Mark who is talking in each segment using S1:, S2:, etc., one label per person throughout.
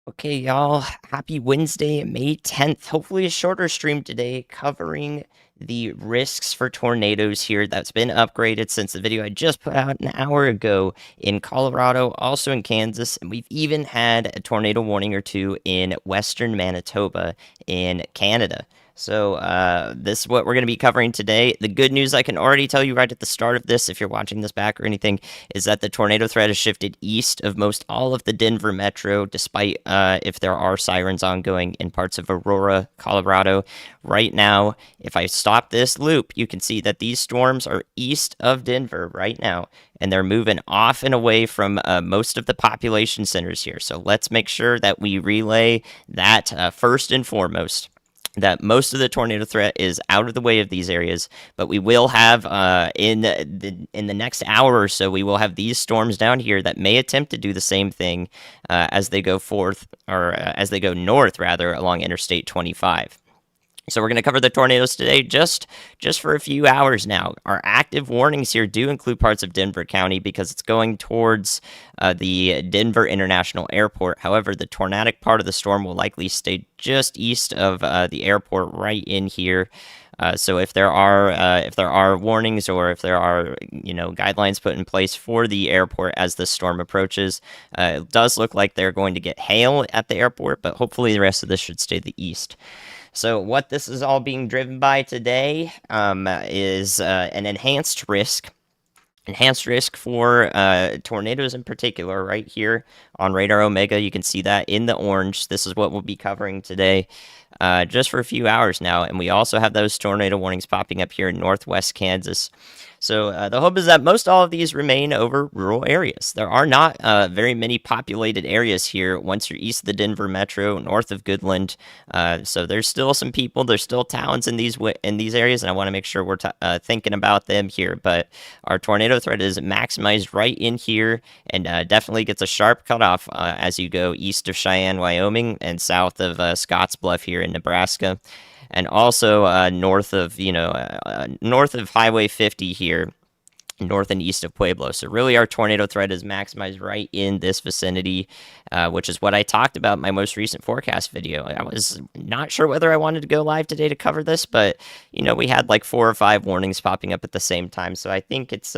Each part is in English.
S1: Okay, y'all. Happy Wednesday, May 10th. Hopefully, a shorter stream today covering the risks for tornadoes here. That's been upgraded since the video I just put out an hour ago in Colorado, also in Kansas, and we've even had a tornado warning or two in western Manitoba in Canada. So, this is what we're going to be covering today. The good news I can already tell you right at the start of this, if you're watching this back or anything, is that the tornado threat has shifted east of most all of the Denver metro, despite if there are sirens ongoing in parts of Aurora, Colorado. Right now, if I stop this loop, you can see that these storms are east of Denver right now, and they're moving off and away from most of the population centers here. So let's make sure that we relay that first and foremost, that most of the tornado threat is out of the way of these areas, but we will have in the next hour or so, we will have these storms down here that may attempt to do the same thing as they go forth, or as they go north rather, along Interstate 25. So we're going to cover the tornadoes today just for a few hours now. Our active warnings here do include parts of Denver County because it's going towards the Denver International Airport. However, the tornadic part of the storm will likely stay just east of the airport, right in here. So if there are warnings, or if there are guidelines put in place for the airport as the storm approaches, it does look like they're going to get hail at the airport, but hopefully the rest of this should stay the east. So what this is all being driven by today is an enhanced risk for tornadoes in particular, right here on Radar Omega. You can see that in the orange. This is what we'll be covering today, just for a few hours now. And we also have those tornado warnings popping up here in northwest Kansas. So the hope is that most all of these remain over rural areas. There are not very many populated areas here once you're east of the Denver metro, north of Goodland. So there's still some people, there's still towns in these areas, and I want to make sure we're thinking about them here. But our tornado threat is maximized right in here, and definitely gets a sharp cutoff as you go east of Cheyenne, Wyoming, and south of Scottsbluff here in Nebraska, and also north of Highway 50 here, north and east of Pueblo. So really, our tornado threat is maximized right in this vicinity, which is what I talked about in my most recent forecast video. I was not sure whether I wanted to go live today to cover this, but we had like 4 or 5 warnings popping up at the same time. So I think it's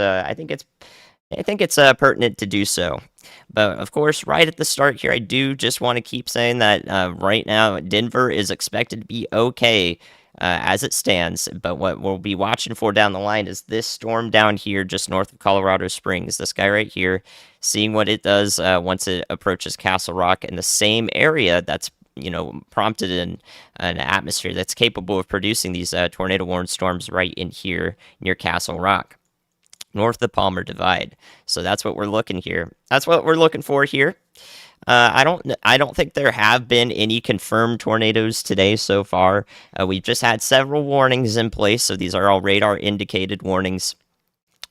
S1: pertinent to do so. But of course, right at the start here, I do just want to keep saying that right now, Denver is expected to be okay as it stands. But what we'll be watching for down the line is this storm down here just north of Colorado Springs. This guy right here, seeing what it does once it approaches Castle Rock in the same area that's prompted in an atmosphere that's capable of producing these tornado warned storms right in here near Castle Rock, north of the Palmer Divide. So that's what we're looking here. That's what we're looking for here. I don't think there have been any confirmed tornadoes today so far. We've just had several warnings in place, so these are all radar indicated warnings,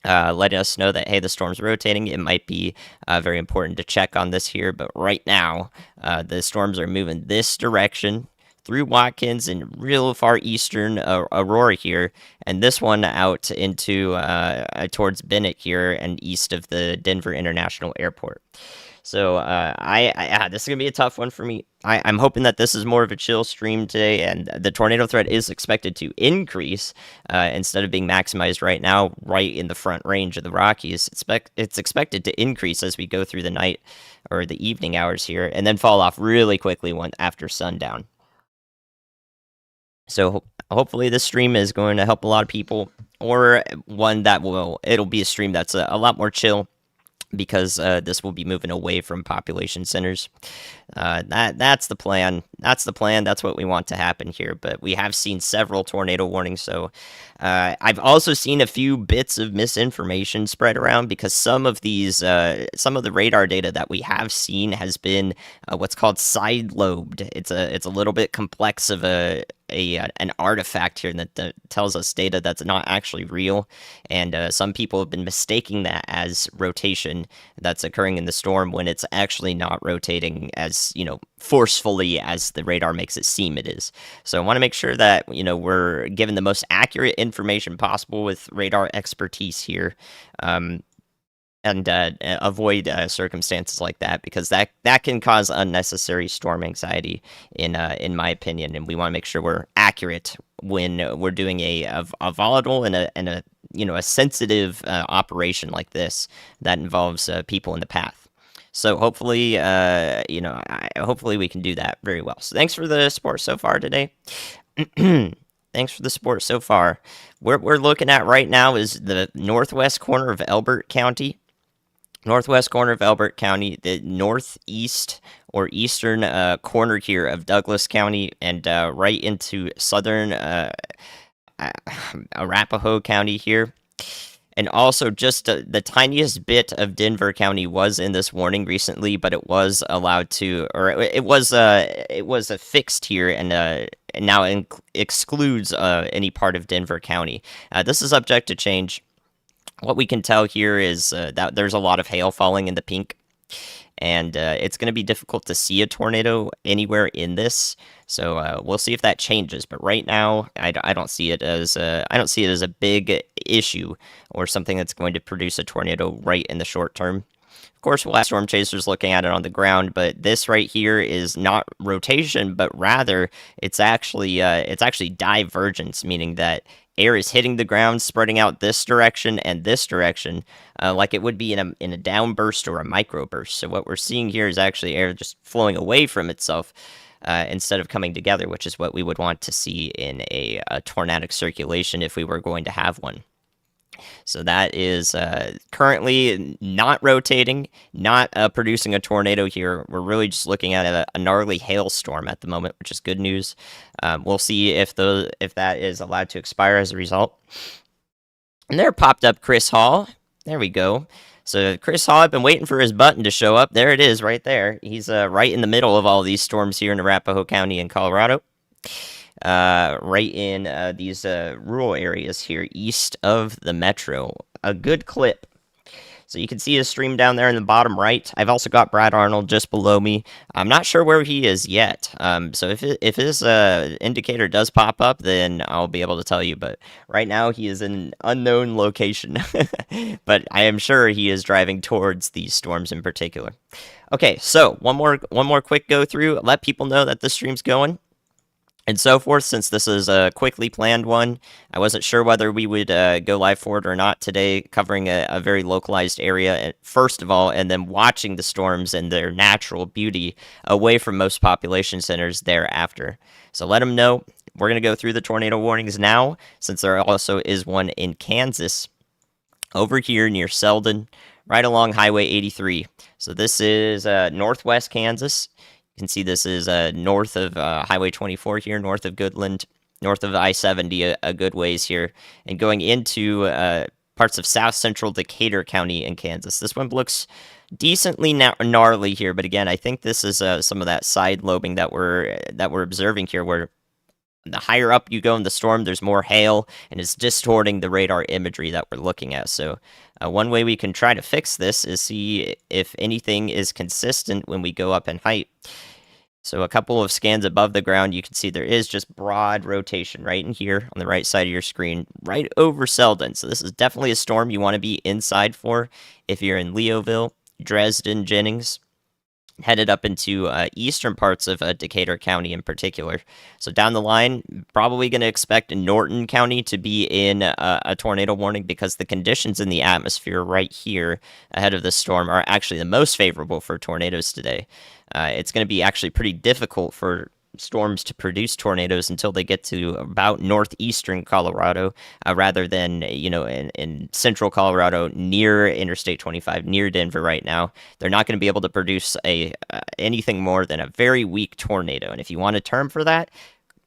S1: letting us know that, hey, the storm's rotating. It might be very important to check on this here, but right now the storms are moving this direction through Watkins and real far eastern Aurora here, and this one out into towards Bennett here and east of the Denver International Airport. So this is gonna be a tough one for me. I'm hoping that this is more of a chill stream today, and the tornado threat is expected to increase instead of being maximized right now, right in the front range of the Rockies. It's expected to increase as we go through the night or the evening hours here, and then fall off really quickly after sundown. So hopefully this stream is going to help a lot of people, or one that it'll be a stream that's a lot more chill, because this will be moving away from population centers. That's the plan. That's the plan. That's what we want to happen here. But we have seen several tornado warnings. So I've also seen a few bits of misinformation spread around, because some of the radar data that we have seen has been what's called side lobed. It's a little bit complex of an artifact here that tells us data that's not actually real, and some people have been mistaking that as rotation that's occurring in the storm, when it's actually not rotating as forcefully as the radar makes it seem it is. So I want to make sure that we're given the most accurate information possible with radar expertise here. and avoid circumstances like that, because that can cause unnecessary storm anxiety in my opinion, and we want to make sure we're accurate when we're doing a volatile and a a sensitive operation like this that involves people in the path. So hopefully, hopefully we can do that very well. So thanks for the support so far today. Thanks for the support so far. What we're looking at right now is the northwest corner of Elbert County. Northwest corner of Elbert County, the northeast or eastern corner here of Douglas County, and right into southern Arapahoe County here. And also, just the tiniest bit of Denver County was in this warning recently, but it was allowed to, or it was fixed here, and now excludes any part of Denver County. This is subject to change. What we can tell here is that there's a lot of hail falling in the pink, and it's going to be difficult to see a tornado anywhere in this. So we'll see if that changes. But right now, I don't see it as a big issue or something that's going to produce a tornado right in the short term. Of course, we'll have storm chasers looking at it on the ground, but this right here is not rotation, but rather it's actually divergence, meaning that air is hitting the ground, spreading out this direction and this direction, like it would be in a downburst or a microburst. So what we're seeing here is actually air just flowing away from itself instead of coming together, which is what we would want to see in a tornadic circulation if we were going to have one. So that is currently not rotating, not producing a tornado here. We're really just looking at a gnarly hailstorm at the moment, which is good news. We'll see if that is allowed to expire as a result. And there popped up Chris Hall. There we go. So Chris Hall, I've been waiting for his button to show up. There it is right there. He's right in the middle of all these storms here in Arapahoe County in Colorado. Right in these rural areas here east of the metro. A good clip. So you can see his stream down there in the bottom right. I've also got Brad Arnold just below me. I'm not sure where he is yet. So if his indicator does pop up, then I'll be able to tell you. But right now he is in an unknown location. But I am sure he is driving towards these storms in particular. Okay, so one more quick go through. Let people know that the stream's going and so forth, since this is a quickly planned one. I wasn't sure whether we would go live for it or not today, covering a very localized area, first of all, and then watching the storms and their natural beauty away from most population centers thereafter. So let them know. We're going to go through the tornado warnings now, since there also is one in Kansas, over here near Selden, right along Highway 83. So this is northwest Kansas. You can see this is north of Highway 24 here, north of Goodland, north of I-70 a good ways here, and going into parts of south central Decatur County in Kansas. This one looks decently gnarly here, but again, I think this is some of that side lobing that we're observing here, where the higher up you go in the storm, there's more hail, and it's distorting the radar imagery that we're looking at. So one way we can try to fix this is see if anything is consistent when we go up in height. So a couple of scans above the ground, you can see there is just broad rotation right in here on the right side of your screen, right over Selden. So this is definitely a storm you want to be inside for if you're in Leoville, Dresden, Jennings, headed up into eastern parts of Decatur County in particular. So down the line, probably going to expect Norton County to be in a tornado warning, because the conditions in the atmosphere right here ahead of the storm are actually the most favorable for tornadoes today. It's going to be actually pretty difficult for storms to produce tornadoes until they get to about northeastern Colorado, rather than, in central Colorado near Interstate 25, near Denver right now. They're not going to be able to produce anything more than a very weak tornado. And if you want a term for that,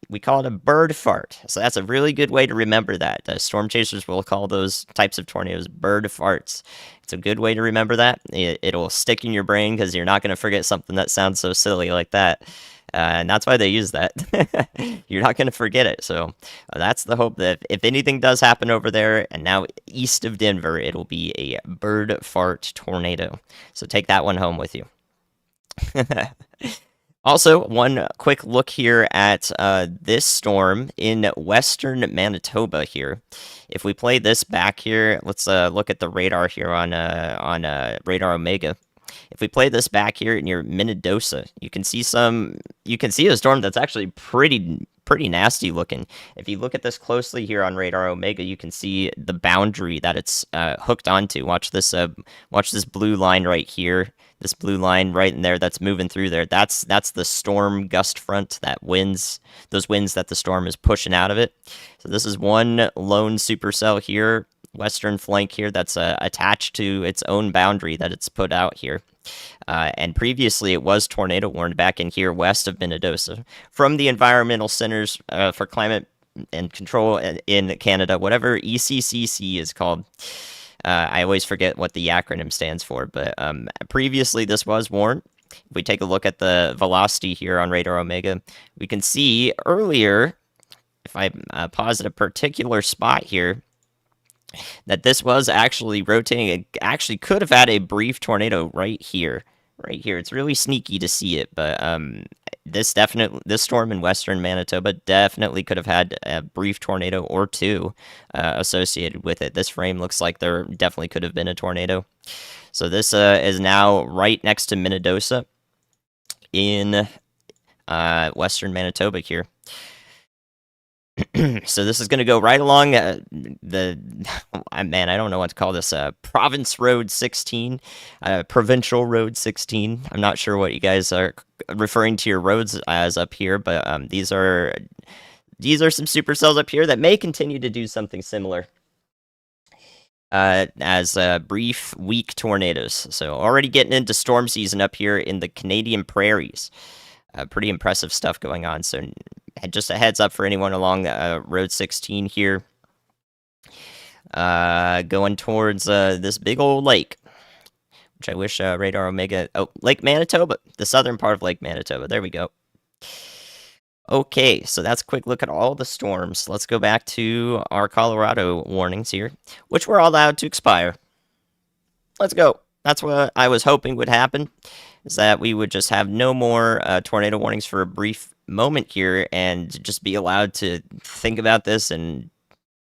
S1: we call it a bird fart. So that's a really good way to remember that. Storm chasers will call those types of tornadoes bird farts. It's a good way to remember that. It'll stick in your brain, because you're not going to forget something that sounds so silly like that. And that's why they use that. You're not going to forget it. So that's the hope, that if anything does happen over there, and now east of Denver, it'll be a bird fart tornado. So take that one home with you. Also, one quick look here at this storm in western Manitoba here. If we play this back here, let's look at the radar here on Radar Omega. If we play this back here near Minnedosa, you can see a storm that's actually pretty nasty looking. If you look at this closely here on Radar Omega, you can see the boundary that it's hooked onto. Watch this blue line right here. This blue line right in there that's moving through there. That's the storm gust front those winds that the storm is pushing out of it. So this is one lone supercell here, western flank here, that's attached to its own boundary that it's put out here. And previously, it was tornado warned back in here west of Minnedosa from the Environmental Centers for Climate and Control in Canada, whatever ECCC is called. I always forget what the acronym stands for, but previously this was warned. If we take a look at the velocity here on Radar Omega, we can see earlier, if I pause at a particular spot here, that this was actually rotating. It actually could have had a brief tornado right here. Right here. It's really sneaky to see it, but this storm in western Manitoba definitely could have had a brief tornado or two associated with it. This frame looks like there definitely could have been a tornado. So this is now right next to Minnedosa in western Manitoba here. So this is going to go right along man, I don't know what to call this, Province Road 16, Provincial Road 16. I'm not sure what you guys are referring to your roads as up here, but these are some supercells up here that may continue to do something similar as brief, weak tornadoes. So already getting into storm season up here in the Canadian prairies. Pretty impressive stuff going on. So just a heads up for anyone along Road 16 here. Going towards this big old lake, which I wish Radar Omega... Oh, Lake Manitoba. The southern part of Lake Manitoba. There we go. Okay, so that's a quick look at all the storms. Let's go back to our Colorado warnings here, which were allowed to expire. Let's go. That's what I was hoping would happen, is that we would just have no more tornado warnings for a brief moment here and just be allowed to think about this and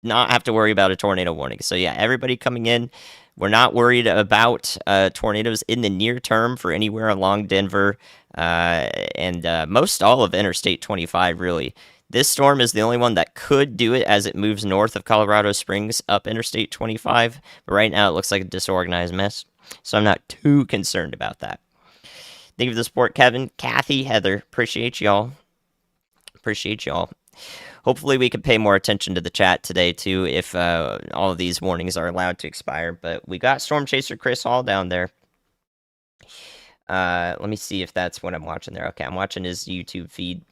S1: not have to worry about a tornado warning. So yeah, everybody coming in, we're not worried about tornadoes in the near term for anywhere along Denver and most all of Interstate 25, really. This storm is the only one that could do it as it moves north of Colorado Springs up Interstate 25, but right now it looks like a disorganized mess. So I'm not too concerned about that. Thank you for the support, Kevin, Kathy, Heather. Appreciate y'all. Appreciate y'all. Hopefully we can pay more attention to the chat today, too, if all of these warnings are allowed to expire. But we got Storm Chaser Chris Hall down there. Let me see if that's what I'm watching there. Okay, I'm watching his YouTube feed.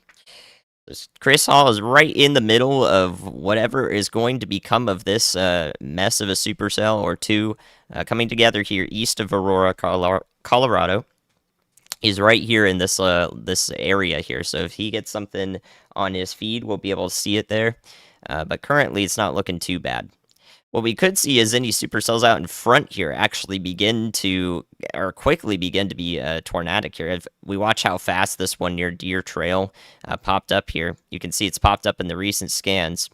S1: Chris Hall is right in the middle of whatever is going to become of this mess of a supercell or two coming together here east of Aurora, Colorado. He's right here in this this area here. So if he gets something on his feed, we'll be able to see it there. But currently, it's not looking too bad. What we could see is any supercells out in front here actually quickly begin to be tornadic here. If we watch how fast this one near Deer Trail popped up here, you can see it's popped up in the recent scans.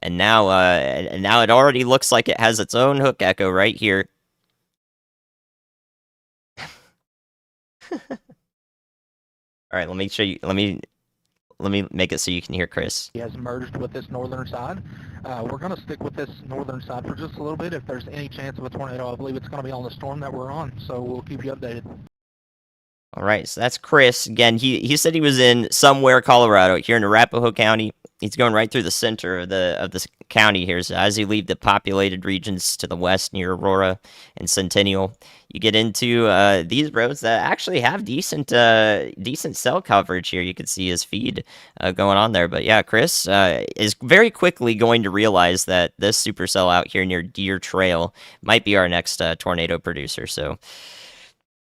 S1: And now it already looks like it has its own hook echo right here. All right, let me show you. Let me make it so you can hear Chris.
S2: He has merged with this northern side. We're going to stick with this northern side for just a little bit. If there's any chance of a tornado, I believe it's going to be on the storm that we're on. So we'll keep you updated.
S1: All right, so that's Chris. Again, he said he was in somewhere Colorado, here in Arapahoe County. He's going right through the center of the county here. So as you leave the populated regions to the west near Aurora and Centennial, you get into these roads that actually have decent cell coverage here. You can see his feed going on there. But yeah, Chris is very quickly going to realize that this supercell out here near Deer Trail might be our next tornado producer. So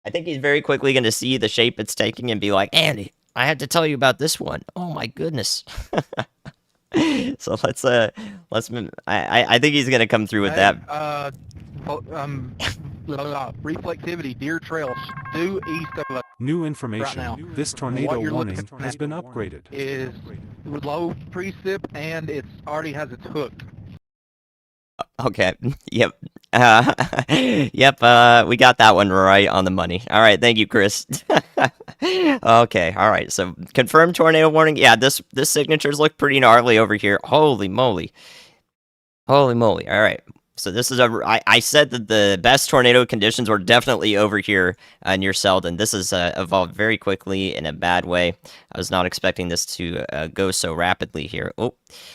S1: I think he's very quickly going to see the shape it's taking and be like, Andy, I had to tell you about this one. Oh my goodness. So I think he's gonna come through with
S2: Hey,
S1: that.
S2: reflectivity, deer trails due east of us
S3: New
S2: right now.
S3: information. This
S2: And what
S3: tornado
S2: you're looking
S3: warning has
S2: at
S3: been upgraded.
S2: is low precip, and it's already has its hook.
S1: Okay. Yep. Yep. We got that one right on the money. All right. Thank you, Chris. Okay. All right. So confirmed tornado warning. Yeah. This signatures look pretty gnarly over here. Holy moly. Holy moly. All right. So this is I said that the best tornado conditions were definitely over here near Selden. This has evolved very quickly in a bad way. I was not expecting this to go so rapidly here. Oh,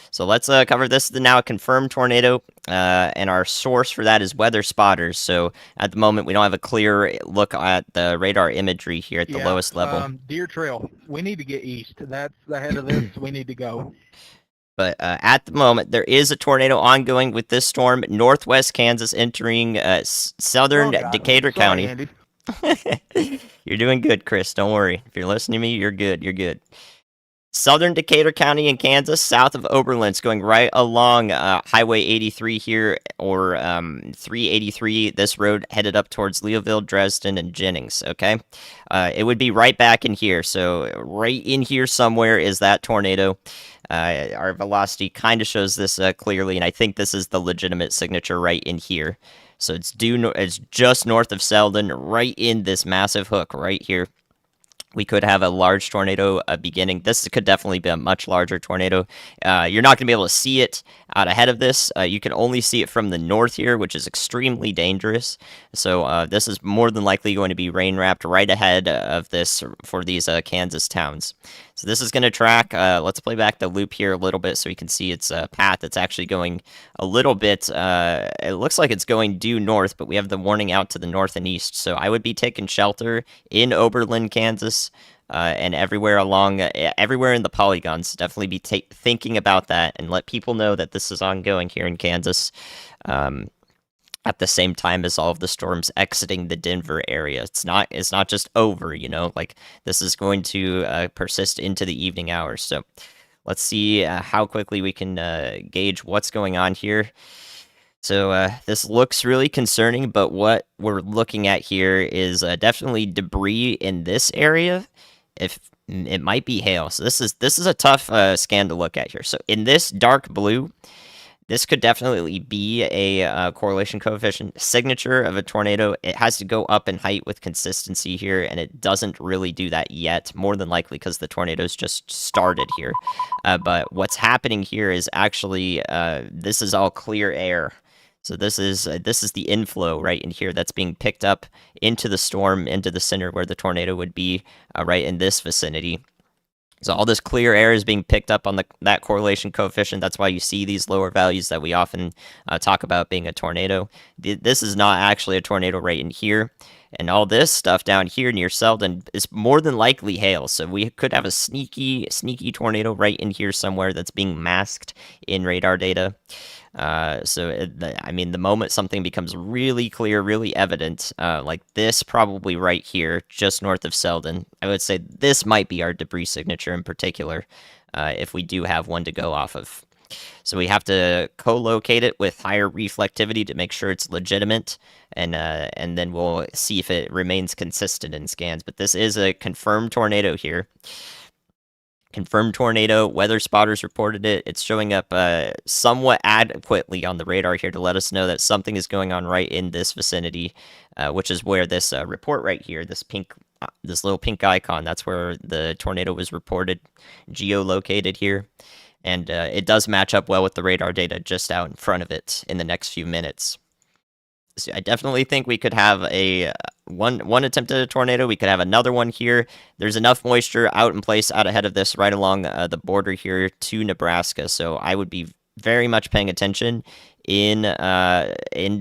S1: so let's cover this. Now a confirmed tornado, and our source for that is weather spotters. So at the moment, we don't have a clear look at the radar imagery here at the lowest level.
S2: Deer trail. We need to get east. That's the head of this. We need to go.
S1: But at the moment, there is a tornado ongoing with this storm, northwest Kansas entering southern Decatur
S2: Sorry,
S1: County.
S2: Andy.
S1: You're doing good, Chris. Don't worry. If you're listening to me, you're good. You're good. Southern Decatur County in Kansas, south of Oberlin. It's going right along Highway 83 here, or 383. This road headed up towards Leoville, Dresden, and Jennings. Okay, it would be right back in here. So right in here somewhere is that tornado. Our velocity kind of shows this clearly, and I think this is the legitimate signature right in here. So it's just north of Selden, right in this massive hook right here. We could have a large tornado beginning. This could definitely be a much larger tornado. You're not going to be able to see it out ahead of this. You can only see it from the north here, which is extremely dangerous. So this is more than likely going to be rain wrapped right ahead of this for these Kansas towns. So this is going to track. Let's play back the loop here a little bit so you can see its path. It's actually going a little bit. It looks like it's going due north, but we have the warning out to the north and east. So I would be taking shelter in Oberlin, Kansas, and everywhere along, everywhere in the polygons. Definitely be thinking about that and let people know that this is ongoing here in Kansas. At the same time as all of the storms exiting the Denver area. It's not just over, like this is going to persist into the evening hours. So let's see how quickly we can gauge what's going on here. So this looks really concerning, but what we're looking at here is definitely debris in this area. If it might be hail. So this is a tough scan to look at here. So in this dark blue, this could definitely be a correlation coefficient signature of a tornado. It has to go up in height with consistency here, and it doesn't really do that yet, more than likely because the tornadoes just started here. But what's happening here is actually this is all clear air. So this is the inflow right in here that's being picked up into the storm, into the center where the tornado would be, right in this vicinity. So all this clear air is being picked up on that correlation coefficient. That's why you see these lower values that we often talk about being a tornado. This is not actually a tornado right in here. And all this stuff down here near Selden is more than likely hail. So we could have a sneaky tornado right in here somewhere that's being masked in radar data. I mean, the moment something becomes really clear, really evident, like this probably right here, just north of Selden, I would say this might be our debris signature in particular, if we do have one to go off of. So we have to co-locate it with higher reflectivity to make sure it's legitimate, and then we'll see if it remains consistent in scans. But this is a confirmed tornado here. Confirmed tornado. Weather spotters reported it. It's showing up somewhat adequately on the radar here to let us know that something is going on right in this vicinity, which is where this report right here, this little pink icon, that's where the tornado was reported, geolocated here. And it does match up well with the radar data just out in front of it in the next few minutes. So I definitely think we could have a one attempt at a tornado. We could have another one here. There's enough moisture out in place out ahead of this right along the border here to Nebraska. So I would be very much paying attention in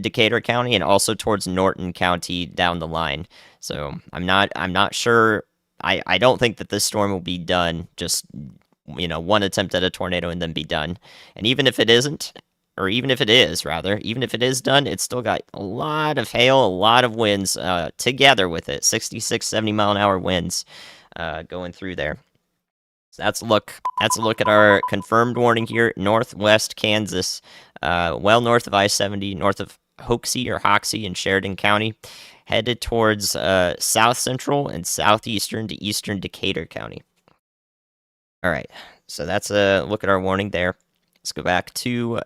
S1: Decatur County and also towards Norton County down the line. So I'm not sure. I don't think that this storm will be done just one attempt at a tornado and then be done. And even if it isn't, or even if it is, rather, even if it is done, it's still got a lot of hail, a lot of winds together with it, 66, 70 mile an hour winds going through there. So that's a look at our confirmed warning here. Northwest Kansas, well north of I-70, north of Hoxie in Sheridan County, headed towards south central and southeastern to eastern Decatur County. All right, so that's a look at our warning there. Let's go back to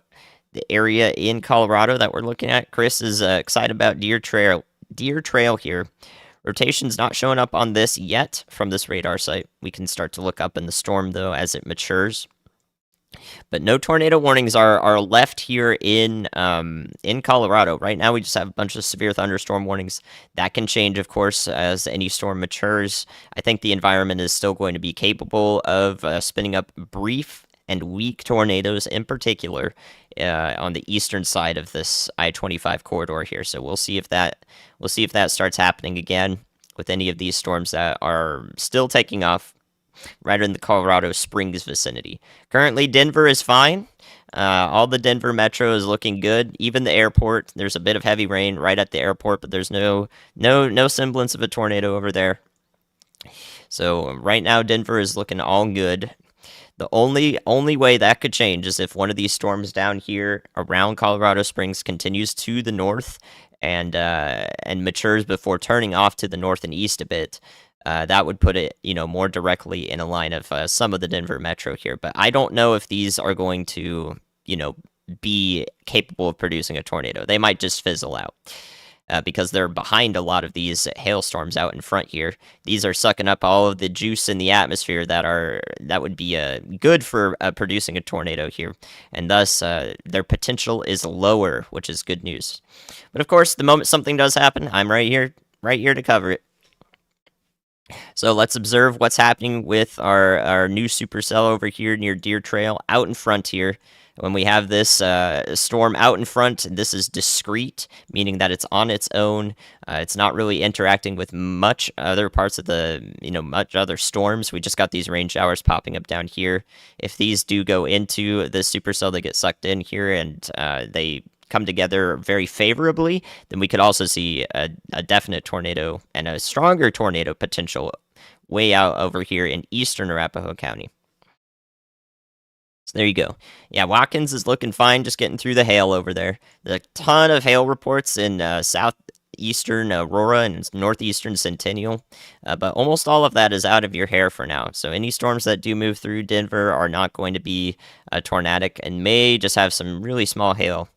S1: the area in Colorado that we're looking at. Chris is excited about Deer Trail. Deer Trail here. Rotation's not showing up on this yet from this radar site. We can start to look up in the storm, though, as it matures. But no tornado warnings are left here in Colorado. Right now, we just have a bunch of severe thunderstorm warnings. That can change, of course, as any storm matures. I think the environment is still going to be capable of spinning up brief and weak tornadoes, in particular, on the eastern side of this I-25 corridor here. So we'll see if that starts happening again with any of these storms that are still taking off right in the Colorado Springs vicinity. Currently, Denver is fine. All the Denver metro is looking good. Even the airport, there's a bit of heavy rain right at the airport, but there's no semblance of a tornado over there. So right now, Denver is looking all good. The only way that could change is if one of these storms down here around Colorado Springs continues to the north and matures before turning off to the north and east a bit. That would put it, more directly in a line of some of the Denver metro here. But I don't know if these are going to, be capable of producing a tornado. They might just fizzle out. Because they're behind a lot of these hailstorms out in front here. These are sucking up all of the juice in the atmosphere that would be good for producing a tornado here, and thus their potential is lower, which is good news. But of course, the moment something does happen, I'm right here to cover it. So let's observe what's happening with our new supercell over here near Deer Trail, out in front here. When we have this storm out in front, this is discrete, meaning that it's on its own. It's not really interacting with much other parts of much other storms. We just got these rain showers popping up down here. If these do go into the supercell, they get sucked in here and they come together very favorably, then we could also see a definite tornado and a stronger tornado potential way out over here in eastern Arapahoe County. So there you go. Yeah, Watkins is looking fine, just getting through the hail over there. There's a ton of hail reports in southeastern Aurora and northeastern Centennial, but almost all of that is out of your hair for now. So any storms that do move through Denver are not going to be tornadic and may just have some really small hail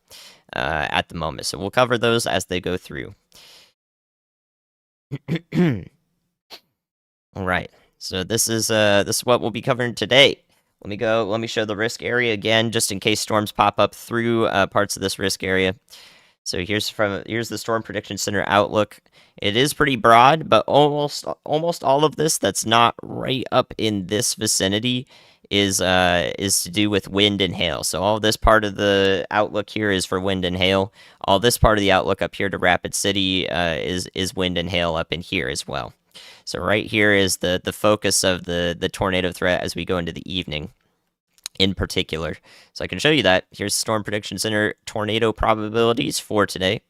S1: at the moment. So we'll cover those as they go through. All right. So this is what we'll be covering today. Let me show the risk area again, just in case storms pop up through parts of this risk area. So here's the Storm Prediction Center outlook. It is pretty broad, but almost all of this that's not right up in this vicinity is to do with wind and hail. So all this part of the outlook here is for wind and hail. All this part of the outlook up here to Rapid City is wind and hail up in here as well. So right here is the focus of the tornado threat as we go into the evening in particular. So I can show you that. Here's Storm Prediction Center tornado probabilities for today.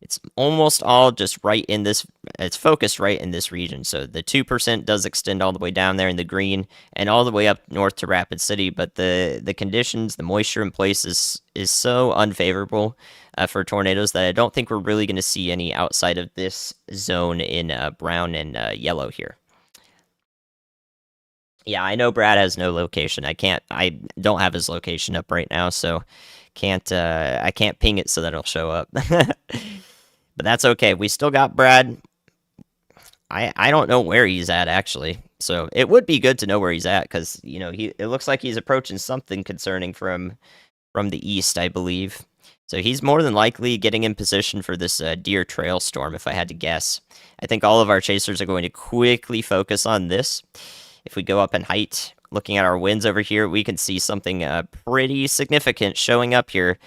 S1: It's almost all just right in this, it's focused right in this region. So the 2% does extend all the way down there in the green and all the way up north to Rapid City, but the conditions, the moisture in place is so unfavorable for tornadoes that I don't think we're really going to see any outside of this zone in brown and yellow here. Yeah, I know Brad has no location. I don't have his location up right now, so I can't ping it so that it'll show up. But that's okay. We still got Brad. I don't know where he's at, actually. So it would be good to know where he's at, because, it looks like he's approaching something concerning from the east, I believe. So he's more than likely getting in position for this Deer Trail storm, if I had to guess. I think all of our chasers are going to quickly focus on this. If we go up in height, looking at our winds over here, we can see something pretty significant showing up here.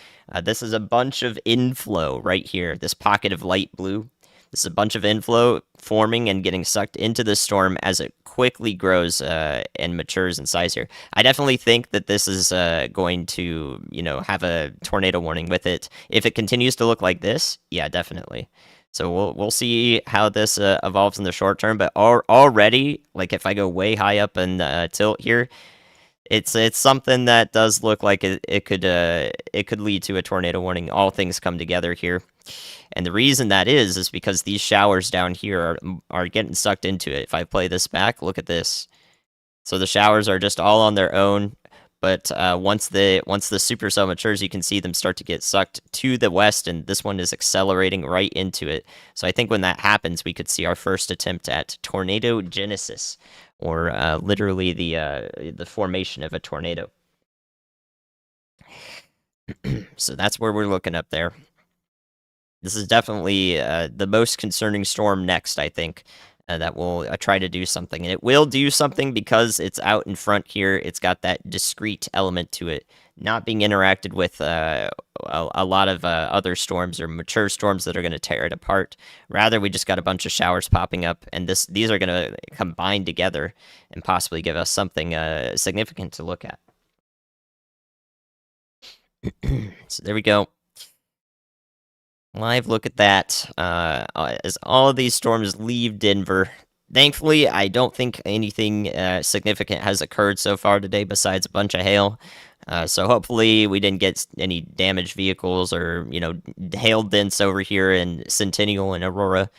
S1: This is a bunch of inflow right here, this pocket of light blue. This is a bunch of inflow forming and getting sucked into the storm as it quickly grows and matures in size here. I definitely think that this is going to, have a tornado warning with it. If it continues to look like this, yeah, definitely. So we'll see how this evolves in the short term. But already, like if I go way high up in tilt here, it's something that does look like it could lead to a tornado warning. All things come together here, and the reason that is because these showers down here are getting sucked into it. If I play this back, look at this. So the showers are just all on their own, but once the supercell matures, you can see them start to get sucked to the west, and this one is accelerating right into it. So I think when that happens, we could see our first attempt at tornado genesis, or literally the formation of a tornado. So that's where we're looking up there. This is definitely the most concerning storm next, I think. That will try to do something. And it will do something because it's out in front here. It's got that discrete element to it, not being interacted with a lot of other storms or mature storms that are going to tear it apart. Rather, we just got a bunch of showers popping up, and these are going to combine together and possibly give us something significant to look at. So there we go. Live look at that as all of these storms leave Denver. Thankfully, I don't think anything significant has occurred so far today besides a bunch of hail. So hopefully we didn't get any damaged vehicles or, hail dents over here in Centennial and Aurora,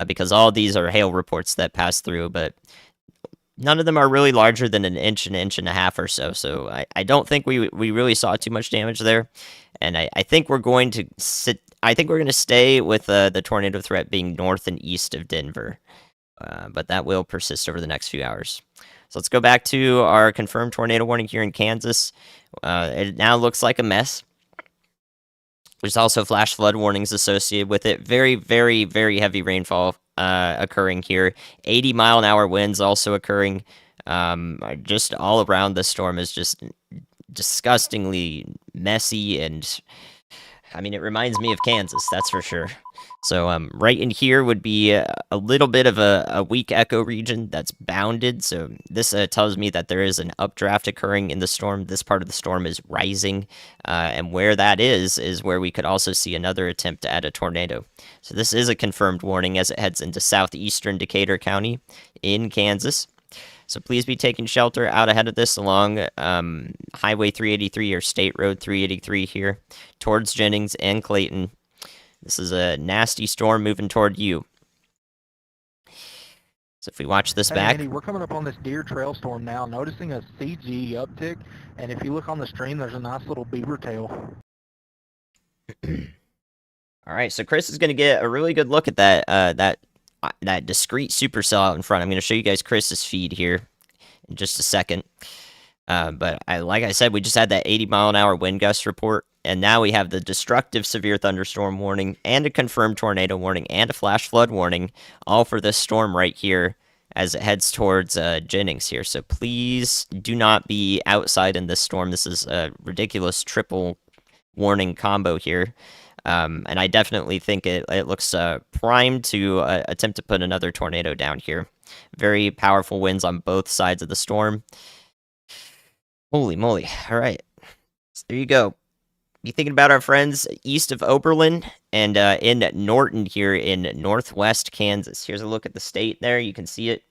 S1: because all of these are hail reports that pass through, but none of them are really larger than an inch and a half or so. So I don't think we really saw too much damage there. And I think we're going to stay with the tornado threat being north and east of Denver. But that will persist over the next few hours. So let's go back to our confirmed tornado warning here in Kansas. It now looks like a mess. There's also flash flood warnings associated with it. Very, very, very heavy rainfall occurring here. 80-mile-an-hour winds also occurring. Just all around, the storm is just disgustingly messy, and I mean, it reminds me of Kansas, that's for sure. So right in here would be a little bit of a weak echo region that's bounded. So this tells me that there is an updraft occurring in the storm. This part of the storm is rising, and where that is where we could also see another attempt to add a tornado. So this is a confirmed warning as it heads into southeastern Decatur County in Kansas. So please be taking shelter out ahead of this along Highway 383 or State Road 383 here towards Jennings and Clayton. This is a nasty storm moving toward you. So if we watch this back...
S2: Andy, we're coming up on this Deer Trail storm now, noticing a CG uptick, and if you look on the stream, there's a nice little beaver tail.
S1: All right, so Chris is going to get a really good look at that discrete supercell out in front. I'm going to show you guys Chris's feed here in just a second. But like I said, we just had that 80-mile-an-hour wind gust report, and now we have the destructive severe thunderstorm warning and a confirmed tornado warning and a flash flood warning, all for this storm right here as it heads towards Jennings here. So please do not be outside in this storm. This is a ridiculous triple warning combo here. And I definitely think it looks primed to attempt to put another tornado down here. Very powerful winds on both sides of the storm. Holy moly. All right. So there you go. Be thinking about our friends east of Oberlin and in Norton here in northwest Kansas. Here's a look at the state there. You can see it.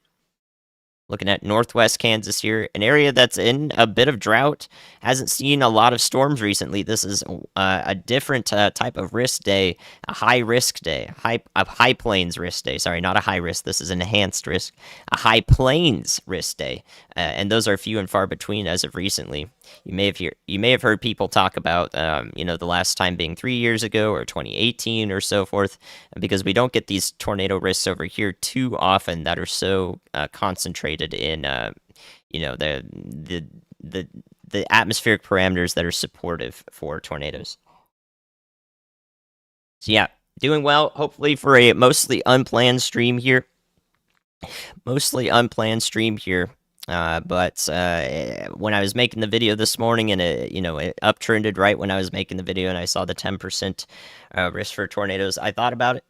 S1: Looking at northwest Kansas here, an area that's in a bit of drought, hasn't seen a lot of storms recently. This is a different type of risk day, a high risk day, a high plains risk day. Sorry, not a high risk. This is an enhanced risk, a high plains risk day, and those are few and far between as of recently. You may have heard people talk about the last time being 3 years ago or 2018 or so forth, because we don't get these tornado risks over here too often that are so concentrated in the atmospheric parameters that are supportive for tornadoes. So yeah, doing well, hopefully for a mostly unplanned stream here. But when I was making the video this morning, and it uptrended right when I was making the video, and I saw the 10% risk for tornadoes, I thought about it.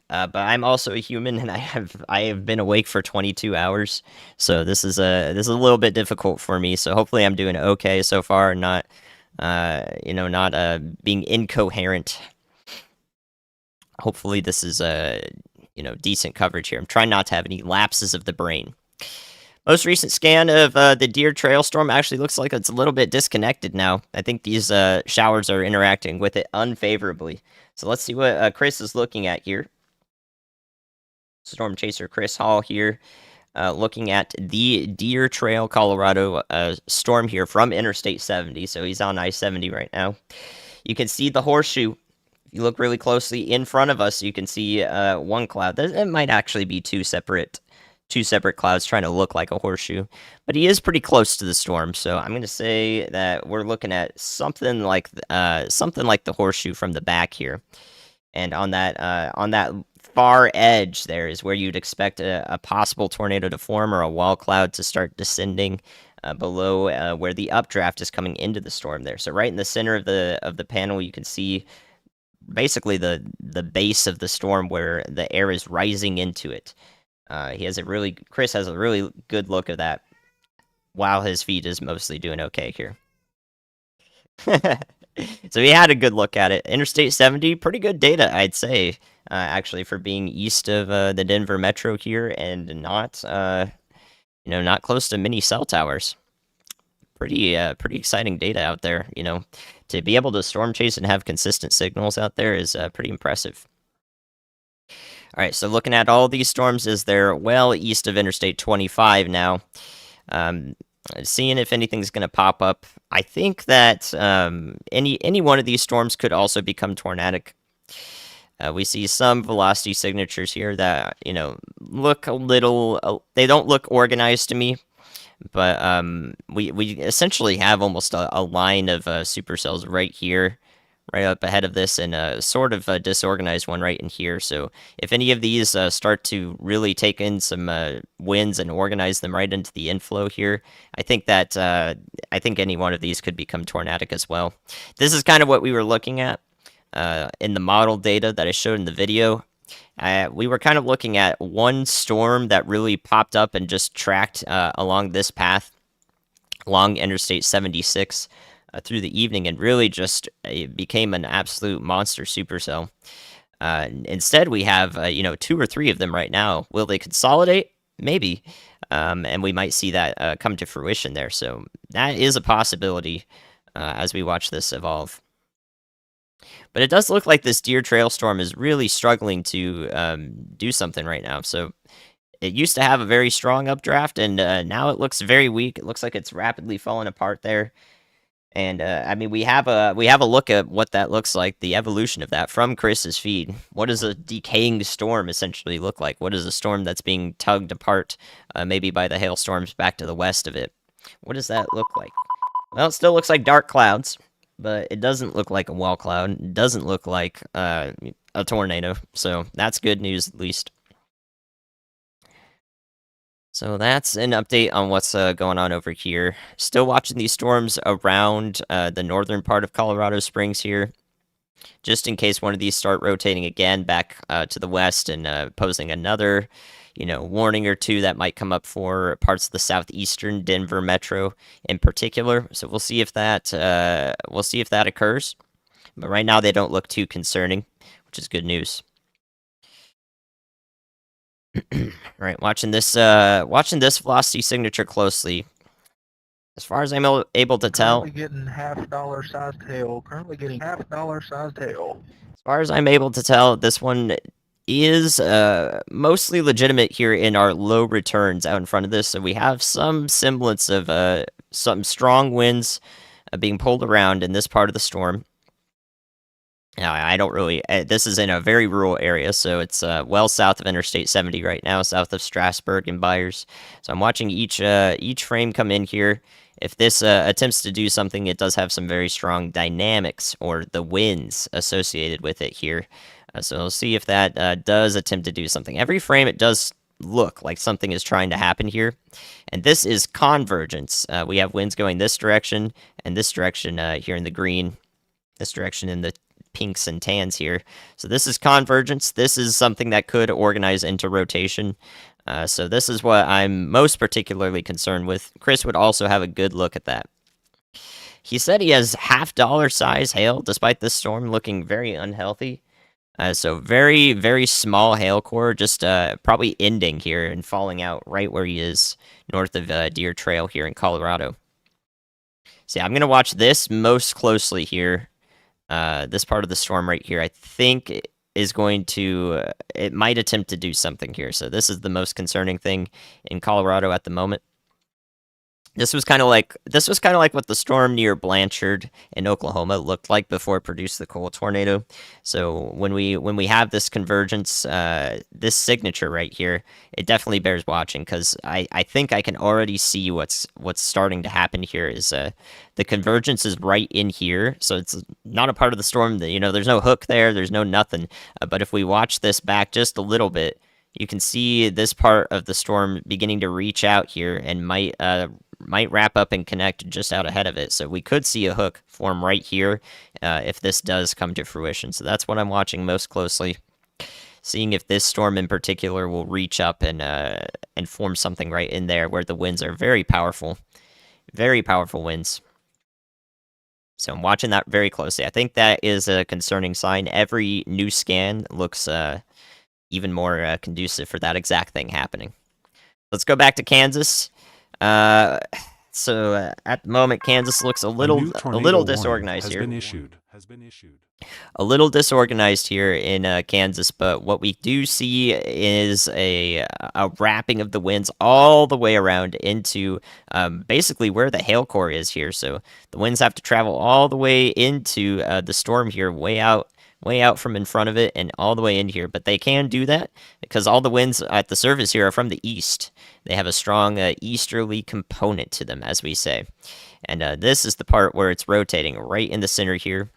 S1: But I'm also a human, and I have been awake for 22 hours, so this is a little bit difficult for me. So hopefully I'm doing okay so far, and not being incoherent. Hopefully this is decent coverage here. I'm trying not to have any lapses of the brain. Most recent scan of the Deer Trail storm actually looks like it's a little bit disconnected now. I think these showers are interacting with it unfavorably. So let's see what Chris is looking at here. Storm Chaser Chris Hall here, looking at the Deer Trail, Colorado storm here from Interstate 70. So he's on I-70 right now. You can see the horseshoe. If you look really closely in front of us, you can see one cloud. It might actually be two separate clouds trying to look like a horseshoe, but he is pretty close to the storm. So I'm going to say that we're looking at something like the horseshoe from the back here, and on that far edge there is where you'd expect a possible tornado to form or a wall cloud to start descending. Below where the updraft is coming into the storm there. So right in the center of the panel, you can see basically the base of the storm where the air is rising into it. Chris has a really good look at that, while his feed is mostly doing okay here. So he had a good look at it. Interstate 70, pretty good data, I'd say, actually, for being east of the Denver metro here and not close to many cell towers. Pretty exciting data out there. To be able to storm chase and have consistent signals out there is pretty impressive. All right, so looking at all these storms as they're well east of Interstate 25 now. Seeing if anything's going to pop up. I think that any one of these storms could also become tornadic. We see some velocity signatures here that look a little. They don't look organized to me, but we essentially have almost a line of supercells right here, right up ahead of this, and a sort of a disorganized one right in here. So if any of these start to really take in some winds and organize them right into the inflow here, I think any one of these could become tornadic as well. This is kind of what we were looking at in the model data that I showed in the video. We were kind of looking at one storm that really popped up and just tracked along this path, along Interstate 76, through the evening, and really just became an absolute monster supercell. Instead, we have 2 or 3 of them right now. Will they consolidate? Maybe, and we might see that come to fruition there. So that is a possibility as we watch this evolve. But it does look like this Deer Trail storm is really struggling to do something right now. So it used to have a very strong updraft, and now it looks very weak. It looks like it's rapidly falling apart there. And we have a look at what that looks like, the evolution of that from Chris's feed. What does a decaying storm essentially look like? What is a storm that's being tugged apart, maybe by the hailstorms back to the west of it? What does that look like? Well, it still looks like dark clouds, but it doesn't look like a wall cloud. It doesn't look like a tornado. So that's good news, at least. So that's an update on what's going on over here. Still watching these storms around the northern part of Colorado Springs here, just in case one of these start rotating again back to the west and posing another, warning or two that might come up for parts of the southeastern Denver metro in particular. So we'll see if that occurs. But right now they don't look too concerning, which is good news. Right, watching this velocity signature closely. As far as I'm able to tell,
S2: currently getting half-dollar sized hail.
S1: As far as I'm able to tell, this one is mostly legitimate here in our low returns out in front of this. So we have some semblance of some strong winds being pulled around in this part of the storm. Now, I don't really. This is in a very rural area, so it's well south of Interstate 70 right now, south of Strasburg and Byers. So I'm watching each frame come in here. If this attempts to do something, it does have some very strong dynamics or the winds associated with it here. So we'll see if that does attempt to do something. Every frame, it does look like something is trying to happen here, and this is convergence. We have winds going this direction and this direction here in the green, this direction in the pinks and tans here. So this is convergence. This is something that could organize into rotation. So this is what I'm most particularly concerned with. Chris would also have a good look at that. He said he has half-dollar size hail, despite this storm looking very unhealthy. So very, very small hail core, just probably ending here and falling out right where he is, north of Deer Trail here in Colorado. So yeah, I'm gonna watch this most closely here. This part of the storm right here, I think is going to it might attempt to do something here. So this is the most concerning thing in Colorado at the moment. This was kind of like what the storm near Blanchard in Oklahoma looked like before it produced the coal tornado. So when we have this convergence, this signature right here, it definitely bears watching because I think I can already see what's starting to happen here is the convergence is right in here, so it's not a part of the storm that there's no hook there, there's no nothing. But if we watch this back just a little bit, you can see this part of the storm beginning to reach out here and might wrap up and connect just out ahead of it. So we could see a hook form right here if this does come to fruition. So that's what I'm watching most closely, seeing if this storm in particular will reach up and form something right in there where the winds are very powerful winds. So I'm watching that very closely. I think that is a concerning sign. Every new scan looks even more conducive for that exact thing happening. Let's go back to Kansas. So at the moment, Kansas looks a little disorganized here. A little disorganized here in Kansas, but what we do see is a wrapping of the winds all the way around into basically where the hail core is here. So the winds have to travel all the way into the storm here, way out from in front of it and all the way in here. But they can do that because all the winds at the surface here are from the east. They have a strong easterly component to them, as we say. And this is the part where it's rotating right in the center here.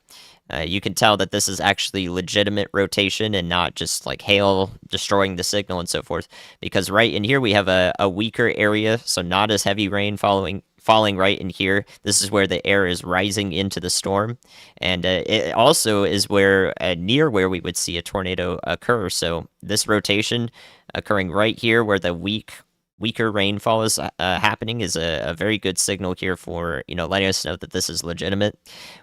S1: You can tell that this is actually legitimate rotation and not just like hail destroying the signal and so forth. Because right in here we have a weaker area, so not as heavy rain falling right in here. This is where the air is rising into the storm, and it also is where near where we would see a tornado occur. So this rotation occurring right here, where the weaker rainfall is happening, is a very good signal here for letting us know that this is legitimate.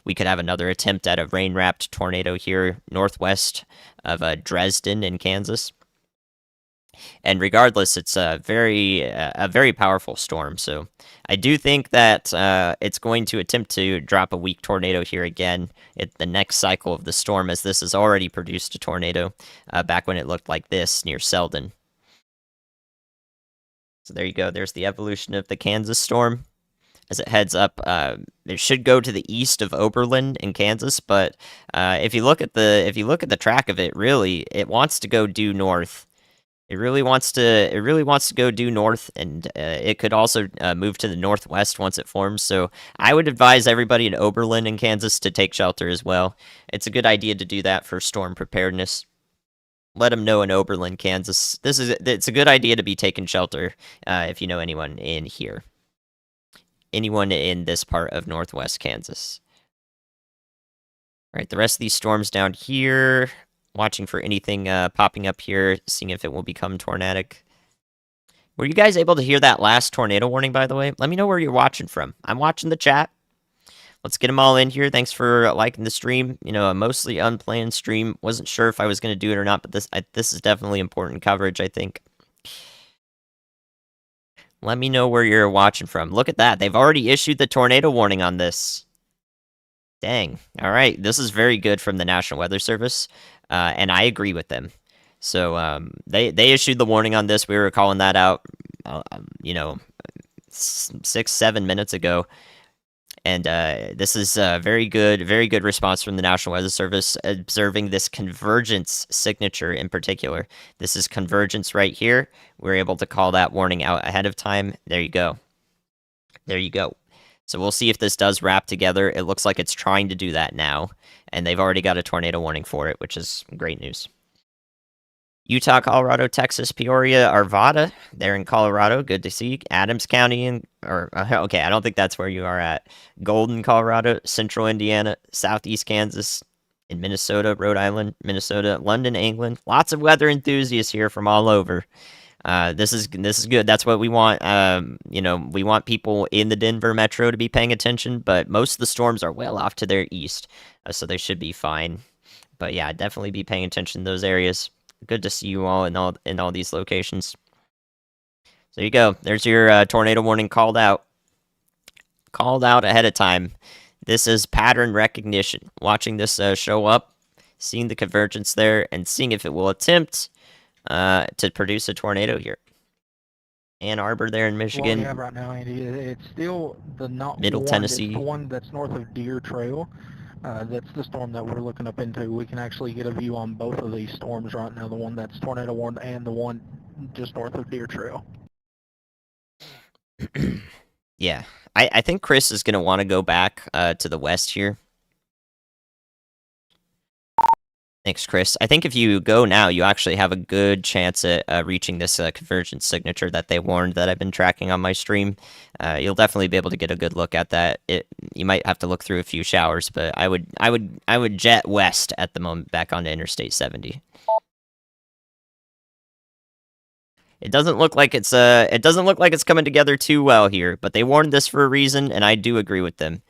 S1: We could have another attempt at a rain-wrapped tornado here northwest of Dresden in Kansas. And regardless, it's a very powerful storm. So I do think that it's going to attempt to drop a weak tornado here again at the next cycle of the storm, as this has already produced a tornado back when it looked like this near Selden. So there you go. There's the evolution of the Kansas storm. As it heads up, it should go to the east of Oberlin in Kansas, but if you look at the track of it, really, it wants to go due north. It really wants to go due north, and it could also move to the northwest once it forms. So I would advise everybody in Oberlin in Kansas to take shelter as well. It's a good idea to do that for storm preparedness. Let them know in Oberlin, Kansas. It's a good idea to be taking shelter if you know anyone in here. Anyone in this part of northwest Kansas. All right, the rest of these storms down here, watching for anything popping up here, seeing if it will become tornadic. Were you guys able to hear that last tornado warning, by the way? Let me know where you're watching from. I'm watching the chat. Let's get them all in here. Thanks for liking the stream. A mostly unplanned stream. Wasn't sure if I was going to do it or not, but this is definitely important coverage, I think. Let me know where you're watching from. Look at that. They've already issued the tornado warning on this. Dang. All right. This is very good from the National Weather Service, and I agree with them. So they issued the warning on this. We were calling that out, 6-7 minutes ago. And this is a very good response from the National Weather Service, observing this convergence signature in particular. This is convergence right here. We're able to call that warning out ahead of time. There you go. There you go. So we'll see if this does wrap together. It looks like it's trying to do that now, and they've already got a tornado warning for it, which is great news. Utah, Colorado, Texas, Peoria, Arvada. They're in Colorado. Good to see. Adams County, okay, I don't think that's where you are at. Golden, Colorado, Central Indiana, Southeast Kansas, in Minnesota, Rhode Island, Minnesota, London, England. Lots of weather enthusiasts here from all over. This is good. That's what we want. We want people in the Denver metro to be paying attention, but most of the storms are well off to their east, so they should be fine. But yeah, definitely be paying attention to those areas. Good to see you all in all these locations. So there you go. There's your tornado warning called out. Called out ahead of time. This is pattern recognition. Watching this show up, seeing the convergence there, and seeing if it will attempt to produce a tornado here. Ann Arbor there in
S2: What we
S1: Michigan,
S2: have right now, Andy, it's still the not
S1: Middle
S2: warned. It's the
S1: Tennessee.
S2: one that's north of Deer Trail. That's the storm that we're looking up into. We can actually get a view on both of these storms right now, the one that's tornado warned and the one just north of Deer Trail.
S1: Yeah, I think Chris is going to want to go back to the west here. Thanks, Chris. I think if you go now, you actually have a good chance at reaching this convergence signature that they warned that I've been tracking on my stream. You'll definitely be able to get a good look at that. You might have to look through a few showers, but I would jet west at the moment back onto Interstate 70. It doesn't look like it's coming together too well here, but they warned this for a reason, and I do agree with them.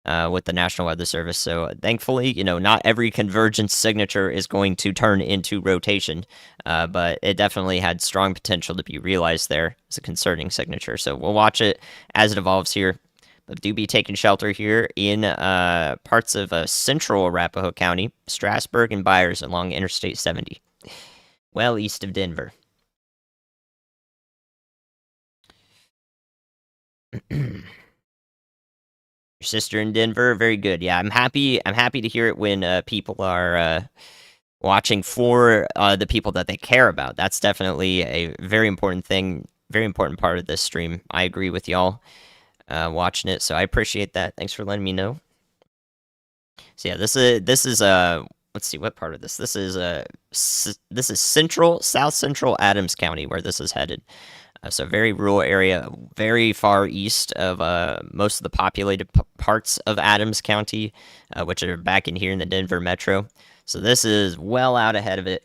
S1: With the National Weather Service. So thankfully, not every convergence signature is going to turn into rotation, but it definitely had strong potential to be realized there as a concerning signature. So we'll watch it as it evolves here. But do be taking shelter here in parts of central Arapahoe County, Strasburg, and Byers along Interstate 70, well east of Denver. Sister in Denver, very good. Yeah, I'm happy. I'm happy to hear it when people are watching for the people that they care about. That's definitely a very important thing, very important part of this stream. I agree with y'all watching it, so I appreciate that. Thanks for letting me know. So yeah, this is let's see what part of this. This is South Central Adams County where this is headed. So very rural area, very far east of most of the populated parts of Adams County, which are back in here in the Denver metro. So this is well out ahead of it,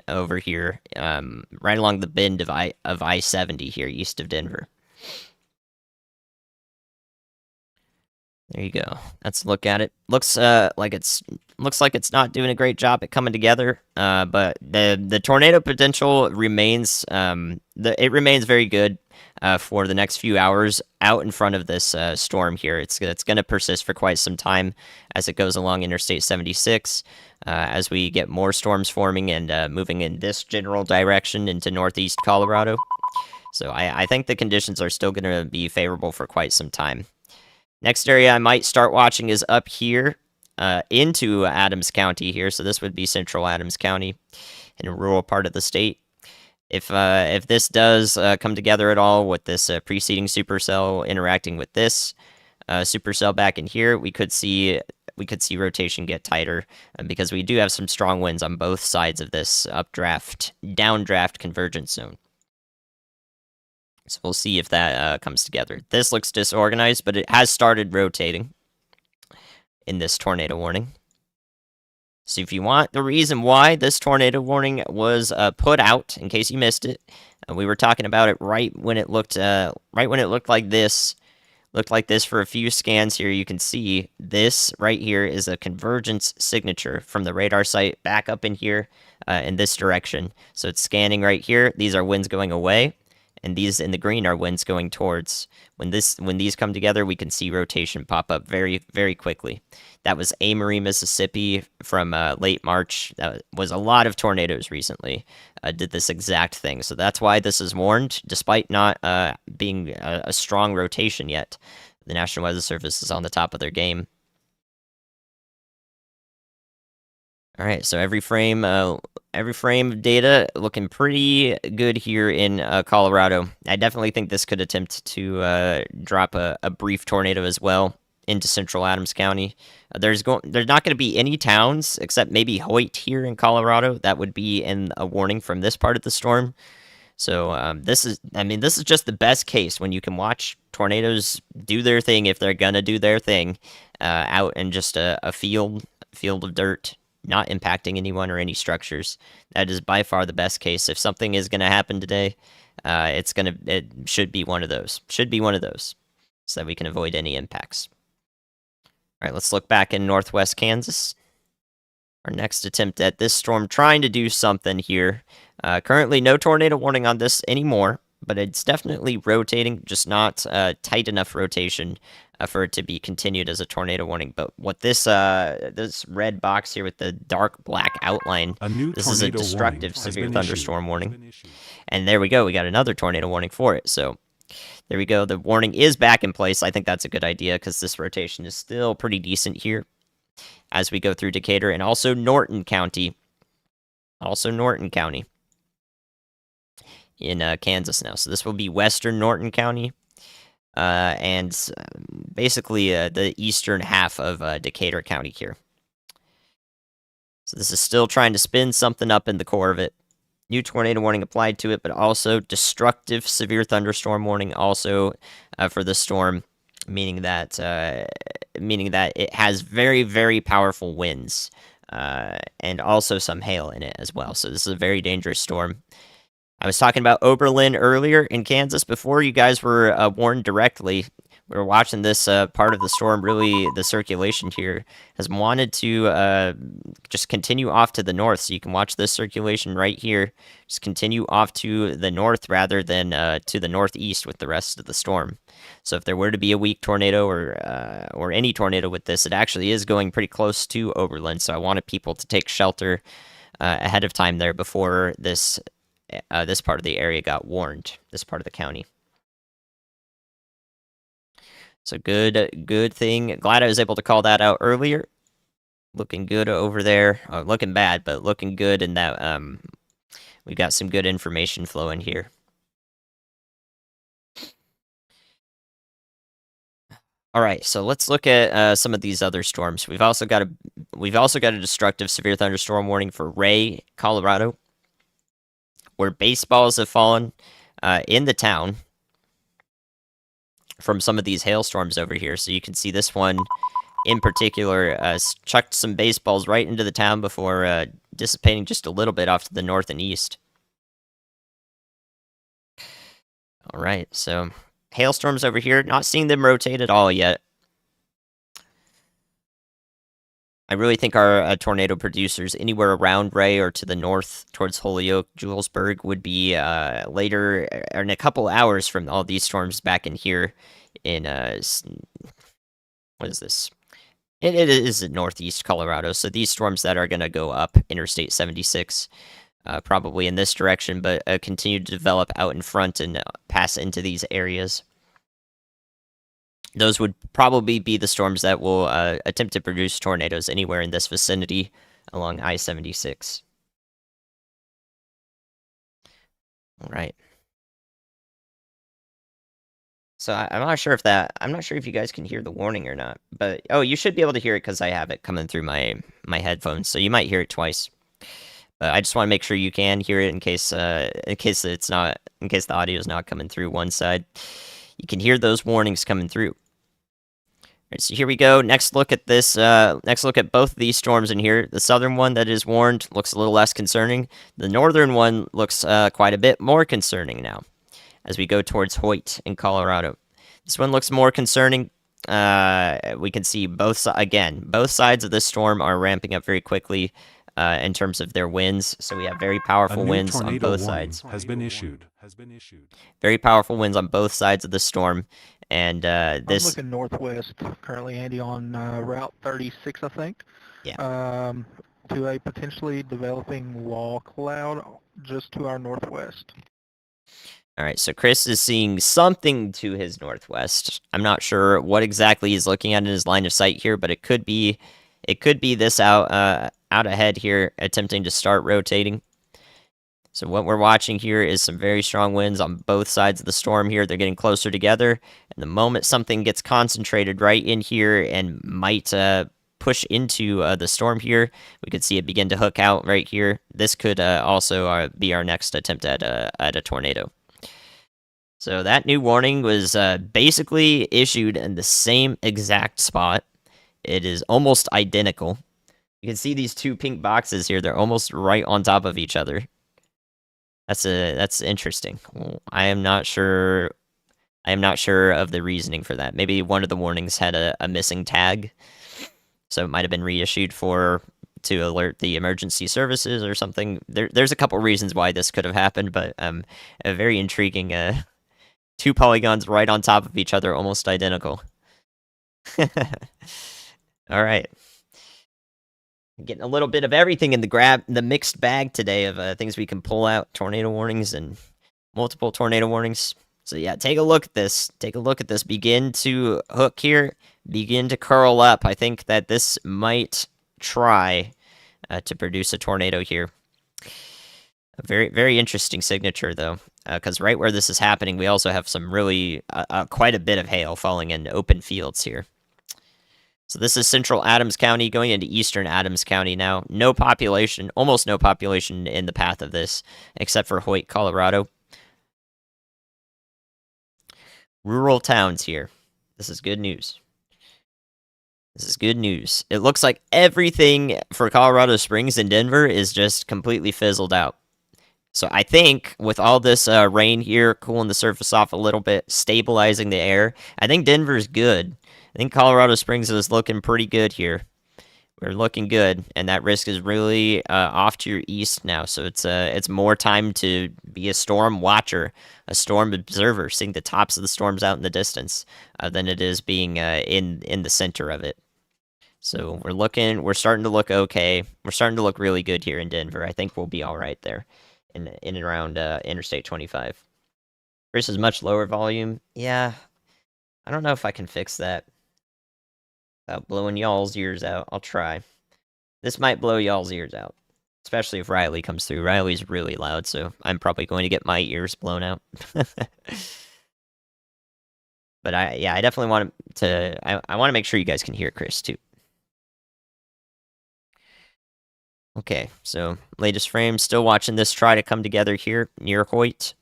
S1: over here, right along the bend of I-70 here, east of Denver. There you go. Let's look at it. Looks like it's not doing a great job at coming together. But the tornado potential remains it remains very good for the next few hours out in front of this storm here. It's going to persist for quite some time as it goes along Interstate 76. As we get more storms forming and moving in this general direction into northeast Colorado. So I think the conditions are still going to be favorable for quite some time. Next area I might start watching is up here into Adams County here. So this would be central Adams County in a rural part of the state. If this does come together at all with this preceding supercell interacting with this supercell back in here, we could see rotation get tighter because we do have some strong winds on both sides of this updraft, downdraft convergence zone. So we'll see if that comes together. This looks disorganized, but it has started rotating in this tornado warning. So if you want the reason why this tornado warning was put out, in case you missed it, we were talking about it right when it looked like this. Looked like this for a few scans here. You can see this right here is a convergence signature from the radar site back up in here in this direction. So it's scanning right here. These are winds going away. And these in the green are winds going towards. When these come together, we can see rotation pop up very, very quickly. That was Amory, Mississippi from late March. That was a lot of tornadoes recently. Did this exact thing. So that's why this is warned, despite not being a strong rotation yet. The National Weather Service is on the top of their game. All right, so every frame of data looking pretty good here in Colorado. I definitely think this could attempt to drop a brief tornado as well into central Adams County. There's not going to be any towns except maybe Hoyt here in Colorado that would be in a warning from this part of the storm. So this is just the best case when you can watch tornadoes do their thing if they're gonna do their thing out in just a field of dirt, not impacting anyone or any structures. That is by far the best case. If something is going to happen today, it should be one of those. Should be one of those, so that we can avoid any impacts. All right, let's look back in northwest Kansas. Our next attempt at this storm, trying to do something here. Currently, no tornado warning on this anymore, but it's definitely rotating, just not tight enough rotation for it to be continued as a tornado warning. But what this red box here with the dark black outline, this is a destructive severe thunderstorm warning. And there we go, we got another tornado warning for it. So there we go, the warning is back in place. I think that's a good idea because this rotation is still pretty decent here as we go through Decatur and also Norton County. Also Norton County in Kansas now. So this will be western Norton County and basically the eastern half of Decatur County here. So this is still trying to spin something up in the core of it. New tornado warning applied to it, but also destructive severe thunderstorm warning also for the storm, meaning that it has very, very powerful winds and also some hail in it as well. So this is a very dangerous storm. I was talking about Oberlin earlier in Kansas before you guys were warned directly. We were watching this part of the storm. Really, the circulation here has wanted to just continue off to the north. So you can watch this circulation right here. Just continue off to the north rather than to the northeast with the rest of the storm. So if there were to be a weak tornado or any tornado with this, it actually is going pretty close to Oberlin. So I wanted people to take shelter ahead of time there before this part of the area got warned. This part of the county. So good thing. Glad I was able to call that out earlier. Looking good over there. Looking bad, but looking good in that we've got some good information flowing here. All right, so let's look at some of these other storms. We've also got a destructive severe thunderstorm warning for Ray, Colorado, where baseballs have fallen in the town from some of these hailstorms over here. So you can see this one in particular chucked some baseballs right into the town before dissipating just a little bit off to the north and east. All right, so hailstorms over here, not seeing them rotate at all yet. I really think our tornado producers anywhere around Ray or to the north towards Holyoke, Julesburg would be later or in a couple hours from all these storms back in here in what is this? It is northeast Colorado. So these storms that are going to go up Interstate 76, probably in this direction, but continue to develop out in front and pass into these areas. Those would probably be the storms that will attempt to produce tornadoes anywhere in this vicinity along I-76. All right. So I'm not sure if you guys can hear the warning or not, but oh, you should be able to hear it because I have it coming through my headphones, so you might hear it twice. But I just want to make sure you can hear it in case the audio is not coming through one side. You can hear those warnings coming through. All right, so here we go. Next look at this. Next look at both of these storms in here. The southern one that is warned looks a little less concerning. The northern one looks quite a bit more concerning now, as we go towards Hoyt in Colorado. This one looks more concerning. We can see both sides of this storm are ramping up very quickly in terms of their winds. So we have very powerful winds on both sides.
S3: Has been issued.
S1: Very powerful winds on both sides of the storm. And
S2: I'm looking northwest currently, Andy, on Route 36, I think.
S1: Yeah.
S2: To a potentially developing wall cloud just to our northwest.
S1: All right, so Chris is seeing something to his northwest. I'm not sure what exactly he's looking at in his line of sight here, but it could be this out ahead here, attempting to start rotating. So what we're watching here is some very strong winds on both sides of the storm here. They're getting closer together, and the moment something gets concentrated right in here and might push into the storm here, we could see it begin to hook out right here. This could also be our next attempt at a tornado. So that new warning was basically issued in the same exact spot. It is almost identical. You can see these two pink boxes here. They're almost right on top of each other. That's interesting. I am not sure of the reasoning for that. Maybe one of the warnings had a missing tag, so it might have been reissued for to alert the emergency services or something. There's a couple reasons why this could have happened, but a very intriguing. Two polygons right on top of each other, almost identical. All right. Getting a little bit of everything in the mixed bag today of things we can pull out, tornado warnings and multiple tornado warnings. So yeah, take a look at this. Take a look at this. Begin to hook here. Begin to curl up. I think that this might try to produce a tornado here. A very, very interesting signature, though, because right where this is happening, we also have some really quite a bit of hail falling in open fields here. So this is central Adams County going into eastern Adams County now. No population, almost no population in the path of this, except for Hoyt, Colorado. Rural towns here. This is good news. This is good news. It looks like everything for Colorado Springs and Denver is just completely fizzled out. So I think with all this rain here, cooling the surface off a little bit, stabilizing the air, I think Denver's good. I think Colorado Springs is looking pretty good here. We're looking good, and that risk is really off to your east now. So it's more time to be a storm watcher, a storm observer, seeing the tops of the storms out in the distance, than it is being in the center of it. So we're starting to look okay. We're starting to look really good here in Denver. I think we'll be all right there. In and around Interstate 25. Chris is much lower volume. Yeah, I don't know if I can fix that without blowing y'all's ears out. I'll try. This might blow y'all's ears out, especially if Riley comes through. Riley's really loud, so I'm probably going to get my ears blown out. But I definitely want to. I want to make sure you guys can hear Chris too. Okay, so latest frame, still watching this try to come together here near Hoyt.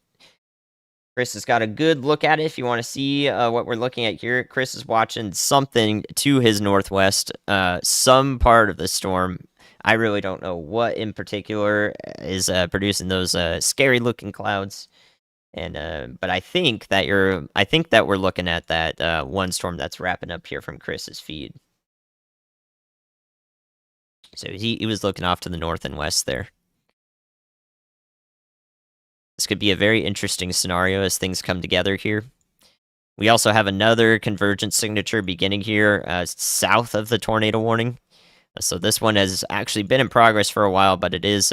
S1: Chris has got a good look at it if you want to see what we're looking at here. Chris is watching something to his northwest, some part of the storm. I really don't know what in particular is producing those scary looking clouds. And but I think that we're looking at that one storm that's wrapping up here from Chris's feed. So he was looking off to the north and west there. This could be a very interesting scenario as things come together here. We also have another convergence signature beginning here south of the tornado warning. So this one has actually been in progress for a while, but it is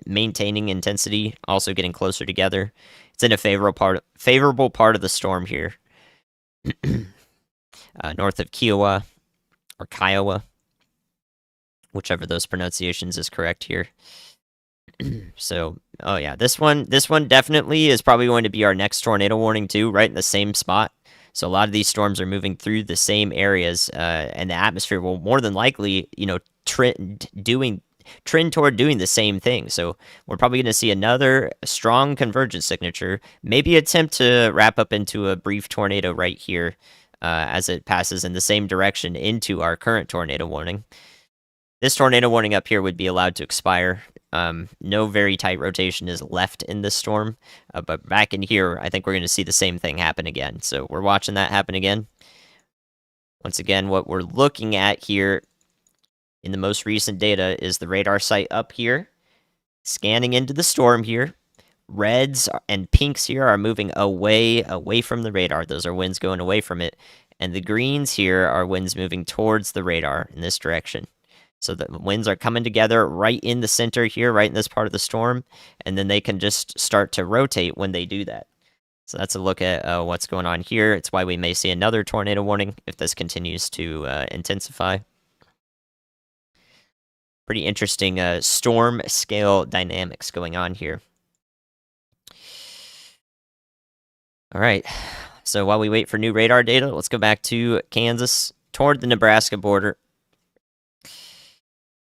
S1: maintaining intensity, also getting closer together. It's in a favorable part of the storm here, north of Kiowa or Kiowa. Whichever those pronunciations is correct here. So, oh yeah, this one definitely is probably going to be our next tornado warning too, right in the same spot. So a lot of these storms are moving through the same areas, and the atmosphere will more than likely, trend toward doing the same thing. So we're probably going to see another strong convergence signature, maybe attempt to wrap up into a brief tornado right here, as it passes in the same direction into our current tornado warning. This tornado warning up here would be allowed to expire. No very tight rotation is left in this storm, but back in here, I think we're going to see the same thing happen again. So we're watching that happen again. Once again, what we're looking at here in the most recent data is the radar site up here, scanning into the storm here. Reds and pinks here are moving away from the radar. Those are winds going away from it. And the greens here are winds moving towards the radar in this direction. So the winds are coming together right in the center here, right in this part of the storm, and then they can just start to rotate when they do that. So that's a look at what's going on here. It's why we may see another tornado warning if this continues to intensify. Pretty interesting storm scale dynamics going on here. All right, so while we wait for new radar data, let's go back to Kansas toward the Nebraska border.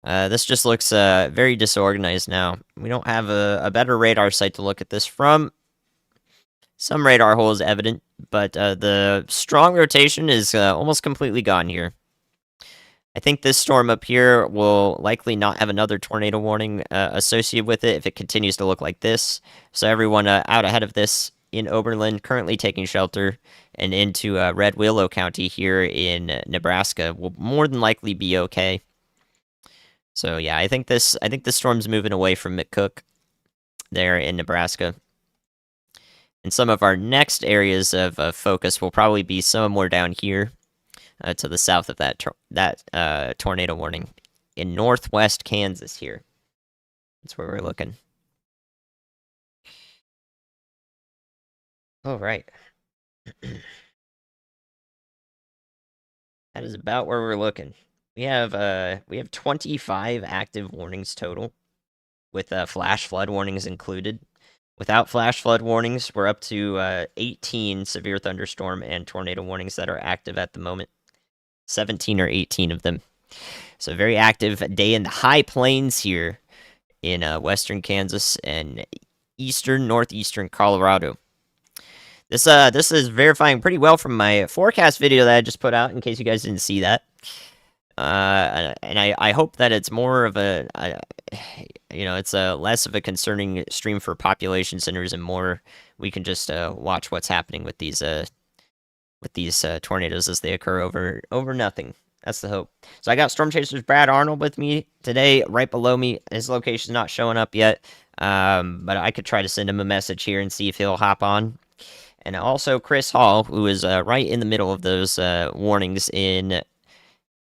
S1: This just looks very disorganized now. We don't have a better radar site to look at this from. Some radar hole is evident, but the strong rotation is almost completely gone here. I think this storm up here will likely not have another tornado warning associated with it if it continues to look like this. So everyone out ahead of this in Oberlin, currently taking shelter, and into Red Willow County here in Nebraska will more than likely be okay. So yeah, I think this storm's moving away from McCook there in Nebraska. And some of our next areas of focus will probably be somewhere down here to the south of that tornado warning in northwest Kansas here. That's where we're looking. All right. That is about where we're looking. We have 25 active warnings total, with flash flood warnings included. Without flash flood warnings, we're up to 18 severe thunderstorm and tornado warnings that are active at the moment. 17 or 18 of them. So very active day in the high plains here in western Kansas and eastern northeastern Colorado. This is verifying pretty well from my forecast video that I just put out. In case you guys didn't see that, and I hope that it's more of it's a less of a concerning stream for population centers and more we can just watch what's happening with these tornadoes as they occur over nothing. That's the hope. So I got Storm Chasers Brad Arnold with me today, right below me. His location's not showing up yet, but I could try to send him a message here and see if he'll hop on. And also Chris Hall, who is right in the middle of those warnings in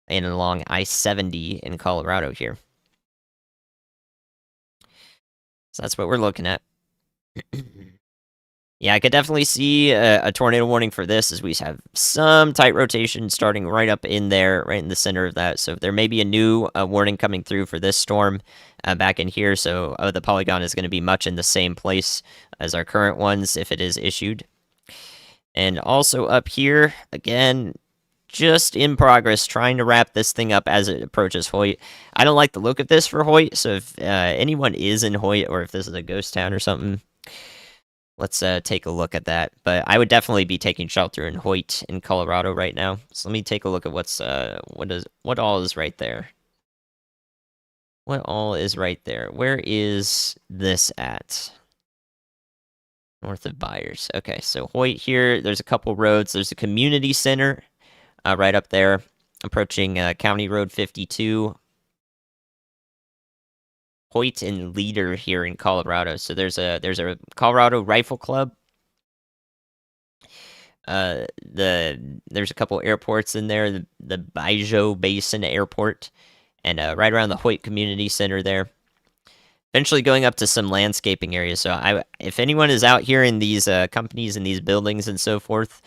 S1: and along I-70 in Colorado here. So that's what we're looking at. Yeah, I could definitely see a tornado warning for this, as we have some tight rotation starting right up in there, right in the center of that. So there may be a new warning coming through for this storm back in here. So the polygon is going to be much in the same place as our current ones if it is issued. And also up here, again, just in progress, trying to wrap this thing up as it approaches Hoyt. I don't like the look of this for Hoyt, so if anyone is in Hoyt, or if this is a ghost town or something, let's take a look at that. But I would definitely be taking shelter in Hoyt in Colorado right now. So let me take a look at what all is right there. What all is right there? Where is this at? North of Byers. Okay, so Hoyt here, there's a couple roads. There's a community center right up there, approaching County Road 52. Hoyt and Leader here in Colorado. So there's a Colorado Rifle Club. There's a couple airports in there. The Baijo Basin Airport, and right around the Hoyt Community Center there. Eventually going up to some landscaping areas. So if anyone is out here in these companies and these buildings and so forth,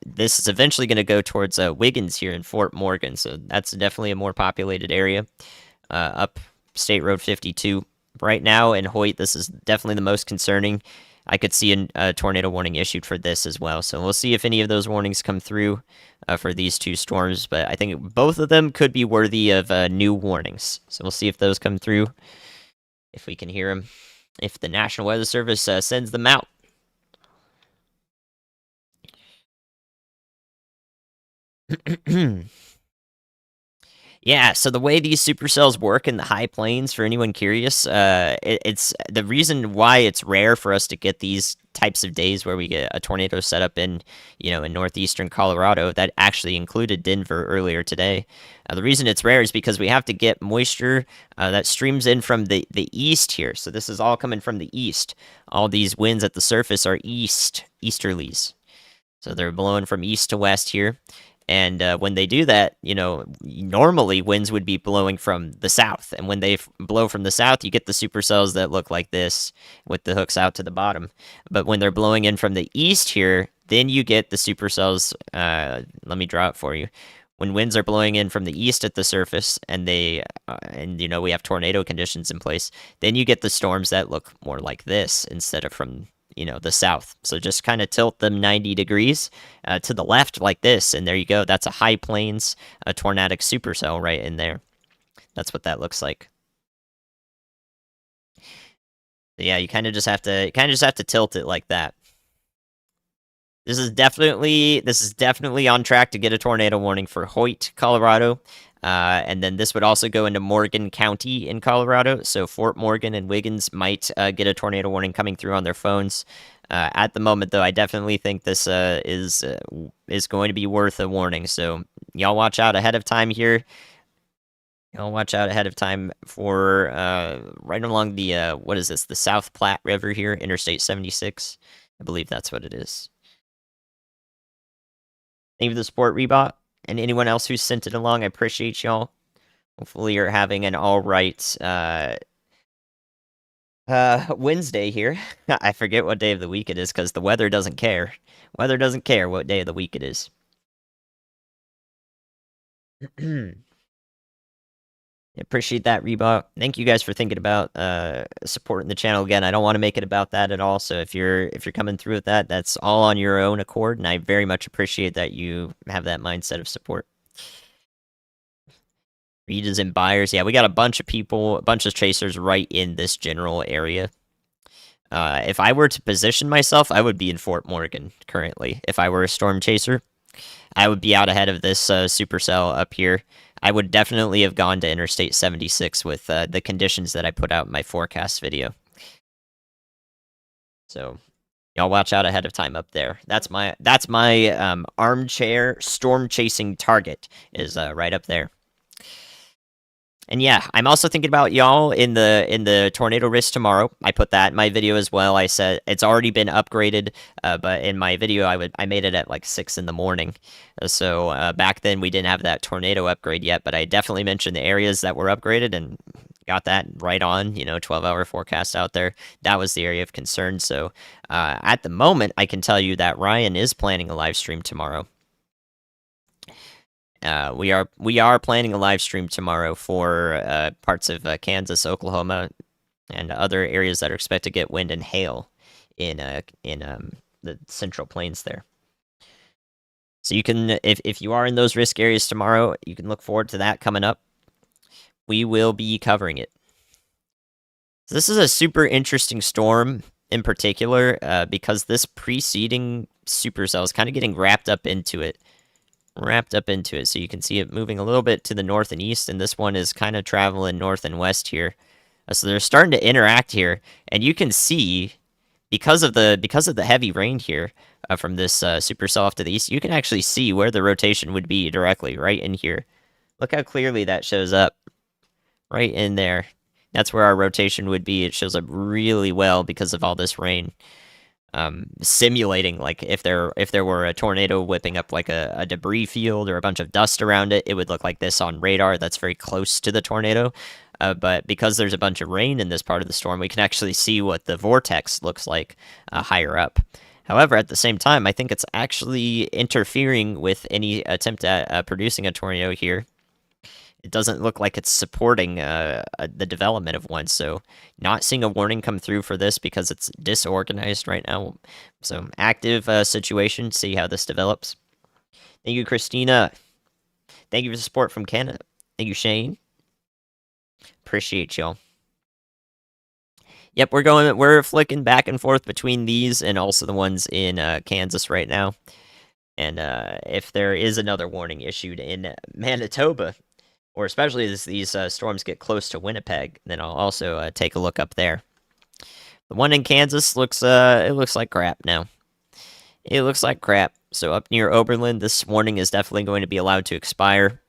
S1: this is eventually going to go towards Wiggins here in Fort Morgan. So that's definitely a more populated area up State Road 52. Right now in Hoyt, this is definitely the most concerning. I could see a tornado warning issued for this as well. So we'll see if any of those warnings come through for these two storms. But I think both of them could be worthy of new warnings. So we'll see if those come through, if we can hear them, if the National Weather Service sends them out. Yeah, so the way these supercells work in the high plains, for anyone curious, it's the reason why it's rare for us to get these types of days where we get a tornado set up in northeastern Colorado. That actually included Denver earlier today. The reason it's rare is because we have to get moisture that streams in from the east here. So this is all coming from the east. All these winds at the surface are easterlies. So they're blowing from east to west here. And when they do that, normally winds would be blowing from the south. And when they blow from the south, you get the supercells that look like this with the hooks out to the bottom. But when they're blowing in from the east here, then you get the supercells. Let me draw it for you. When winds are blowing in from the east at the surface, and we have tornado conditions in place, then you get the storms that look more like this instead of from the south. So just kind of tilt them 90 degrees to the left like this, and there you go. That's a high plains, a tornadic supercell right in there. That's what that looks like. So yeah, you kind of just have to tilt it like that. This is definitely on track to get a tornado warning for Hoyt, Colorado. And then this would also go into Morgan County in Colorado. So Fort Morgan and Wiggins might get a tornado warning coming through on their phones. At the moment, though, I definitely think this is going to be worth a warning. So y'all watch out ahead of time here. I'll watch out ahead of time for right along the what is this? The South Platte River here, Interstate 76. I believe that's what it is. Thank you for the support, Rebot, and anyone else who sent it along. I appreciate y'all. Hopefully, you're having an all right Wednesday here. I forget what day of the week it is because the weather doesn't care. Weather doesn't care what day of the week it is. Appreciate that, Reebok. Thank you guys for thinking about supporting the channel again. I don't want to make it about that at all. So if you're coming through with that, that's all on your own accord, and I very much appreciate that you have that mindset of support. Readers and buyers, yeah, we got a bunch of people, a bunch of chasers right in this general area. If I were to position myself, I would be in Fort Morgan currently. If I were a storm chaser, I would be out ahead of this supercell up here. I would definitely have gone to Interstate 76 with the conditions that I put out in my forecast video. So y'all watch out ahead of time up there. That's my armchair storm chasing target is right up there. And yeah, I'm also thinking about y'all in the tornado risk tomorrow. I put that in my video as well. I said it's already been upgraded, but in my video I made it at like 6 in the morning. So back then we didn't have that tornado upgrade yet, but I definitely mentioned the areas that were upgraded and got that right on. 12-hour forecast out there. That was the area of concern. So at the moment, I can tell you that Ryan is planning a live stream tomorrow. We are planning a live stream tomorrow for parts of Kansas, Oklahoma, and other areas that are expected to get wind and hail in the Central Plains there. So you can, if you are in those risk areas tomorrow, you can look forward to that coming up. We will be covering it. So this is a super interesting storm in particular because this preceding supercell is kind of getting wrapped up into it. So you can see it moving a little bit to the north and east, and this one is kind of traveling north and west here. So they're starting to interact here, and you can see because of the heavy rain here from this supercell off to the east, you can actually see where the rotation would be directly right in here. Look how clearly that shows up right in there. That's where our rotation would be. It shows up really well because of all this rain. Simulating like if there were a tornado whipping up like a debris field or a bunch of dust around it, it would look like this on radar. That's very close to the tornado. But because there's a bunch of rain in this part of the storm, we can actually see what the vortex looks like higher up. However, at the same time, I think it's actually interfering with any attempt at producing a tornado here. It doesn't look like it's supporting the development of one. So, not seeing a warning come through for this because it's disorganized right now. So, active situation. See how this develops. Thank you, Christina. Thank you for the support from Canada. Thank you, Shane. Appreciate y'all. Yep, we're flicking back and forth between these and also the ones in Kansas right now. And if there is another warning issued in Manitoba, or especially as these storms get close to Winnipeg, then I'll also take a look up there. The one in Kansas looks like crap now. It looks like crap. So up near Oberlin, this warning is definitely going to be allowed to expire.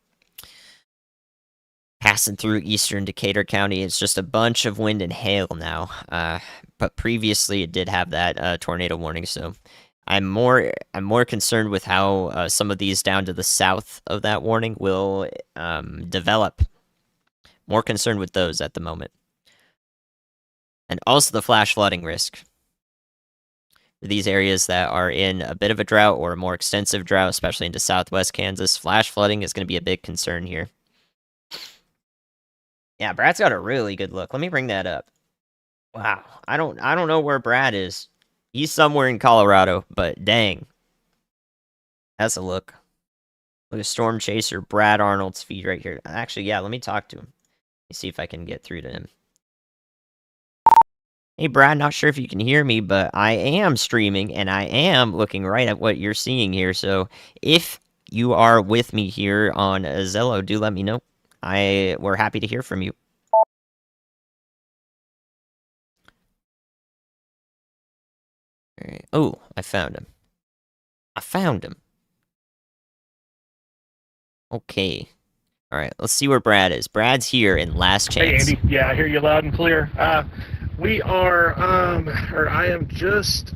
S1: Passing through eastern Decatur County, it's just a bunch of wind and hail now. But previously it did have that tornado warning, so I'm more concerned with how some of these down to the south of that warning will develop. More concerned with those at the moment. And also the flash flooding risk. For these areas that are in a bit of a drought or a more extensive drought, especially into southwest Kansas, flash flooding is going to be a big concern here. Yeah, Brad's got a really good look. Let me bring that up. Wow. I don't know where Brad is. He's somewhere in Colorado, but dang. That's a look. Look at Storm Chaser, Brad Arnold's feed right here. Actually, yeah, let me talk to him. Let me see if I can get through to him. Hey, Brad, not sure if you can hear me, but I am streaming, and I am looking right at what you're seeing here. So if you are with me here on Zello, do let me know. We're happy to hear from you. Alright. Oh, I found him. I found him. Okay. All right, let's see where Brad is. Brad's here in last
S3: Hey,
S1: chance.
S3: Andy. Yeah, I hear you loud and clear. We are, or I am just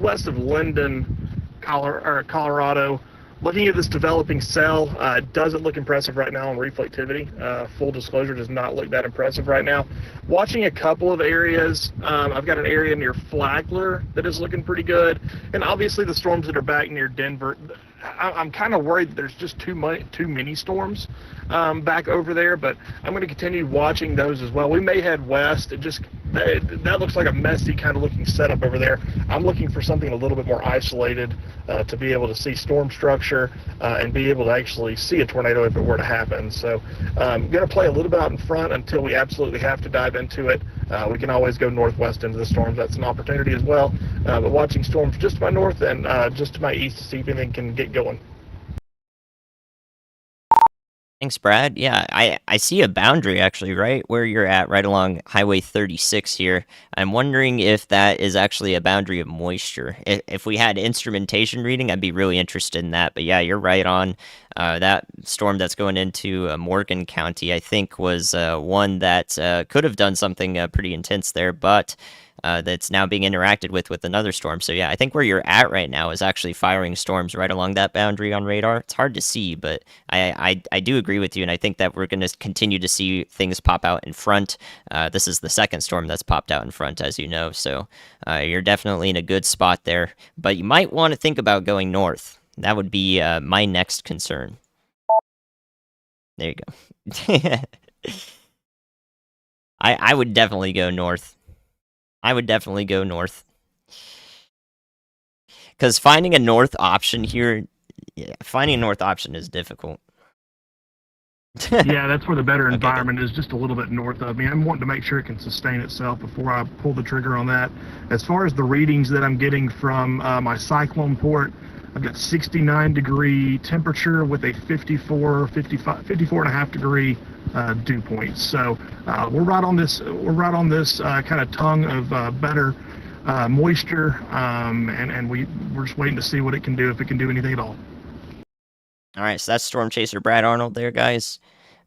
S3: west of Linden, Colorado. Looking at this developing cell, it doesn't look impressive right now on reflectivity. Full disclosure, does not look that impressive right now. Watching a couple of areas, I've got an area near Flagler that is looking pretty good, and obviously the storms that are back near Denver. I'm kind of worried that there's just too many storms back over there, but I'm going to continue watching those as well. We may head west. That looks like a messy kind of looking setup over there. I'm looking for something a little bit more isolated to be able to see storm structure and be able to actually see a tornado if it were to happen. So I'm going to play a little bit out in front until we absolutely have to dive into it. We can always go northwest into the storms. That's an opportunity as well. But watching storms just to my north and just to my east to see if anything can get going.
S1: Thanks, Brad. Yeah, I see a boundary actually right where you're at, right along Highway 36 here. I'm wondering if that is actually a boundary of moisture. If we had instrumentation reading, I'd be really interested in that. But yeah, you're right on. That storm that's going into Morgan County, I think, was one that could have done something pretty intense there, but that's now being interacted with another storm. So yeah, I think where you're at right now is actually firing storms right along that boundary on radar. It's hard to see, but I do agree with you, and I think that we're going to continue to see things pop out in front. This is the second storm that's popped out in front, as you know, so you're definitely in a good spot there. But you might want to think about going north. That would be my next concern. There you go. I would definitely go north. I would definitely go north. Because finding a north option here, yeah, finding a north option is difficult.
S3: Yeah, that's where the better
S1: Okay,
S3: environment is, just a little bit north of me. I'm wanting to make sure it can sustain itself before I pull the trigger on that. As far as the readings that I'm getting from my cyclone port, I've got 69-degree temperature with a 54 and a half degree dew point. So we're right on this. We're right on this kind of tongue of better moisture, and we're just waiting to see what it can do, if it can do anything at all.
S1: All right, so that's Storm Chaser Brad Arnold there, guys.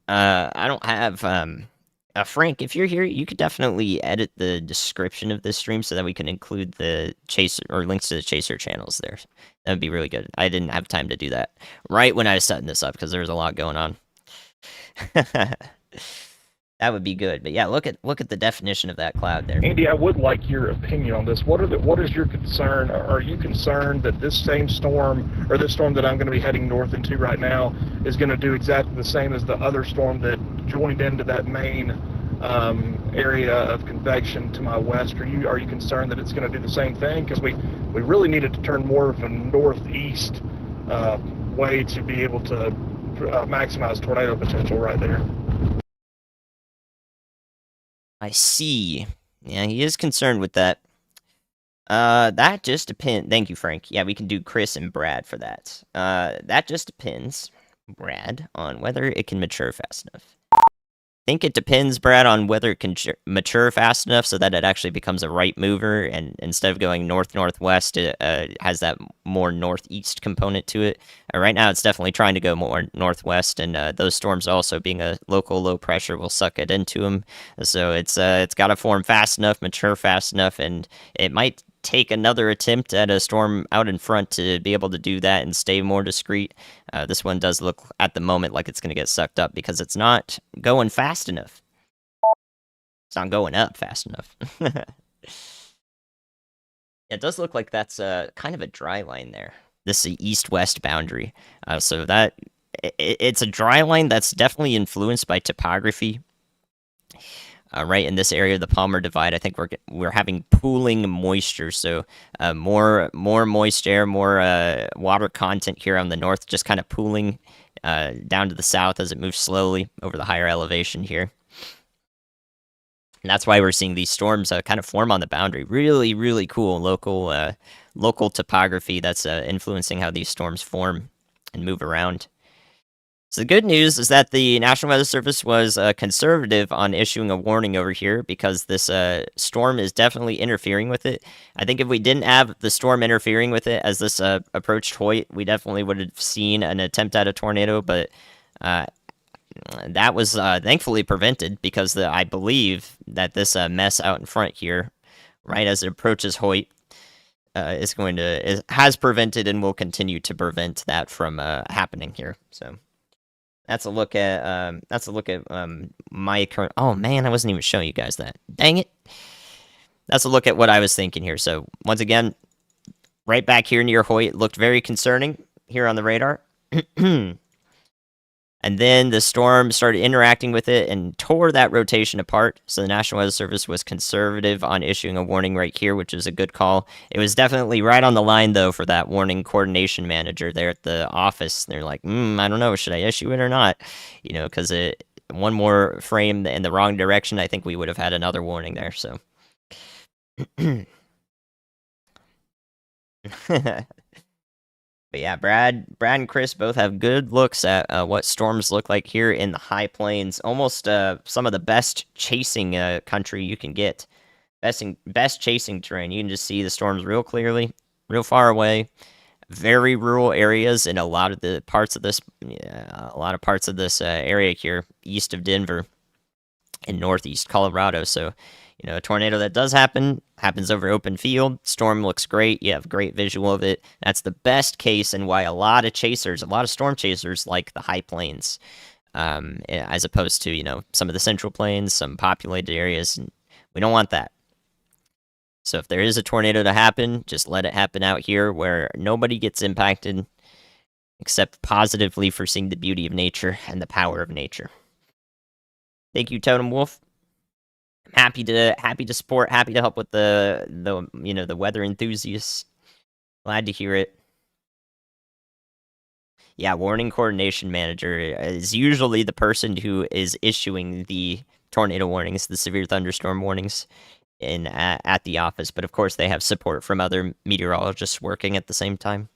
S1: I don't have Frank. If you're here, you could definitely edit the description of this stream so that we can include the chaser or links to the chaser channels there. That would be really good. I didn't have time to do that right when I was setting this up because there was a lot going on. That would be good. But yeah, look at the definition of that cloud there.
S3: Andy, I would like your opinion on this. What is your concern? Are you concerned that this same storm, or this storm that I'm going to be heading north into right now, is going to do exactly the same as the other storm that joined into that main area of convection to my west? Are you concerned that it's going to do the same thing? Because we really needed to turn more of a northeast way to be able to maximize tornado potential right there.
S1: I see. Yeah, he is concerned with that. That just depends. Thank you, Frank. Yeah, we can do Chris and Brad for that. That just depends, Brad, on whether it can mature fast enough. I think it depends, Brad, on whether it can mature fast enough so that it actually becomes a right mover, and instead of going north-northwest, it has that more northeast component to it. Right now, it's definitely trying to go more northwest, and those storms also being a local low pressure will suck it into them. So it's got to form fast enough, mature fast enough, and it might take another attempt at a storm out in front to be able to do that and stay more discreet. This one does look at the moment like it's going to get sucked up because it's not going fast enough. It's not going up fast enough. It does look like that's kind of a dry line there. This is the east-west boundary. So that it's a dry line that's definitely influenced by topography. Right in this area of the Palmer Divide, I think we're having pooling moisture, so more moist air, more water content here on the north, just kind of pooling down to the south as it moves slowly over the higher elevation here. And that's why we're seeing these storms kind of form on the boundary. Really, really cool local topography that's influencing how these storms form and move around. So the good news is that the National Weather Service was conservative on issuing a warning over here because this storm is definitely interfering with it. I think if we didn't have the storm interfering with it as this approached Hoyt, we definitely would have seen an attempt at a tornado, but that was thankfully prevented because I believe that this mess out in front here, right as it approaches Hoyt, has prevented and will continue to prevent that from happening here. So that's a look at my current. Oh man, I wasn't even showing you guys that. Dang it! That's a look at what I was thinking here. So once again, right back here near Hoyt looked very concerning here on the radar. And then the storm started interacting with it and tore that rotation apart. So the National Weather Service was conservative on issuing a warning right here, which is a good call. It was definitely right on the line, though, for that warning coordination manager there at the office. They're like, I don't know, should I issue it or not? You know, because one more frame in the wrong direction, I think we would have had another warning there. So. But yeah, Brad and Chris both have good looks at what storms look like here in the high plains. Almost some of the best chasing country you can get. Best chasing terrain. You can just see the storms real clearly, real far away. Very rural areas in a lot of parts of this area here, east of Denver and northeast Colorado. So, you know, a tornado that does happens over open field. Storm looks great. You have great visual of it. That's the best case, and why a lot of storm chasers like the high plains, as opposed to, you know, some of the central plains, some populated areas. We don't want that. So if there is a tornado to happen, just let it happen out here where nobody gets impacted, except positively for seeing the beauty of nature and the power of nature. Thank you, Totem Wolf. I'm happy to support, happy to help with the weather enthusiasts. Glad to hear it. Yeah, warning coordination manager is usually the person who is issuing the tornado warnings, the severe thunderstorm warnings at the office, but of course they have support from other meteorologists working at the same time.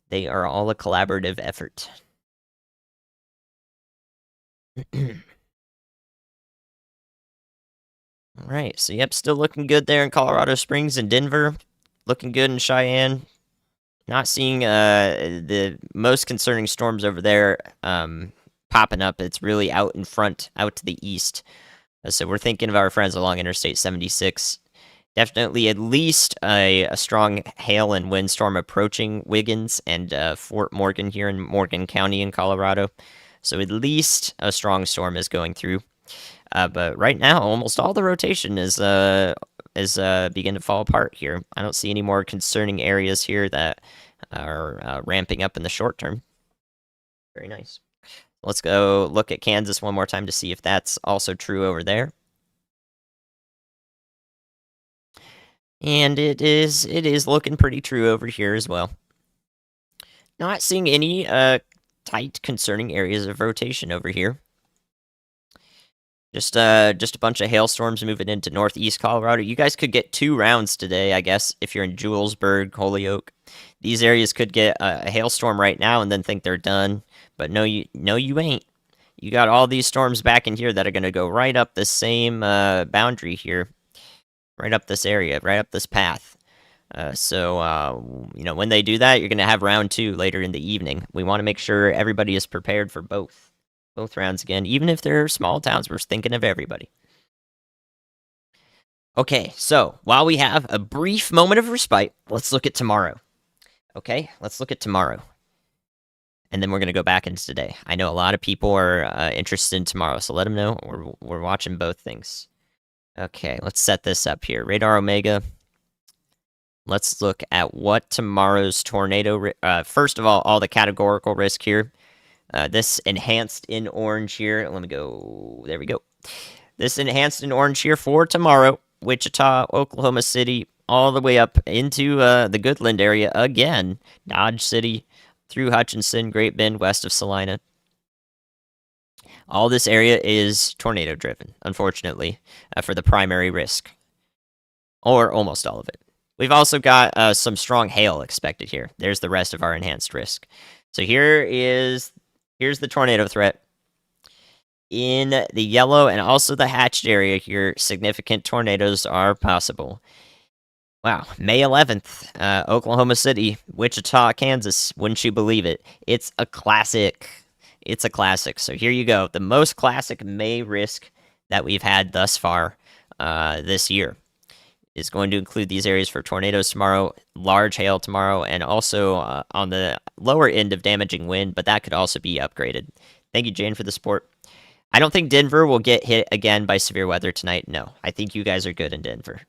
S1: They are all a collaborative effort. Alright, so yep, still looking good there in Colorado Springs and Denver. Looking good in Cheyenne. Not seeing the most concerning storms over there popping up. It's really out in front, out to the east. So we're thinking of our friends along Interstate 76. Definitely at least a strong hail and windstorm approaching Wiggins and Fort Morgan here in Morgan County in Colorado. So at least a strong storm is going through. But right now, almost all the rotation is beginning to fall apart here. I don't see any more concerning areas here that are ramping up in the short term. Very nice. Let's go look at Kansas one more time to see if that's also true over there. And it is looking pretty true over here as well. Not seeing any tight concerning areas of rotation over here. Just a bunch of hailstorms moving into northeast Colorado. You guys could get 2 rounds today, I guess, if you're in Julesburg, Holyoke. These areas could get a hailstorm right now and then think they're done. But no, you ain't. You got all these storms back in here that are going to go right up the same boundary here. Right up this area, right up this path. So, you know, when they do that, you're going to have round 2 later in the evening. We want to make sure everybody is prepared for both rounds again, even if they're small towns. We're thinking of everybody. Okay, so while we have a brief moment of respite, let's look at tomorrow. Okay, let's look at tomorrow. And then we're going to go back into today. I know a lot of people are interested in tomorrow, so let them know we're watching both things. Okay, let's set this up here. Radar Omega. Let's look at what tomorrow's tornado... first of all the categorical risk here. This enhanced in orange here. Let me go. There we go. This enhanced in orange here for tomorrow. Wichita, Oklahoma City, all the way up into the Goodland area again. Dodge City, through Hutchinson, Great Bend, west of Salina. All this area is tornado driven, unfortunately, for the primary risk. Or almost all of it. We've also got some strong hail expected here. There's the rest of our enhanced risk. So here's the tornado threat. In the yellow and also the hatched area here, significant tornadoes are possible. Wow, May 11th, Oklahoma City, Wichita, Kansas. Wouldn't you believe it? It's a classic. It's a classic. So here you go. The most classic May risk that we've had thus far this year is going to include these areas for tornadoes tomorrow, large hail tomorrow, and also on the lower end of damaging wind, but that could also be upgraded. Thank you, Jane, for the support. I don't think Denver will get hit again by severe weather tonight. No, I think you guys are good in Denver.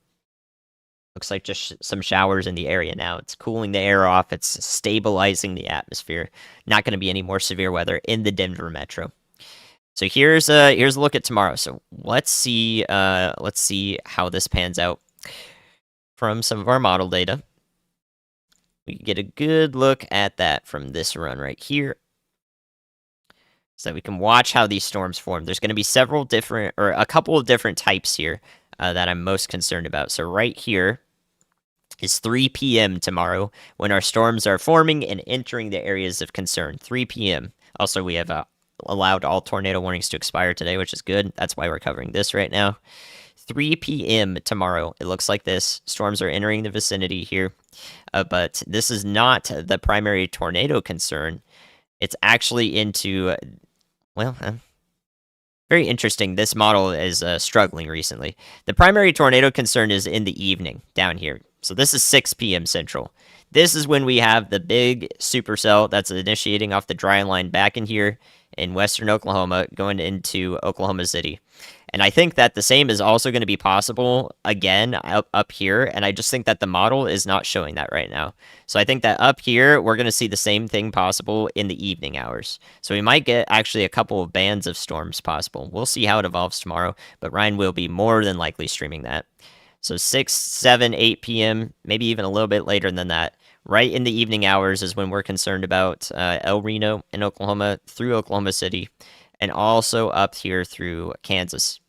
S1: Looks like just some showers in the area now. It's cooling the air off. It's stabilizing the atmosphere. Not going to be any more severe weather in the Denver metro. So here's a look at tomorrow. So let's see how this pans out from some of our model data. We can get a good look at that from this run right here. So we can watch how these storms form. There's going to be several different, or a couple of different types here that I'm most concerned about. So right here is 3 p.m. tomorrow when our storms are forming and entering the areas of concern. 3 p.m. Also, we have allowed all tornado warnings to expire today, which is good. That's why we're covering this right now. 3 p.m. tomorrow, it looks like this. Storms are entering the vicinity here, but this is not the primary tornado concern. It's actually into, well, very interesting. This model is struggling recently. The primary tornado concern is in the evening down here. So this is 6 p.m. Central. This is when we have the big supercell that's initiating off the dry line back in here in western Oklahoma, going into Oklahoma City. And I think that the same is also going to be possible again up here, and I just think that the model is not showing that right now. So I think that up here, we're going to see the same thing possible in the evening hours. So we might get actually a couple of bands of storms possible. We'll see how it evolves tomorrow, but Ryan will be more than likely streaming that. So 6, 7, 8 p.m., maybe even a little bit later than that. Right in the evening hours is when we're concerned about El Reno in Oklahoma through Oklahoma City, and also up here through Kansas.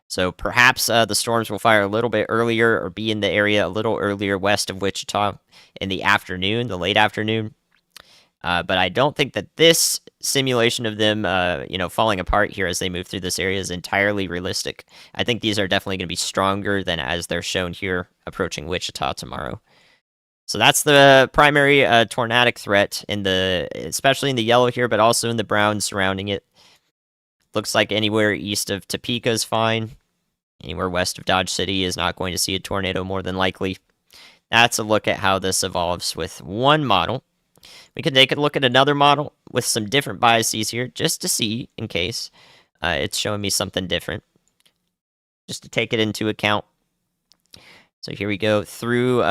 S1: So perhaps the storms will fire a little bit earlier or be in the area a little earlier west of Wichita in the afternoon, the late afternoon. But I don't think that this simulation of them, falling apart here as they move through this area is entirely realistic. I think these are definitely going to be stronger than as they're shown here approaching Wichita tomorrow. So that's the primary tornadic threat especially in the yellow here, but also in the brown surrounding it. Looks like anywhere east of Topeka is fine. Anywhere west of Dodge City is not going to see a tornado more than likely. That's a look at how this evolves with one model. We can take a look at another model with some different biases here, just to see in case it's showing me something different. Just to take it into account. So here we go through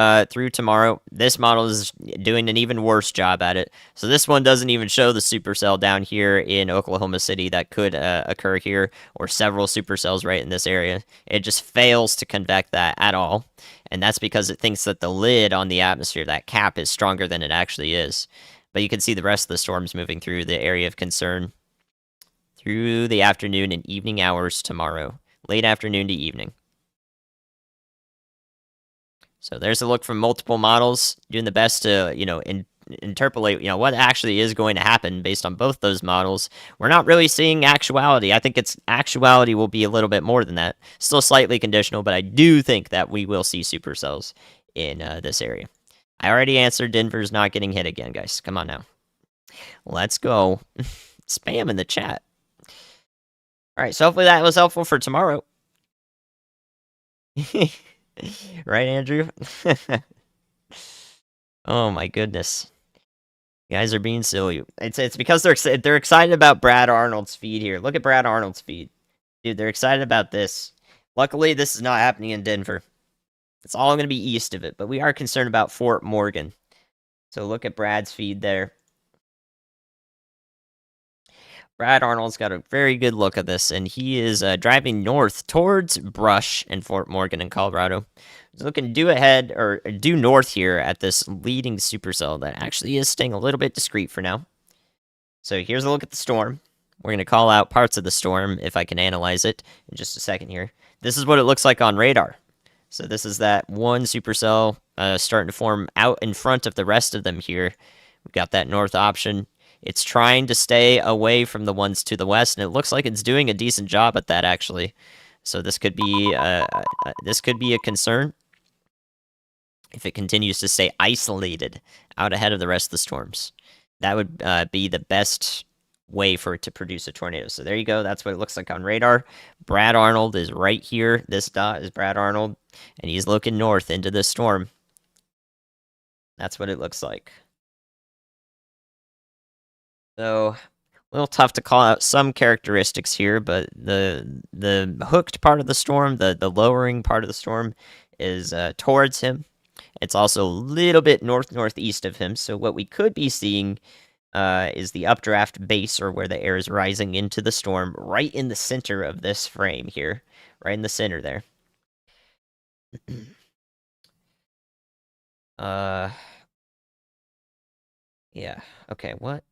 S1: tomorrow. This model is doing an even worse job at it. So this one doesn't even show the supercell down here in Oklahoma City that could occur here, or several supercells right in this area. It just fails to convect that at all. And that's because it thinks that the lid on the atmosphere, that cap, is stronger than it actually is. But you can see the rest of the storms moving through the area of concern through the afternoon and evening hours tomorrow. Late afternoon to evening. So there's a look from multiple models, doing the best to, interpolate, what actually is going to happen based on both those models. We're not really seeing actuality. I think actuality will be a little bit more than that. Still slightly conditional, but I do think that we will see supercells in this area. I already answered Denver's not getting hit again, guys. Come on now. Let's go. Spam in the chat. All right, so hopefully that was helpful for tomorrow. Right, Andrew? Oh my goodness. You guys are being silly. It's because they're excited about Brad Arnold's feed here. Look at Brad Arnold's feed. Dude, they're excited about this. Luckily, this is not happening in Denver. It's all going to be east of it, but we are concerned about Fort Morgan. So look at Brad's feed there. Brad Arnold's got a very good look at this, and he is driving north towards Brush and Fort Morgan in Colorado. He's looking due north here at this leading supercell that actually is staying a little bit discreet for now. So here's a look at the storm. We're going to call out parts of the storm if I can analyze it in just a second here. This is what it looks like on radar. So this is that one supercell starting to form out in front of the rest of them here. We've got that north option. It's trying to stay away from the ones to the west, and it looks like it's doing a decent job at that, actually. So this could be a concern if it continues to stay isolated out ahead of the rest of the storms. That would be the best way for it to produce a tornado. So there you go. That's what it looks like on radar. Brad Arnold is right here. This dot is Brad Arnold, and he's looking north into this storm. That's what it looks like. So a little tough to call out some characteristics here, but the hooked part of the storm, the lowering part of the storm, is towards him. It's also a little bit northeast of him. So what we could be seeing is the updraft base, or where the air is rising into the storm, right in the center of this frame here, right in the center there. Yeah. Okay. What?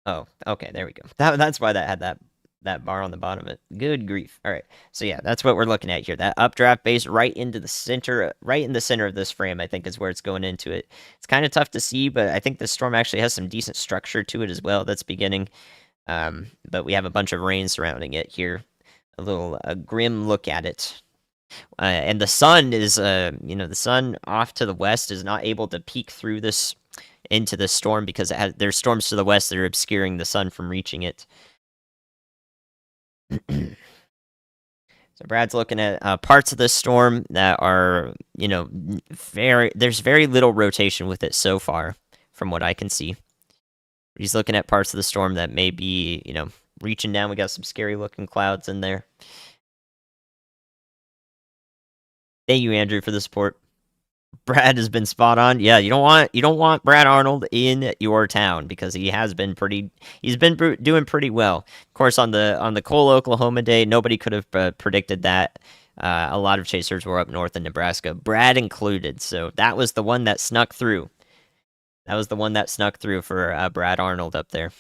S1: Oh, okay, there we go. That's why that had that bar on the bottom of it. Good grief. All right. So yeah, that's what we're looking at here. That updraft base right into the center, right in the center of this frame, I think is where it's going into it. It's kind of tough to see, but I think the storm actually has some decent structure to it as well that's beginning. But we have a bunch of rain surrounding it here. A grim look at it. And the sun is, the sun off to the west is not able to peek through this into the storm because there's storms to the west that are obscuring the sun from reaching it. So Brad's looking at parts of this storm that are, there's very little rotation with it so far, from what I can see. He's looking at parts of the storm that may be, reaching down. We got some scary looking clouds in there. Thank you, Andrew, for the support. Brad has been spot on. Yeah, you don't want Brad Arnold in your town because he's been doing pretty well. Of course, on the Cole, Oklahoma day, nobody could have predicted that. A lot of chasers were up north in Nebraska, Brad included. So that was the one that snuck through. That was the one that snuck through for Brad Arnold up there.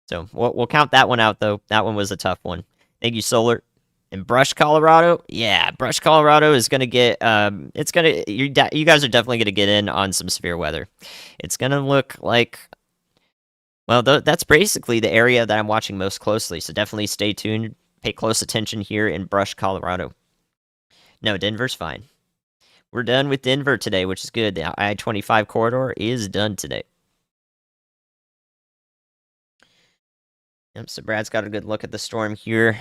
S1: So we'll count that one out, though. That one was a tough one. Thank you, Solar. In Brush, Colorado, yeah, Brush, Colorado is gonna get. You guys are definitely gonna get in on some severe weather. It's gonna look like. Well, that's basically the area that I'm watching most closely. So definitely stay tuned. Pay close attention here in Brush, Colorado. No, Denver's fine. We're done with Denver today, which is good. The I-25 corridor is done today. Yep. So Brad's got a good look at the storm here.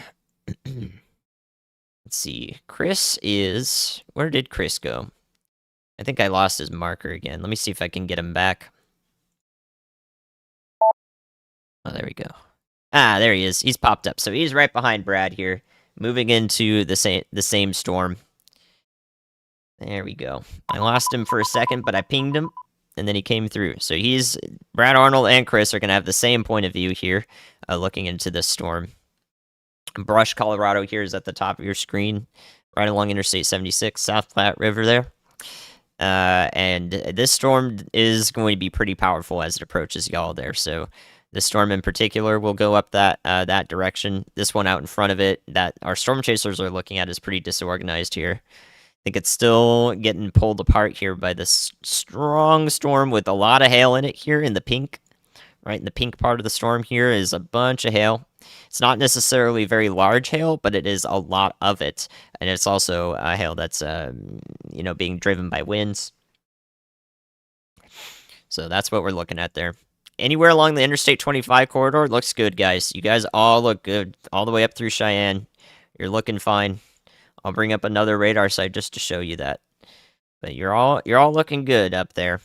S1: Let's see. Chris is... Where did Chris go? I think I lost his marker again. Let me see if I can get him back. Oh, there we go. Ah, there he is. He's popped up. So he's right behind Brad here, moving into the same storm. There we go. I lost him for a second, but I pinged him, and then he came through. So Brad Arnold and Chris are going to have the same point of view here, looking into this storm. Brush, Colorado here is at the top of your screen, right along Interstate 76, South Platte River there. And this storm is going to be pretty powerful as it approaches y'all there. So this storm in particular will go up that direction. This one out in front of it that our storm chasers are looking at is pretty disorganized here. I think it's still getting pulled apart here by this strong storm with a lot of hail in it here in the pink. Right in the pink part of the storm here is a bunch of hail. It's not necessarily very large hail, but it is a lot of it. And it's also hail that's, being driven by winds. So that's what we're looking at there. Anywhere along the Interstate 25 corridor looks good, guys. You guys all look good all the way up through Cheyenne. You're looking fine. I'll bring up another radar site just to show you that. But you're all looking good up there.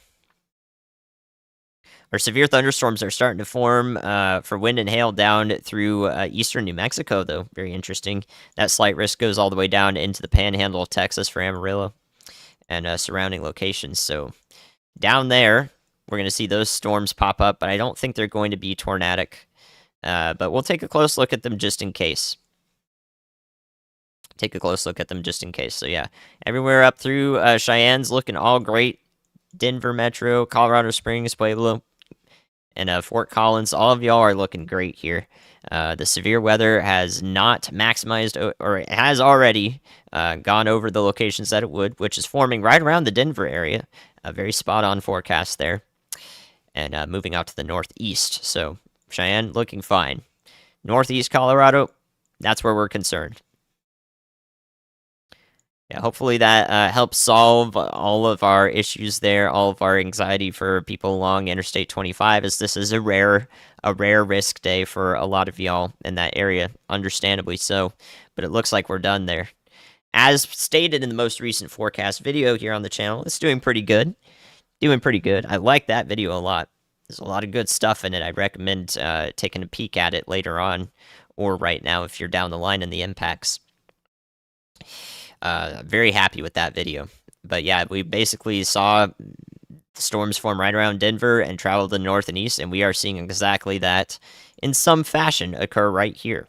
S1: Our severe thunderstorms are starting to form for wind and hail down through eastern New Mexico, though. Very interesting. That slight risk goes all the way down into the panhandle of Texas for Amarillo and surrounding locations. So down there, we're going to see those storms pop up, but I don't think they're going to be tornadic. But we'll take a close look at them just in case. So yeah, everywhere up through Cheyenne's looking all great. Denver Metro, Colorado Springs, Pueblo, and Fort Collins, all of y'all are looking great here. The severe weather has not maximized, or it has already gone over the locations that it would, which is forming right around the Denver area. A very spot-on forecast there. And moving out to the northeast. So Cheyenne looking fine. Northeast Colorado, that's where we're concerned. Yeah, hopefully that helps solve all of our issues there, all of our anxiety for people along Interstate 25, as this is a rare risk day for a lot of y'all in that area, understandably so. But it looks like we're done there. As stated in the most recent forecast video here on the channel, it's doing pretty good. Doing pretty good. I like that video a lot. There's a lot of good stuff in it. I recommend taking a peek at it later on, or right now if you're down the line in the impacts. Very happy with that video. But yeah, we basically saw storms form right around Denver and travel to the north and east, and we are seeing exactly that in some fashion occur right here.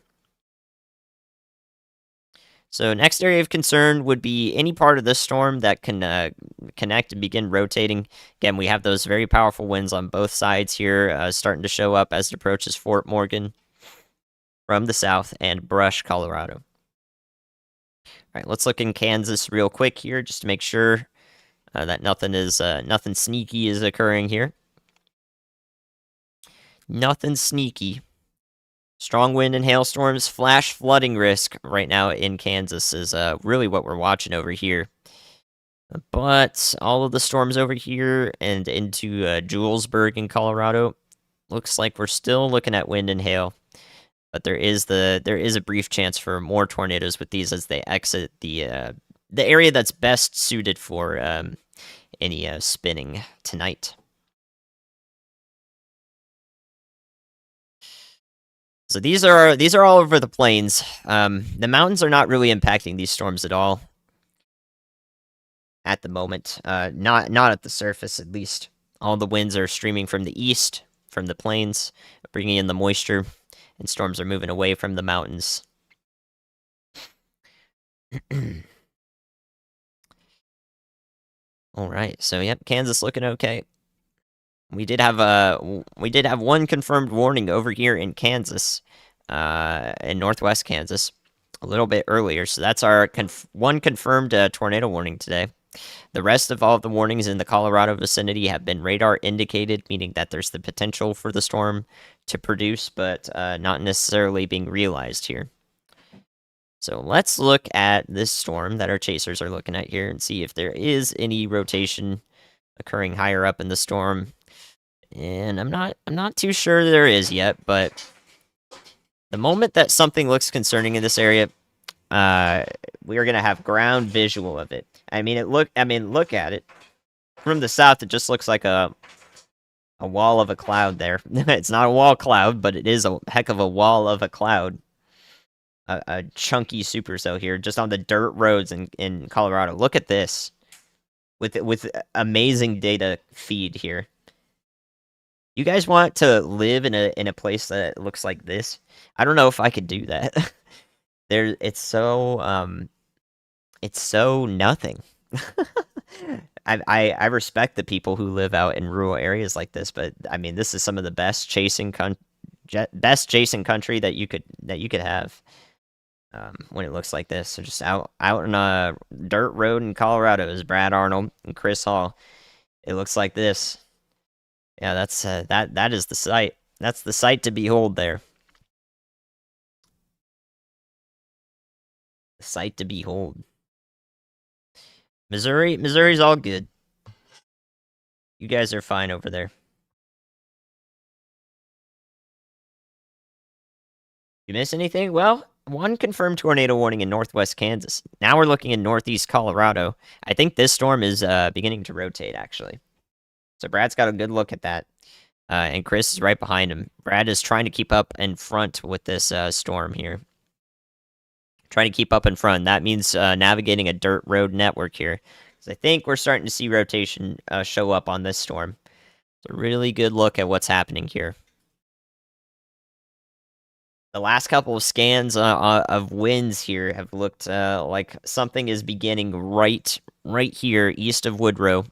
S1: So next area of concern would be any part of this storm that can connect and begin rotating. Again, we have those very powerful winds on both sides here starting to show up as it approaches Fort Morgan from the south and Brush, Colorado. All right, let's look in Kansas real quick here just to make sure that nothing sneaky is occurring here. Nothing sneaky. Strong wind and hailstorms, flash flooding risk right now in Kansas is really what we're watching over here. But all of the storms over here and into Julesburg in Colorado, looks like we're still looking at wind and hail. But there is a brief chance for more tornadoes with these as they exit the area that's best suited for any spinning tonight. So these are all over the plains. The mountains are not really impacting these storms at all at the moment. Not at the surface, at least. All the winds are streaming from the east, from the plains, bringing in the moisture, and storms are moving away from the mountains. All right, so yep, Kansas looking okay. We did have one confirmed warning over here in Kansas, in northwest Kansas, a little bit earlier. So that's our one confirmed tornado warning today. The rest of all of the warnings in the Colorado vicinity have been radar indicated, meaning that there's the potential for the storm to produce, but not necessarily being realized here. So let's look at this storm that our chasers are looking at here and see if there is any rotation occurring higher up in the storm. And I'm not too sure there is yet, but the moment that something looks concerning in this area, we are gonna have ground visual of it. I mean, look at it. From the south, it just looks like a wall of a cloud there. It's not a wall cloud, but it is a heck of a wall of a cloud. A chunky supercell here, just on the dirt roads in Colorado. Look at this, with amazing data feed here. You guys want to live in a place that looks like this? I don't know if I could do that. It's so nothing. I respect the people who live out in rural areas like this, but I mean, this is some of the best chasing country that you could have. When it looks like this, so just out on a dirt road in Colorado is Brad Arnold and Chris Hall. It looks like this. Yeah, that's that is the sight. That's the sight to behold there. The sight to behold. Missouri's all good. You guys are fine over there. You miss anything? Well, one confirmed tornado warning in northwest Kansas. Now we're looking in northeast Colorado. I think this storm is beginning to rotate, actually. So Brad's got a good look at that. And Chris is right behind him. Brad is trying to keep up in front with this storm here. Trying to keep up in front. That means navigating a dirt road network here. So I think we're starting to see rotation show up on this storm. It's a really good look at what's happening here. The last couple of scans of winds here have looked like something is beginning right here east of Woodrow.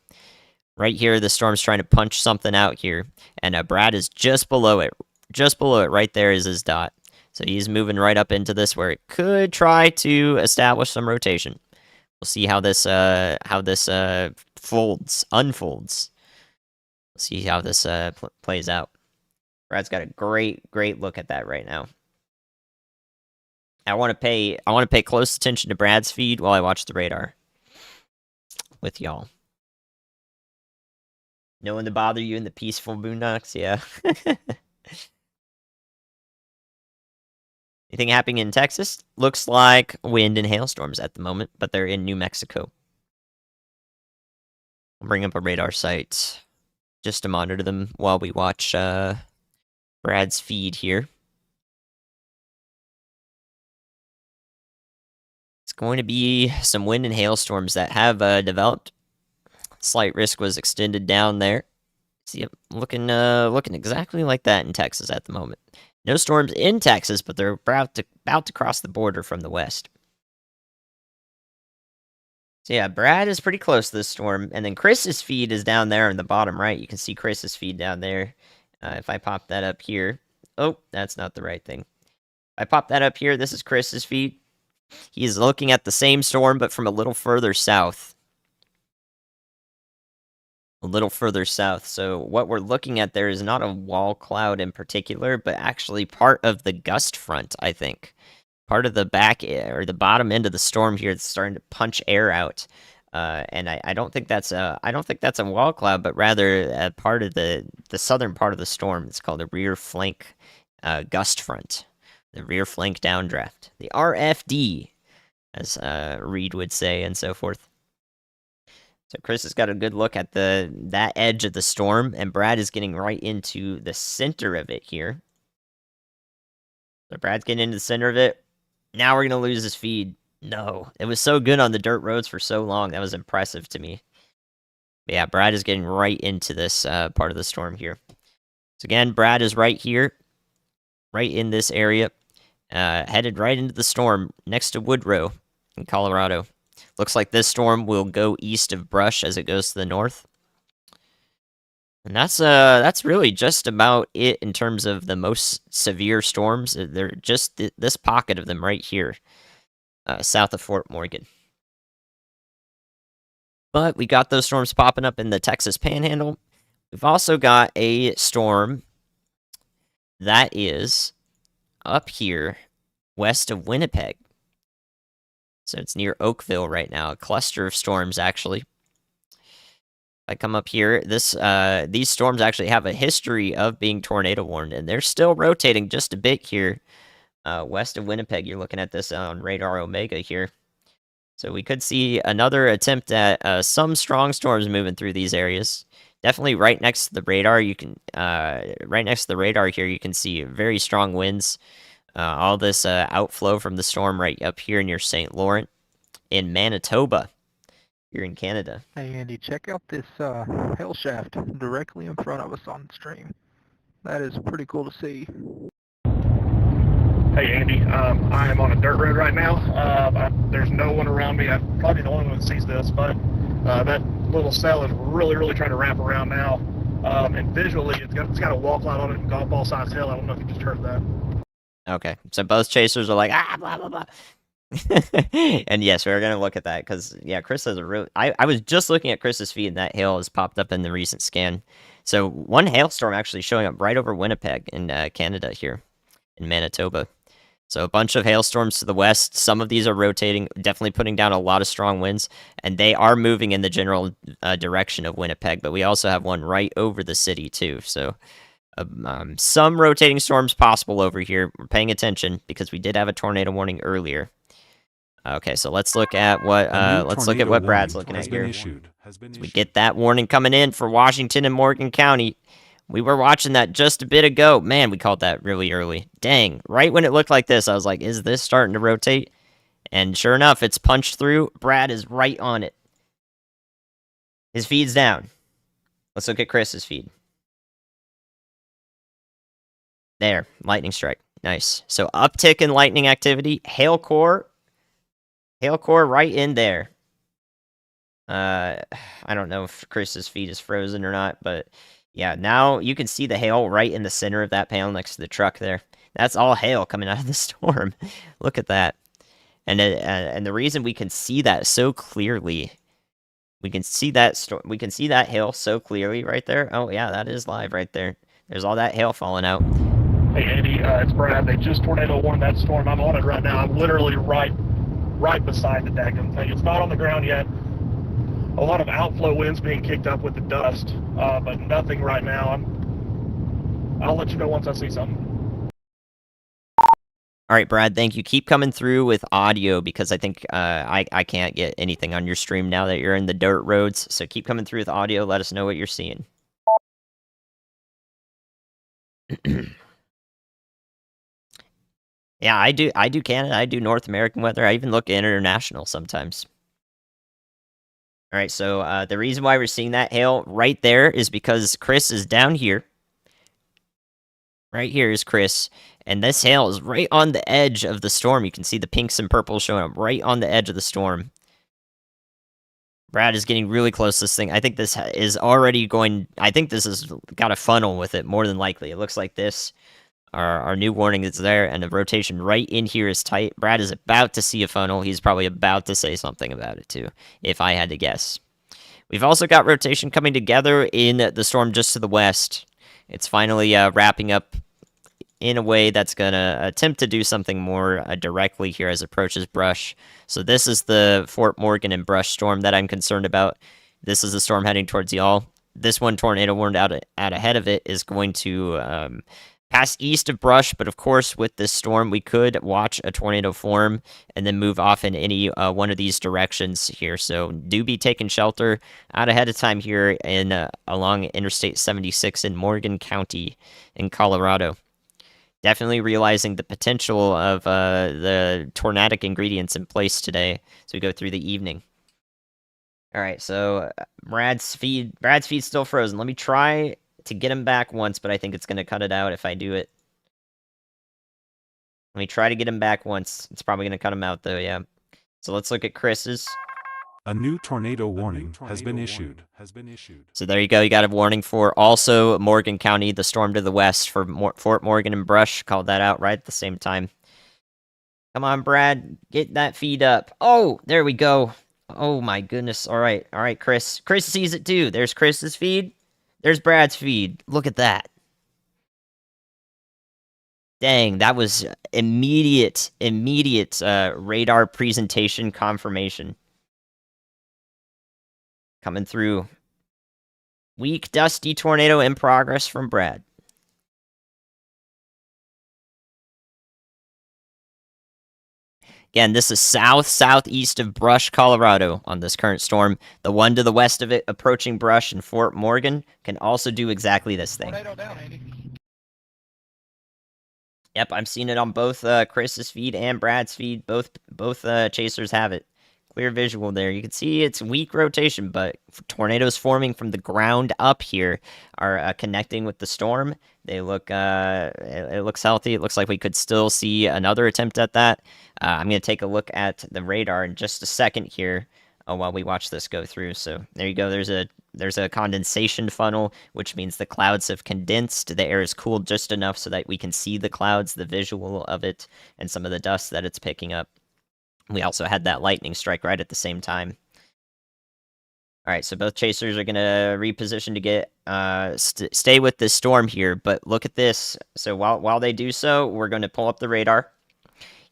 S1: Right here, the storm's trying to punch something out here, and Brad is just below it. Just below it, right there is his dot. So he's moving right up into this where it could try to establish some rotation. We'll see how this unfolds. We'll see how this plays out. Brad's got a great look at that right now. I want to pay close attention to Brad's feed while I watch the radar with y'all. No one to bother you in the peaceful boondocks, yeah. Anything happening in Texas? Looks like wind and hailstorms at the moment, but they're in New Mexico. I'll bring up a radar site just to monitor them while we watch Brad's feed here. It's going to be some wind and hailstorms that have developed. Slight risk was extended down there. See it looking exactly like that in Texas at the moment. No storms in Texas, but they're about to cross the border from the west. So yeah, Brad is pretty close to this storm, and then Chris's feed is down there in the bottom right. You can see Chris's feed down there. If I pop that up here, oh, that's not the right thing. If I pop that up here, this is Chris's feed. He's looking at the same storm, but from a little further south. A little further south. So what we're looking at there is not a wall cloud in particular, but actually part of the gust front, I think. Part of the back or the bottom end of the storm here that's starting to punch air out. And I don't think that's a wall cloud, but rather a part of the southern part of the storm. It's called a rear flank gust front. The rear flank downdraft. The RFD, as Reed would say, and so forth. So Chris has got a good look at that edge of the storm, and Brad is getting right into the center of it here. So Brad's getting into the center of it. Now we're going to lose his feed. No. It was so good on the dirt roads for so long. That was impressive to me. But yeah, Brad is getting right into this part of the storm here. So again, Brad is right here. Right in this area. Headed right into the storm next to Woodrow in Colorado. Looks like this storm will go east of Brush as it goes to the north. And that's really just about it in terms of the most severe storms. They're just this pocket of them right here, south of Fort Morgan. But we got those storms popping up in the Texas Panhandle. We've also got a storm that is up here west of Winnipeg. So it's near Oakville right now, a cluster of storms, actually. If I come up here, these storms actually have a history of being tornado warned, and they're still rotating just a bit here west of Winnipeg. You're looking at this on Radar Omega here. So we could see another attempt at some strong storms moving through these areas. Definitely right next to the radar. You can right next to the radar here, you can see very strong winds. All this outflow from the storm right up here near St. Laurent in Manitoba, here in Canada.
S2: Hey Andy, check out this hail shaft directly in front of us on stream. That is pretty cool to see.
S3: Hey Andy, I am on a dirt road right now. There's no one around me. I'm probably the only one that sees this, but that little cell is really trying to wrap around now. And visually, it's got a wall cloud on it and golf ball sized hill. I don't know if you just heard that.
S1: Okay, so both chasers are like, blah, blah, blah. And yes, we're going to look at that because, yeah, Chris has a really... I was just looking at Chris's feed, and that hail has popped up in the recent scan. So one hailstorm actually showing up right over Winnipeg in Canada here in Manitoba. So a bunch of hailstorms to the west. Some of these are rotating, definitely putting down a lot of strong winds, and they are moving in the general direction of Winnipeg, but we also have one right over the city, too, so... some rotating storms possible over here. We're paying attention because we did have a tornado warning earlier. Okay, so let's look at what Brad's looking at here. We get that warning coming in for Washington and Morgan County. We were watching that just a bit ago. Man, we called that really early. Dang, right when it looked like this, I was like, is this starting to rotate? And sure enough, it's punched through. Brad is right on it. His feed's down. Let's look at Chris's feed. There, lightning strike. Nice. So uptick in lightning activity. Hail core right in there. I don't know if Chris's feed is frozen or not, but yeah, now you can see the hail right in the center of that panel next to the truck there. That's all hail coming out of the storm. Look at that. And the reason we can see that so clearly, we can see that hail so clearly right there. Oh yeah, that is live right there. There's all that hail falling out.
S3: Hey Andy, it's Brad. They just tornado warned that storm. I'm on it right now. I'm literally right beside the daggum thing. It's not on the ground yet. A lot of outflow winds being kicked up with the dust, but nothing right now. I'll let you know once I see something.
S1: All right, Brad, thank you. Keep coming through with audio because I think I can't get anything on your stream now that you're in the dirt roads. So keep coming through with audio. Let us know what you're seeing. Yeah, I do Canada. I do North American weather. I even look international sometimes. All right, so the reason why we're seeing that hail right there is because Chris is down here. Right here is Chris, and this hail is right on the edge of the storm. You can see the pinks and purples showing up right on the edge of the storm. Brad is getting really close to this thing. I think this is already going... I think this has got a funnel with it, more than likely. It looks like this. Our new warning is there, and the rotation right in here is tight. Brad is about to see a funnel. He's probably about to say something about it, too, if I had to guess. We've also got rotation coming together in the storm just to the west. It's finally wrapping up in a way that's going to attempt to do something more directly here as it approaches Brush. So this is the Fort Morgan and Brush storm that I'm concerned about. This is the storm heading towards y'all. This one, tornado warned out ahead of it, is going to pass east of Brush, but of course with this storm we could watch a tornado form and then move off in any one of these directions here. So do be taking shelter out ahead of time here in along Interstate 76 in Morgan County in Colorado. Definitely realizing the potential of the tornadic ingredients in place today as we go through the evening. All right, so Brad's feed's still frozen. Let me try to get him back once, but I think it's going to cut it out if I do it. Let me try to get him back once. It's probably going to cut him out, though, yeah. So let's look at Chris's.
S4: A new tornado warning has been issued.
S1: So there you go. You got a warning for also Morgan County, the storm to the west for Fort Morgan and Brush. Called that out right at the same time. Come on, Brad. Get that feed up. Oh, there we go. Oh, my goodness. All right, Chris. Chris sees it, too. There's Chris's feed. There's Brad's feed. Look at that. Dang, that was immediate radar presentation confirmation. Coming through. Weak, dusty tornado in progress from Brad. Again, this is southeast of Brush, Colorado on this current storm. The one to the west of it, approaching Brush and Fort Morgan, can also do exactly this thing.
S2: Tornado down, Andy.
S1: Yep, I'm seeing it on both Chris's feed and Brad's feed. Both chasers have it. Clear visual there. You can see it's weak rotation, but tornadoes forming from the ground up here are connecting with the storm. They look, it looks healthy. It looks like we could still see another attempt at that. I'm going to take a look at the radar in just a second here while we watch this go through. So there you go. There's a condensation funnel, which means the clouds have condensed. The air is cooled just enough so that we can see the clouds, the visual of it, and some of the dust that it's picking up. We also had that lightning strike right at the same time. All right, so both chasers are going to reposition to get stay with this storm here, but look at this. So while they do so, we're going to pull up the radar.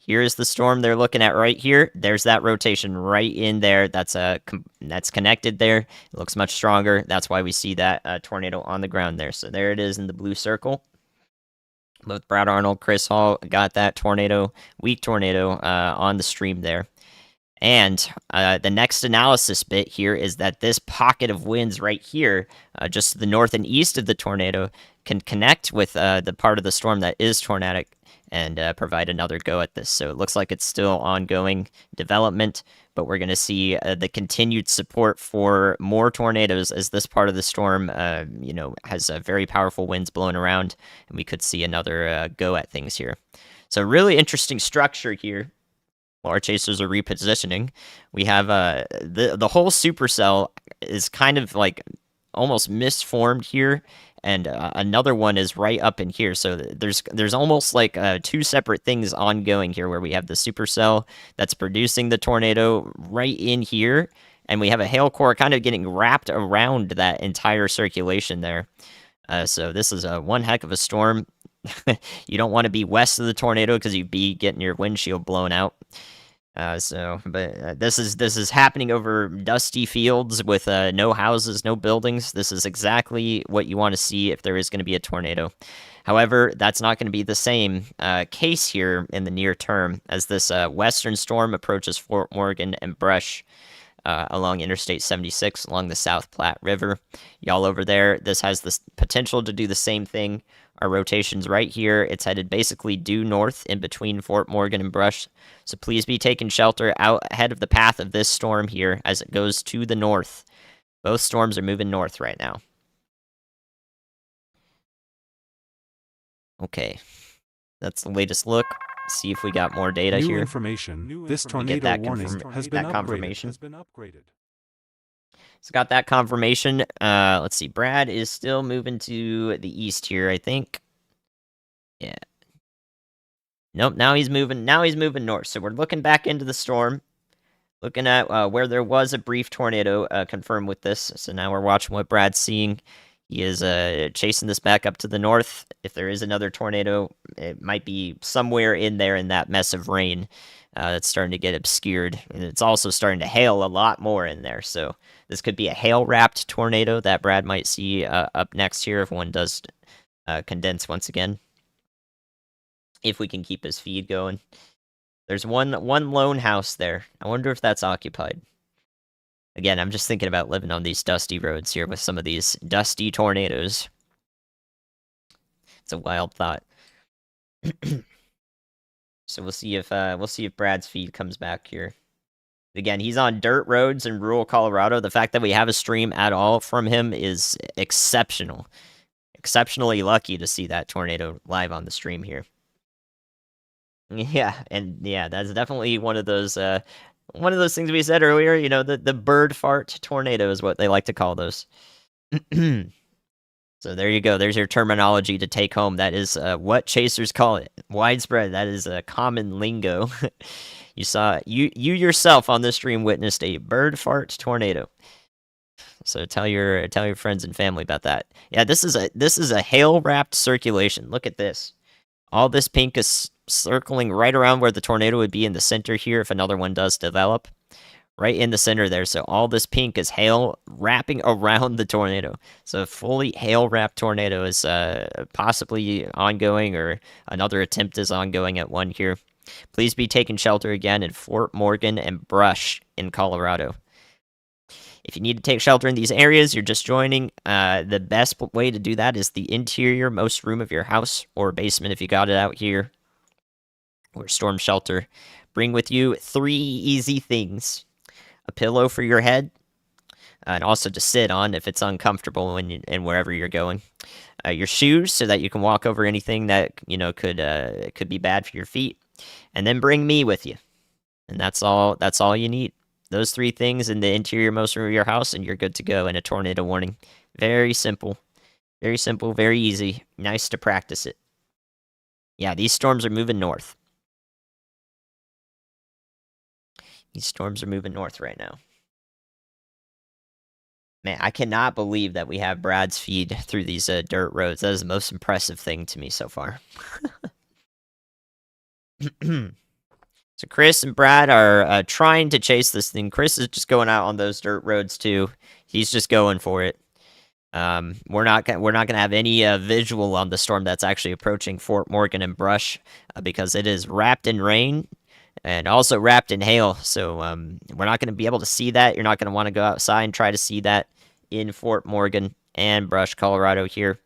S1: Here's the storm they're looking at right here. There's that rotation right in there. That's connected there. It looks much stronger. That's why we see that tornado on the ground there. So there it is in the blue circle. Both Brad Arnold, Chris Hall got that tornado, weak tornado, on the stream there. And the next analysis bit here is that this pocket of winds right here, just to the north and east of the tornado, can connect with the part of the storm that is tornadic and provide another go at this. So it looks like it's still ongoing development, but we're going to see the continued support for more tornadoes as this part of the storm, has very powerful winds blowing around, and we could see another go at things here. So really interesting structure here. While our chasers are repositioning, we have the whole supercell is kind of like almost misformed here, and another one is right up in here. So there's almost like two separate things ongoing here, where we have the supercell that's producing the tornado right in here, and we have a hail core kind of getting wrapped around that entire circulation there. So this is one heck of a storm. You don't want to be west of the tornado because you'd be getting your windshield blown out. This is happening over dusty fields with no houses, no buildings. This is exactly what you want to see if there is going to be a tornado. However, that's not going to be the same case here in the near term as this western storm approaches Fort Morgan and Brush along Interstate 76 along the South Platte River. Y'all over there, this has the potential to do the same thing. Our rotation's right here. It's headed basically due north in between Fort Morgan and Brush. So please be taking shelter out ahead of the path of this storm here as it goes to the north. Both storms are moving north right now. Okay, that's the latest look. See if we got more data
S4: New
S1: here.
S4: information. This tornado warning has been
S1: confirmation.
S4: upgraded.
S1: So got that confirmation. Let's see. Brad is still moving to the east here, I think. Yeah. Nope. Now he's moving. Now he's moving north. So we're looking back into the storm, looking at where there was a brief tornado confirmed with this. So now we're watching what Brad's seeing. He is chasing this back up to the north. If there is another tornado, it might be somewhere in there in that mess of rain that's starting to get obscured. And it's also starting to hail a lot more in there. So this could be a hail-wrapped tornado that Brad might see up next here if one does condense once again. If we can keep his feed going. There's one lone house there. I wonder if that's occupied. Again, I'm just thinking about living on these dusty roads here with some of these dusty tornadoes. It's a wild thought. So we'll see if Brad's feed comes back here. Again, he's on dirt roads in rural Colorado. The fact that we have a stream at all from him is exceptional. Exceptionally lucky to see that tornado live on the stream here. Yeah, and yeah, that's definitely one of those things we said earlier, you know, the bird fart tornado is what they like to call those. So there you go. There's your terminology to take home. That is what chasers call it. Widespread. That is a common lingo. You yourself on this stream witnessed a bird fart tornado. So tell your friends and family about that. Yeah, this is a hail wrapped circulation. Look at this. All this pink is circling right around where the tornado would be in the center here if another one does develop. Right in the center there. So all this pink is hail wrapping around the tornado. So a fully hail-wrapped tornado is possibly ongoing, or another attempt is ongoing at one here. Please be taking shelter again in Fort Morgan and Brush in Colorado. If you need to take shelter in these areas, you're just joining. The best way to do that is the interior most room of your house or basement if you got it out here, or storm shelter. Bring with you 3 easy things: a pillow for your head, and also to sit on if it's uncomfortable and wherever you're going. Your shoes so that you can walk over anything that could be bad for your feet, and then bring me with you. And that's all you need. Those 3 things in the interior most room of your house, and you're good to go in a tornado warning. Very simple. Very simple, very easy. Nice to practice it. Yeah, these storms are moving north. These storms are moving north right now. Man, I cannot believe that we have Brad's feed through these dirt roads. That is the most impressive thing to me so far. So Chris and Brad are trying to chase this thing. Chris is just going out on those dirt roads too. He's just going for it. We're not gonna have any visual on the storm that's actually approaching Fort Morgan and Brush because it is wrapped in rain and also wrapped in hail. So we're not gonna be able to see that. You're not gonna want to go outside and try to see that in Fort Morgan and Brush, Colorado here.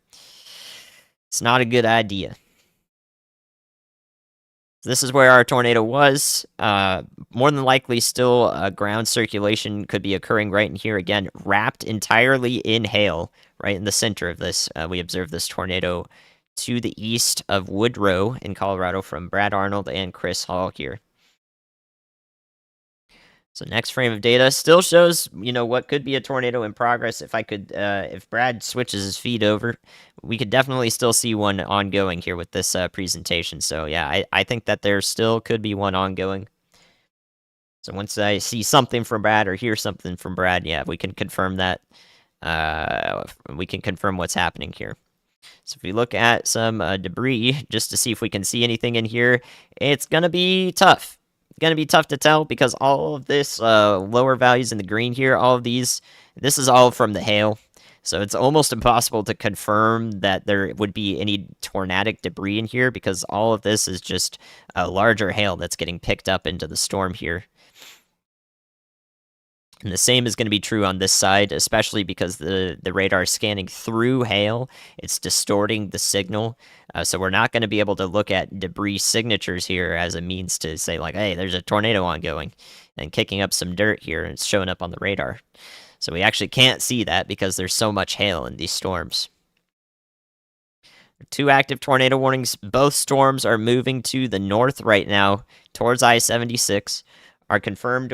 S1: It's not a good idea. This is where our tornado was. More than likely, still ground circulation could be occurring right in here again, wrapped entirely in hail, right in the center of this. We observed this tornado to the east of Woodrow in Colorado from Brad Arnold and Chris Hall here. So next frame of data still shows, what could be a tornado in progress. If Brad switches his feed over, we could definitely still see one ongoing here with this presentation. So yeah, I think that there still could be one ongoing. So once I see something from Brad or hear something from Brad, yeah, we can confirm that. We can confirm what's happening here. So if we look at some debris, just to see if we can see anything in here, it's going to be tough. Going to be tough to tell because all of this lower values in the green here, all of these, this is all from the hail. So it's almost impossible to confirm that there would be any tornadic debris in here because all of this is just a larger hail that's getting picked up into the storm here. And the same is going to be true on this side, especially because the radar is scanning through hail. It's distorting the signal. So we're not going to be able to look at debris signatures here as a means to say, like, hey, there's a tornado ongoing and kicking up some dirt here, and it's showing up on the radar. So we actually can't see that because there's so much hail in these storms. 2 active tornado warnings. Both storms are moving to the north right now towards I-76. Our confirmed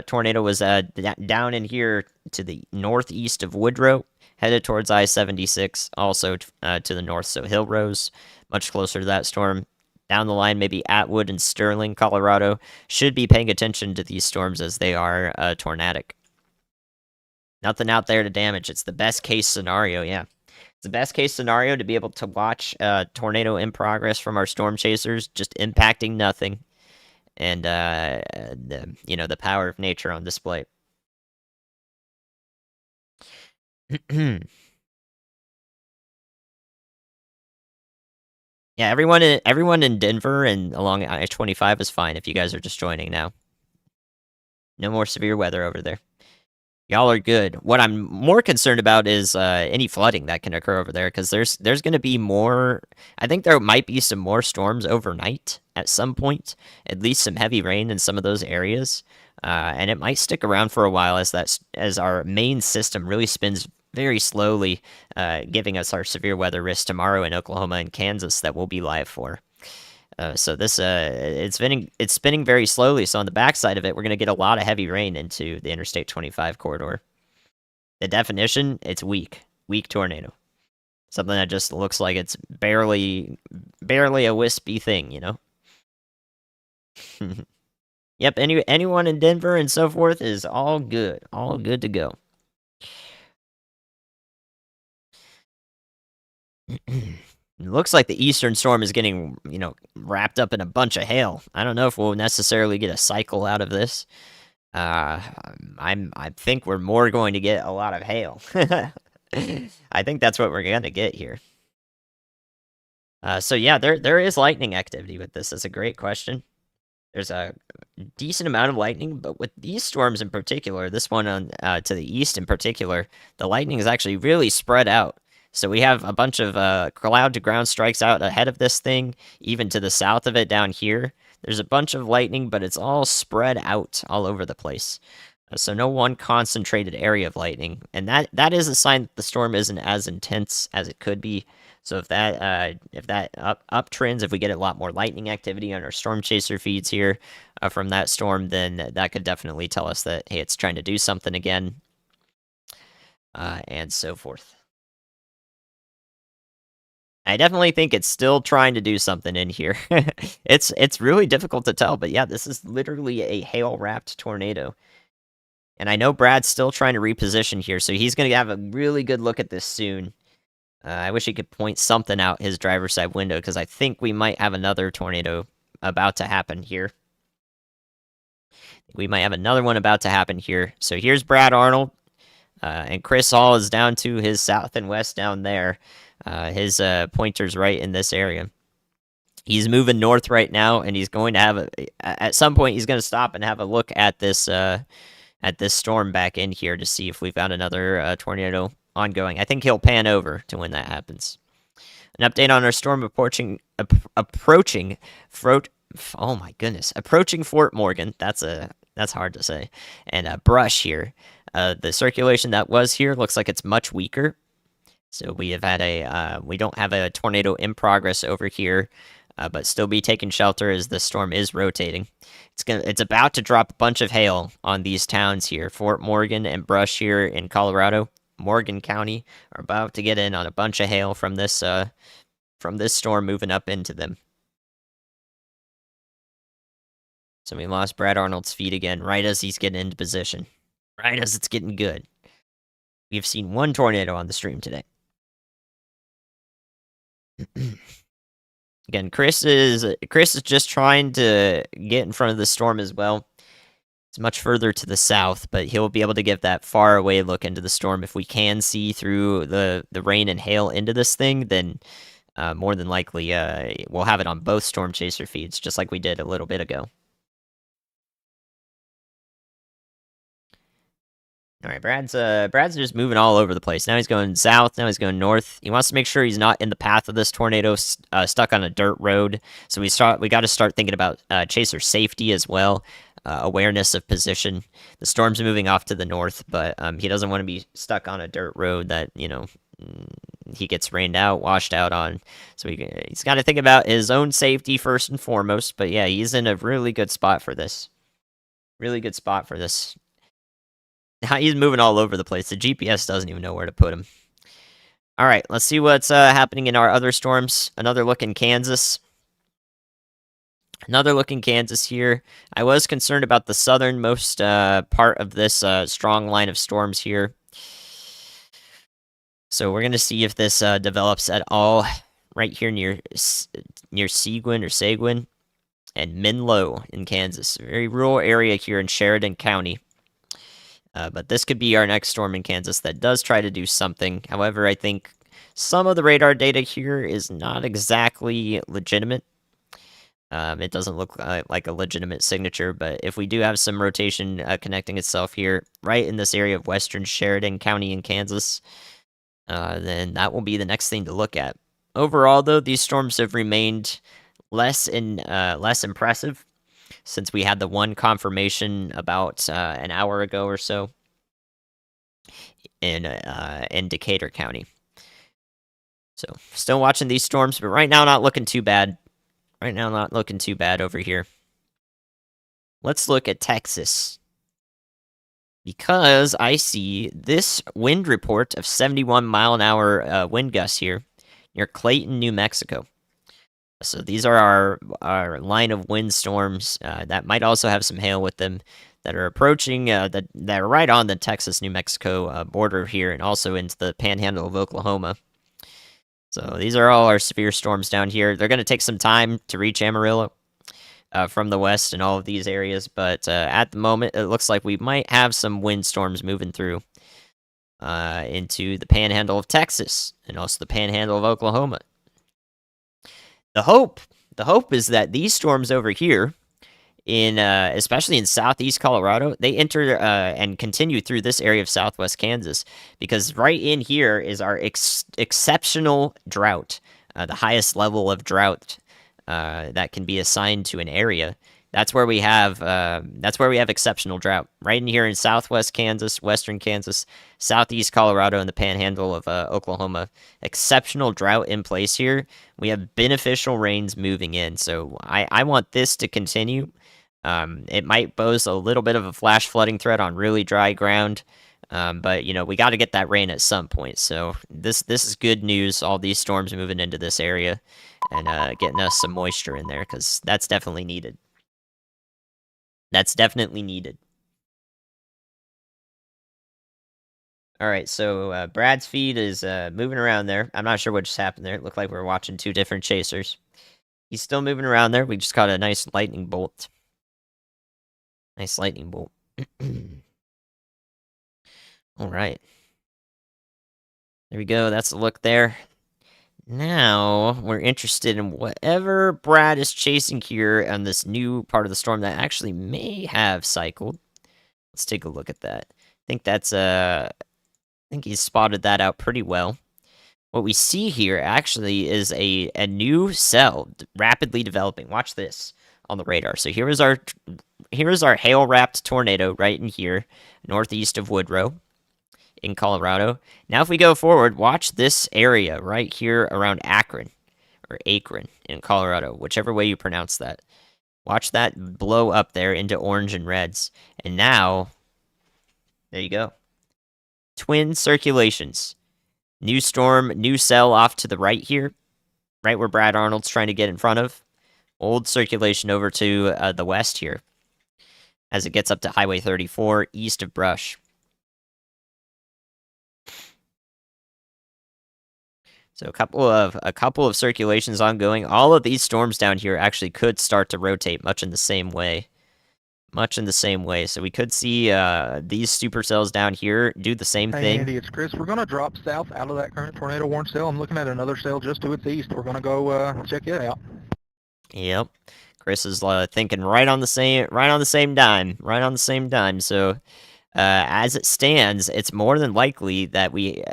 S1: tornado was down in here to the northeast of Woodrow, headed towards I-76, also to the north, so Hill Rose, much closer to that storm. Down the line, maybe Atwood and Sterling, Colorado, should be paying attention to these storms as they are tornadic. Nothing out there to damage. It's the best case scenario, yeah. It's the best case scenario to be able to watch tornado in progress from our storm chasers, just impacting nothing. And the power of nature on display. Yeah, everyone in Denver and along I-25 is fine if you guys are just joining now. No more severe weather over there. Y'all are good. What I'm more concerned about is any flooding that can occur over there, because there's going to be more. I think there might be some more storms overnight at some point. At least some heavy rain in some of those areas, and it might stick around for a while as our main system really spins very slowly, giving us our severe weather risk tomorrow in Oklahoma and Kansas that we'll be live for. So this it's spinning very slowly. So on the backside of it, we're gonna get a lot of heavy rain into the Interstate 25 corridor. The definition, it's weak tornado, something that just looks like it's barely a wispy thing, you know. Yep. Anyone in Denver and so forth is all good to go. It looks like the eastern storm is getting, wrapped up in a bunch of hail. I don't know if we'll necessarily get a cycle out of this. I think we're more going to get a lot of hail. I think that's what we're gonna get here. So yeah, there is lightning activity with this. That's a great question. There's a decent amount of lightning, but with these storms in particular, this one on to the east in particular, the lightning is actually really spread out. So we have a bunch of cloud-to-ground strikes out ahead of this thing, even to the south of it down here. There's a bunch of lightning, but it's all spread out all over the place. So no one concentrated area of lightning. And that is a sign that the storm isn't as intense as it could be. So if that uptrends, if we get a lot more lightning activity on our storm chaser feeds here from that storm, then that could definitely tell us that, hey, it's trying to do something again, and so forth. I definitely think it's still trying to do something in here. It's really difficult to tell, but yeah, this is literally a hail-wrapped tornado. And I know Brad's still trying to reposition here, so he's going to have a really good look at this soon. I wish he could point something out his driver's side window, because I think we might have another tornado about to happen here. We might have another one about to happen here. So here's Brad Arnold, and Chris Hall is down to his south and west down there. His pointer's right in this area. He's moving north right now, and he's going to at some point, he's going to stop and have a look at this storm back in here to see if we found another tornado ongoing. I think he'll pan over to when that happens. An update on our storm approaching Fort Morgan. That's hard to say. And Brush here. The circulation that was here looks like it's much weaker. So we have had we don't have a tornado in progress over here, but still be taking shelter as the storm is rotating. It's about to drop a bunch of hail on these towns here. Fort Morgan and Brush here in Colorado, Morgan County, are about to get in on a bunch of hail from this storm moving up into them. So we lost Brad Arnold's feed again, right as he's getting into position. Right as it's getting good. We've seen one tornado on the stream today. Again, Chris is just trying to get in front of the storm as well. It's much further to the south, but he'll be able to give that far away look into the storm. If we can see through the rain and hail into this thing, then more than likely we'll have it on both Storm Chaser feeds, just like we did a little bit ago. All right, Brad's just moving all over the place. Now he's going south. Now he's going north. He wants to make sure he's not in the path of this tornado, stuck on a dirt road. So we got to start thinking about Chaser safety as well, awareness of position. The storm's moving off to the north, but he doesn't want to be stuck on a dirt road that he gets rained out, washed out on. So he's got to think about his own safety first and foremost. But yeah, he's in a really good spot for this. Really good spot for this. He's moving all over the place. The GPS doesn't even know where to put him. All right, let's see what's happening in our other storms. Another look in Kansas. Another look in Kansas here. I was concerned about the southernmost part of this strong line of storms here. So we're going to see if this develops at all right here near Seguin and Menlo in Kansas. A very rural area here in Sheridan County. But this could be our next storm in Kansas that does try to do something. However, I think some of the radar data here is not exactly legitimate. It doesn't look like a legitimate signature, but if we do have some rotation connecting itself here, right in this area of western Sheridan County in Kansas, then that will be the next thing to look at. Overall, though, these storms have remained less impressive since we had the one confirmation about an hour ago or so in Decatur County. So still watching these storms, but right now not looking too bad. Right now not looking too bad over here. Let's look at Texas. Because I see this wind report of 71-mile-an-hour wind gusts here near Clayton, New Mexico. So these are our line of wind storms that might also have some hail with them that are approaching, that are right on the Texas-New Mexico border here and also into the panhandle of Oklahoma. So these are all our severe storms down here. They're going to take some time to reach Amarillo from the west and all of these areas, but at the moment it looks like we might have some wind storms moving through into the panhandle of Texas and also the panhandle of Oklahoma. The hope is that these storms over here, especially in southeast Colorado, they enter and continue through this area of southwest Kansas, because right in here is our exceptional drought, the highest level of drought that can be assigned to an area. That's where we have exceptional drought. Right in here in southwest Kansas, western Kansas, southeast Colorado, and the panhandle of Oklahoma. Exceptional drought in place here. We have beneficial rains moving in. So I want this to continue. It might pose a little bit of a flash flooding threat on really dry ground. But we got to get that rain at some point. So this is good news. All these storms moving into this area and getting us some moisture in there, because that's definitely needed. That's definitely needed. All right, so Brad's feed is moving around there. I'm not sure what just happened there. It looked like we were watching two different chasers. He's still moving around there. We just caught a nice lightning bolt. Nice lightning bolt. All right. There we go. That's a look there. Now, we're interested in whatever Brad is chasing here on this new part of the storm that actually may have cycled. Let's take a look at that. I think he's spotted that out pretty well. What we see here actually is a new cell rapidly developing. Watch this on the radar. So here is our hail-wrapped tornado right in here, northeast of Woodrow in Colorado. Now if we go forward, watch this area right here around Akron, or Akron in Colorado, whichever way you pronounce that. Watch that blow up there into orange and reds. And now, there you go. Twin circulations. New storm, new cell off to the right here, right where Brad Arnold's trying to get in front of. Old circulation over to the west here, as it gets up to Highway 34 east of Brush. So a couple of circulations ongoing. All of these storms down here actually could start to rotate much in the same way. So we could see these supercells down here do the same
S2: Hey,
S1: thing.
S2: Andy, it's Chris. We're going to drop south out of that current tornado warning cell. I'm looking at another cell just to its east. We're going to go check it out.
S1: Yep. Chris is thinking right on the same dime. So as it stands, it's more likely that we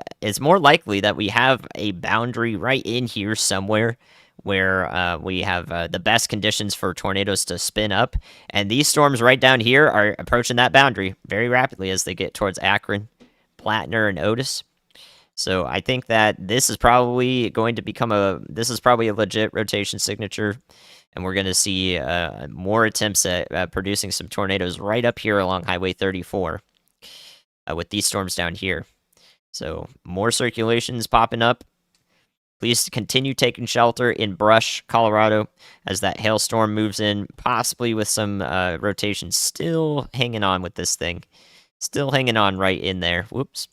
S1: have a boundary right in here somewhere where we have the best conditions for tornadoes to spin up, and these storms right down here are approaching that boundary very rapidly as they get towards Akron, Plattner, and Otis. So I think that this is probably going to become a legit rotation signature, and we're going to see more attempts at producing some tornadoes right up here along Highway 34 with these storms down here. So more circulations popping up. Please continue taking shelter in Brush, Colorado, as that hailstorm moves in, possibly with some rotation. Still hanging on with this thing. Still hanging on right in there. Whoops.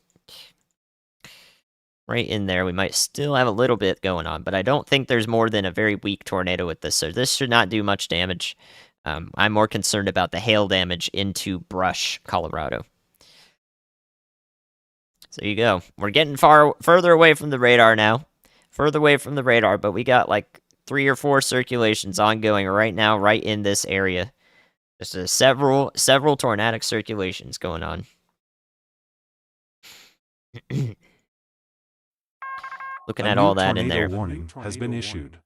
S1: Right in there. We might still have a little bit going on, but I don't think there's more than a very weak tornado with this, so this should not do much damage. I'm more concerned about the hail damage into Brush, Colorado. So there you go. We're getting further away from the radar now. Further away from the radar, but we got like 3 or 4 circulations ongoing right now, right in this area. Just several tornadic circulations going on. Looking at all that in there.
S4: A warning has been issued.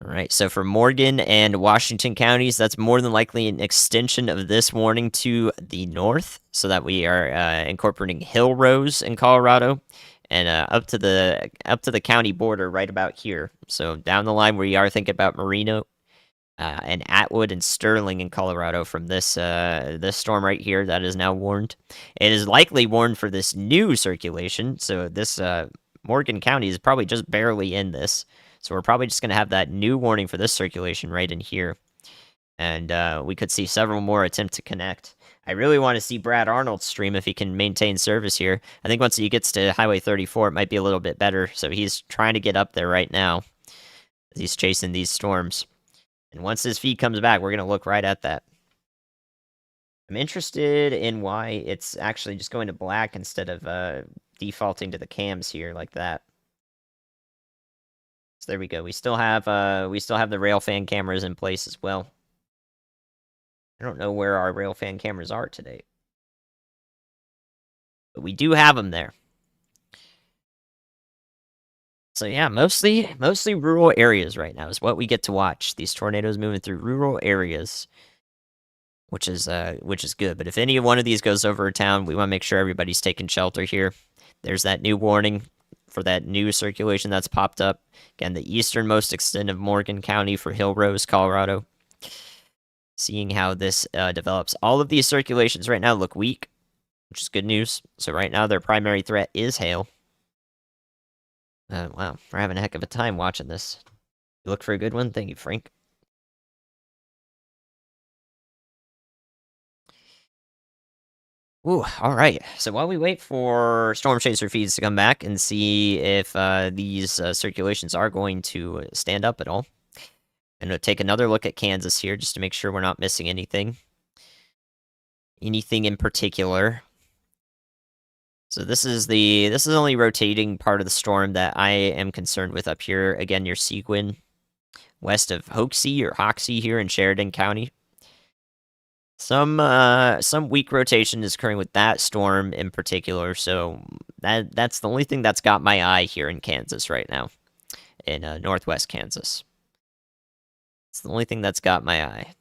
S1: All right, so for Morgan and Washington counties, that's more than likely an extension of this warning to the north, so that we are incorporating Hill Rose in Colorado, and up to the county border right about here. So down the line, we are thinking about Merino, and Atwood and Sterling in Colorado from this storm right here that is now warned. It is likely warned for this new circulation, so this Morgan County is probably just barely in this. So we're probably just going to have that new warning for this circulation right in here. And we could see several more attempt to connect. I really want to see Brad Arnold stream if he can maintain service here. I think once he gets to Highway 34, it might be a little bit better. So he's trying to get up there right now as he's chasing these storms. And once his feed comes back, we're going to look right at that. I'm interested in why it's actually just going to black instead of defaulting to the cams here like that. So there we go. We still have the railfan cameras in place as well. I don't know where our railfan cameras are today, but we do have them there. So yeah, mostly rural areas right now is what we get to watch. These tornadoes moving through rural areas, which is good. But if any one of these goes over a town, we want to make sure everybody's taking shelter here. There's that new warning for that new circulation that's popped up. Again, the easternmost extent of Morgan County for Hill Rose, Colorado. Seeing how this develops. All of these circulations right now look weak, which is good news. So right now their primary threat is hail. Wow, we're having a heck of a time watching this. You look for a good one? Thank you, Frank. Ooh, alright. So while we wait for Storm Chaser feeds to come back and see if these circulations are going to stand up at all, I'm going to take another look at Kansas here just to make sure we're not missing anything. Anything in particular. So this is the only rotating part of the storm that I am concerned with up here. Again, near Seguin, west of Hoxie here in Sheridan County. Some weak rotation is occurring with that storm in particular. So that's the only thing that's got my eye here in Kansas right now, in northwest Kansas. It's the only thing that's got my eye.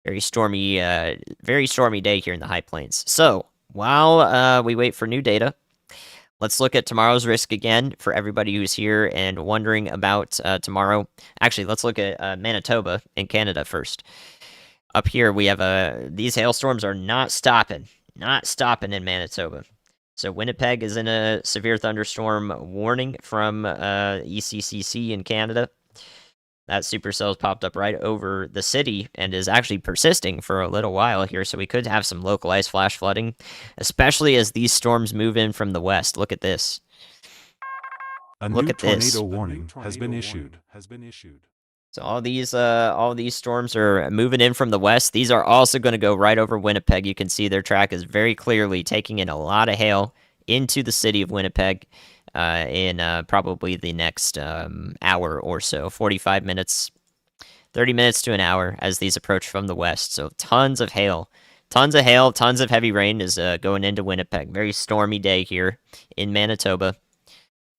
S1: Very stormy day here in the High Plains. So while we wait for new data, let's look at tomorrow's risk again for everybody who's here and wondering about tomorrow. Actually, let's look at Manitoba in Canada first. Up here, we have these hailstorms are not stopping in Manitoba. So Winnipeg is in a severe thunderstorm warning from ECCC in Canada. That supercell's popped up right over the city and is actually persisting for a little while here, so we could have some localized flash flooding, especially as these storms move in from the west. Look at this.
S4: Look at this. A new tornado warning has been issued.
S1: So all these storms are moving in from the west. These are also going to go right over Winnipeg. You can see their track is very clearly taking in a lot of hail into the city of Winnipeg in probably the next hour or so, 45 minutes, 30 minutes to an hour as these approach from the west. So tons of hail, tons of heavy rain is going into Winnipeg. Very stormy day here in Manitoba.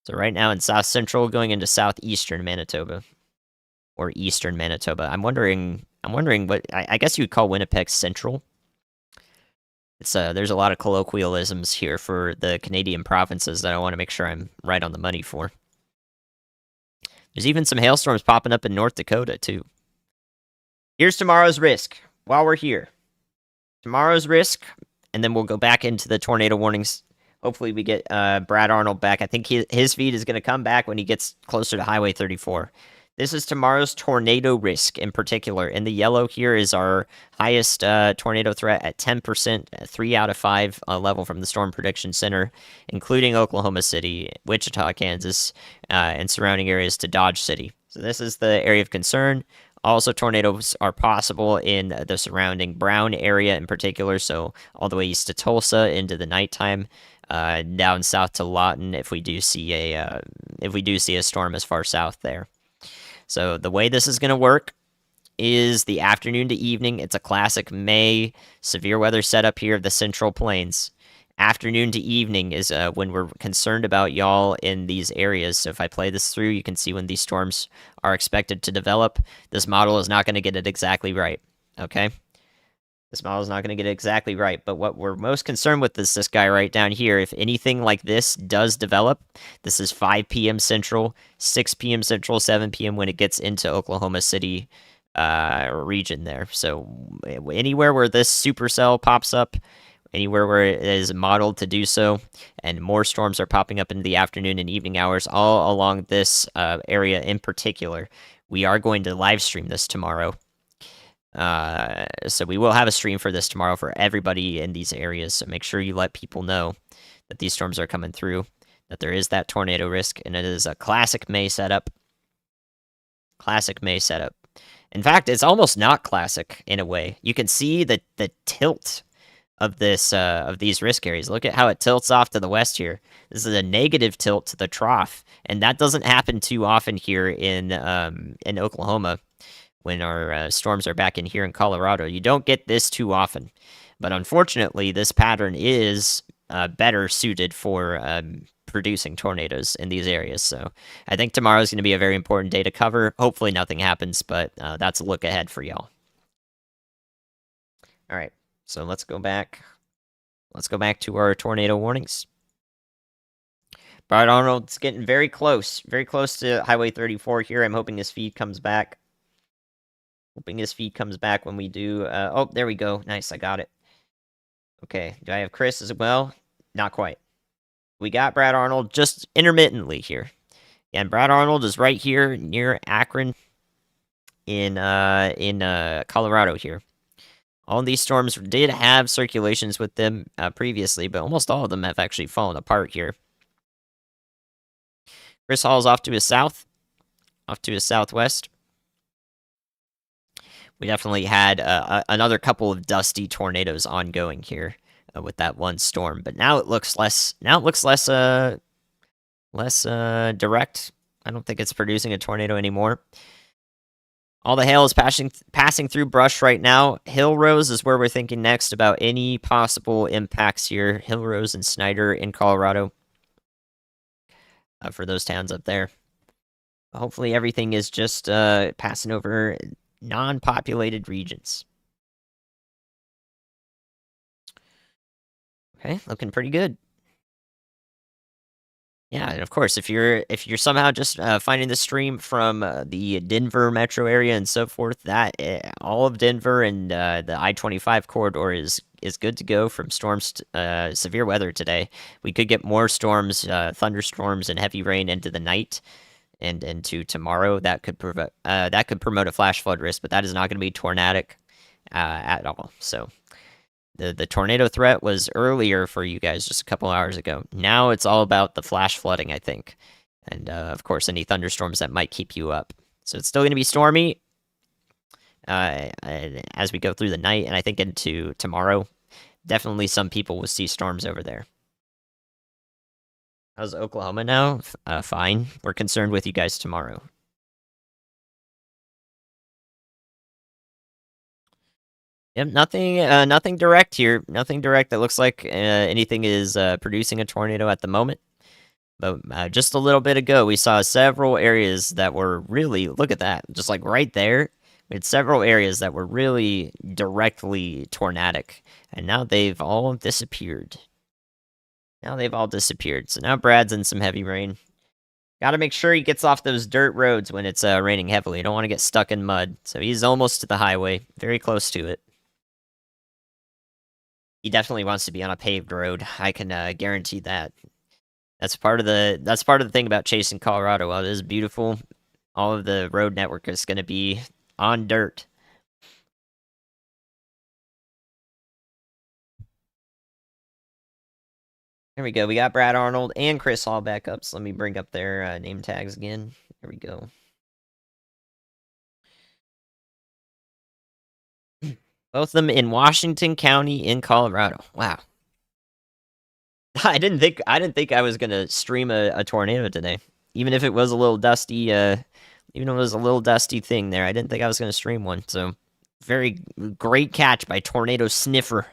S1: So right now in south central, going into southeastern Manitoba. Or eastern Manitoba. I'm wondering what I guess you'd call Winnipeg central. It's there's a lot of colloquialisms here for the Canadian provinces that I want to make sure I'm right on the money for. There's even some hailstorms popping up in North Dakota too. Here's tomorrow's risk while we're here. Tomorrow's risk, and then we'll go back into the tornado warnings. Hopefully we get Brad Arnold back. I think his feed is going to come back when he gets closer to Highway 34. This is tomorrow's tornado risk in particular. In the yellow here is our highest tornado threat at 10%, 3 out of 5 level from the Storm Prediction Center, including Oklahoma City, Wichita, Kansas, and surrounding areas to Dodge City. So this is the area of concern. Also, tornadoes are possible in the surrounding Brown area in particular, so all the way east to Tulsa into the nighttime, down south to Lawton if we do see a storm as far south there. So the way this is going to work is the afternoon to evening. It's a classic May severe weather setup here of the Central Plains. Afternoon to evening is when we're concerned about y'all in these areas. So if I play this through, you can see when these storms are expected to develop. This model is not going to get it exactly right, okay? This model is not going to get it exactly right, but what we're most concerned with is this guy right down here. If anything like this does develop, this is 5 p.m. Central, 6 p.m. Central, 7 p.m. when it gets into Oklahoma City region there. So anywhere where this supercell pops up, anywhere where it is modeled to do so, and more storms are popping up in the afternoon and evening hours all along this area in particular, we are going to live stream this tomorrow. So we will have a stream for this tomorrow for everybody in these areas. So make sure you let people know that these storms are coming through, that there is that tornado risk, and it is a classic May setup. Classic May setup. In fact, it's almost not classic in a way. You can see the tilt of this of these risk areas. Look at how it tilts off to the west here. This is a negative tilt to the trough, and that doesn't happen too often here in Oklahoma. When our storms are back in here in Colorado, you don't get this too often. But unfortunately, this pattern is better suited for producing tornadoes in these areas. So I think tomorrow is going to be a very important day to cover. Hopefully nothing happens, but that's a look ahead for y'all. All right, so let's go back. Let's go back to our tornado warnings. Brad Arnold's getting very close to Highway 34 here. I'm hoping his feed comes back. Hoping his feed comes back when we do... oh, there we go. Nice, I got it. Okay, do I have Chris as well? Not quite. We got Brad Arnold just intermittently here. And Brad Arnold is right here near Akron in Colorado here. All these storms did have circulations with them previously, but almost all of them have actually fallen apart here. Chris Hall's off to his south, off to his southwest. We definitely had another couple of dusty tornadoes ongoing here with that one storm, but now it looks less. Now it looks less direct. I don't think it's producing a tornado anymore. All the hail is passing through brush right now. Hillrose is where we're thinking next about any possible impacts here. Hillrose and Snyder in Colorado for those towns up there. Hopefully everything is just passing over non-populated regions. Okay, looking pretty good. Yeah, and of course, if you're somehow just finding the stream from the Denver metro area and so forth, that all of Denver and the I-25 corridor is good to go from storms to severe weather today. We could get more storms, thunderstorms, and heavy rain into the night and into tomorrow, that could promote a flash flood risk, but that is not going to be tornadic at all. So the tornado threat was earlier for you guys just a couple hours ago. Now it's all about the flash flooding, I think, and of course any thunderstorms that might keep you up. So it's still going to be stormy as we go through the night, and I think into tomorrow. Definitely some people will see storms over there. How's Oklahoma now? Fine. We're concerned with you guys tomorrow. Yep, nothing direct here. Nothing direct that looks like anything is producing a tornado at the moment. But just a little bit ago, we saw several areas that were really, look at that, just like right there. We had several areas that were really directly tornadic, and now they've all disappeared. So now Brad's in some heavy rain. Gotta make sure he gets off those dirt roads when it's raining heavily. You don't want to get stuck in mud. So he's almost to the highway, very close to it. He definitely wants to be on a paved road. I can guarantee that. That's part of the thing about chasing Colorado. While it is beautiful, all of the road network is going to be on dirt. There we go. We got Brad Arnold and Chris Hall back up. So let me bring up their name tags again. There we go. Both of them in Washington County in Colorado. Wow. I didn't think I was gonna stream a tornado today. Even if it was a little dusty, even if it was a little dusty thing there, I didn't think I was gonna stream one. So very great catch by Tornado Sniffer,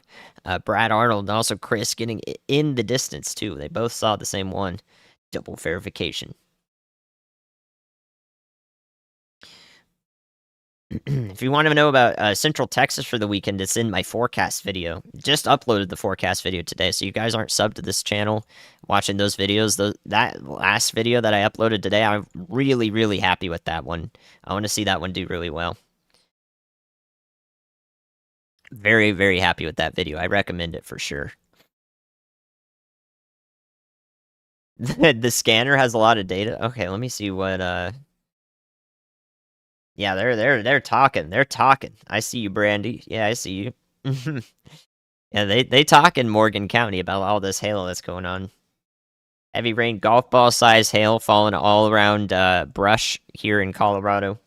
S1: Brad Arnold, and also Chris getting in the distance too. They both saw the same one. Double verification. If you want to know about Central Texas for the weekend, it's in my forecast video. Just uploaded the forecast video today, so you guys aren't subbed to this channel watching those videos. That last video that I uploaded today, I'm really, really happy with that one. I want to see that one do really well. Very, very happy with that video. I recommend it for sure. The scanner has a lot of data. Okay, let me see what yeah, they're talking. They're talking. I see you, Brandy. Yeah, I see you. Yeah, they talk in Morgan County about all this hail that's going on. Heavy rain, golf ball size hail falling all around brush here in Colorado.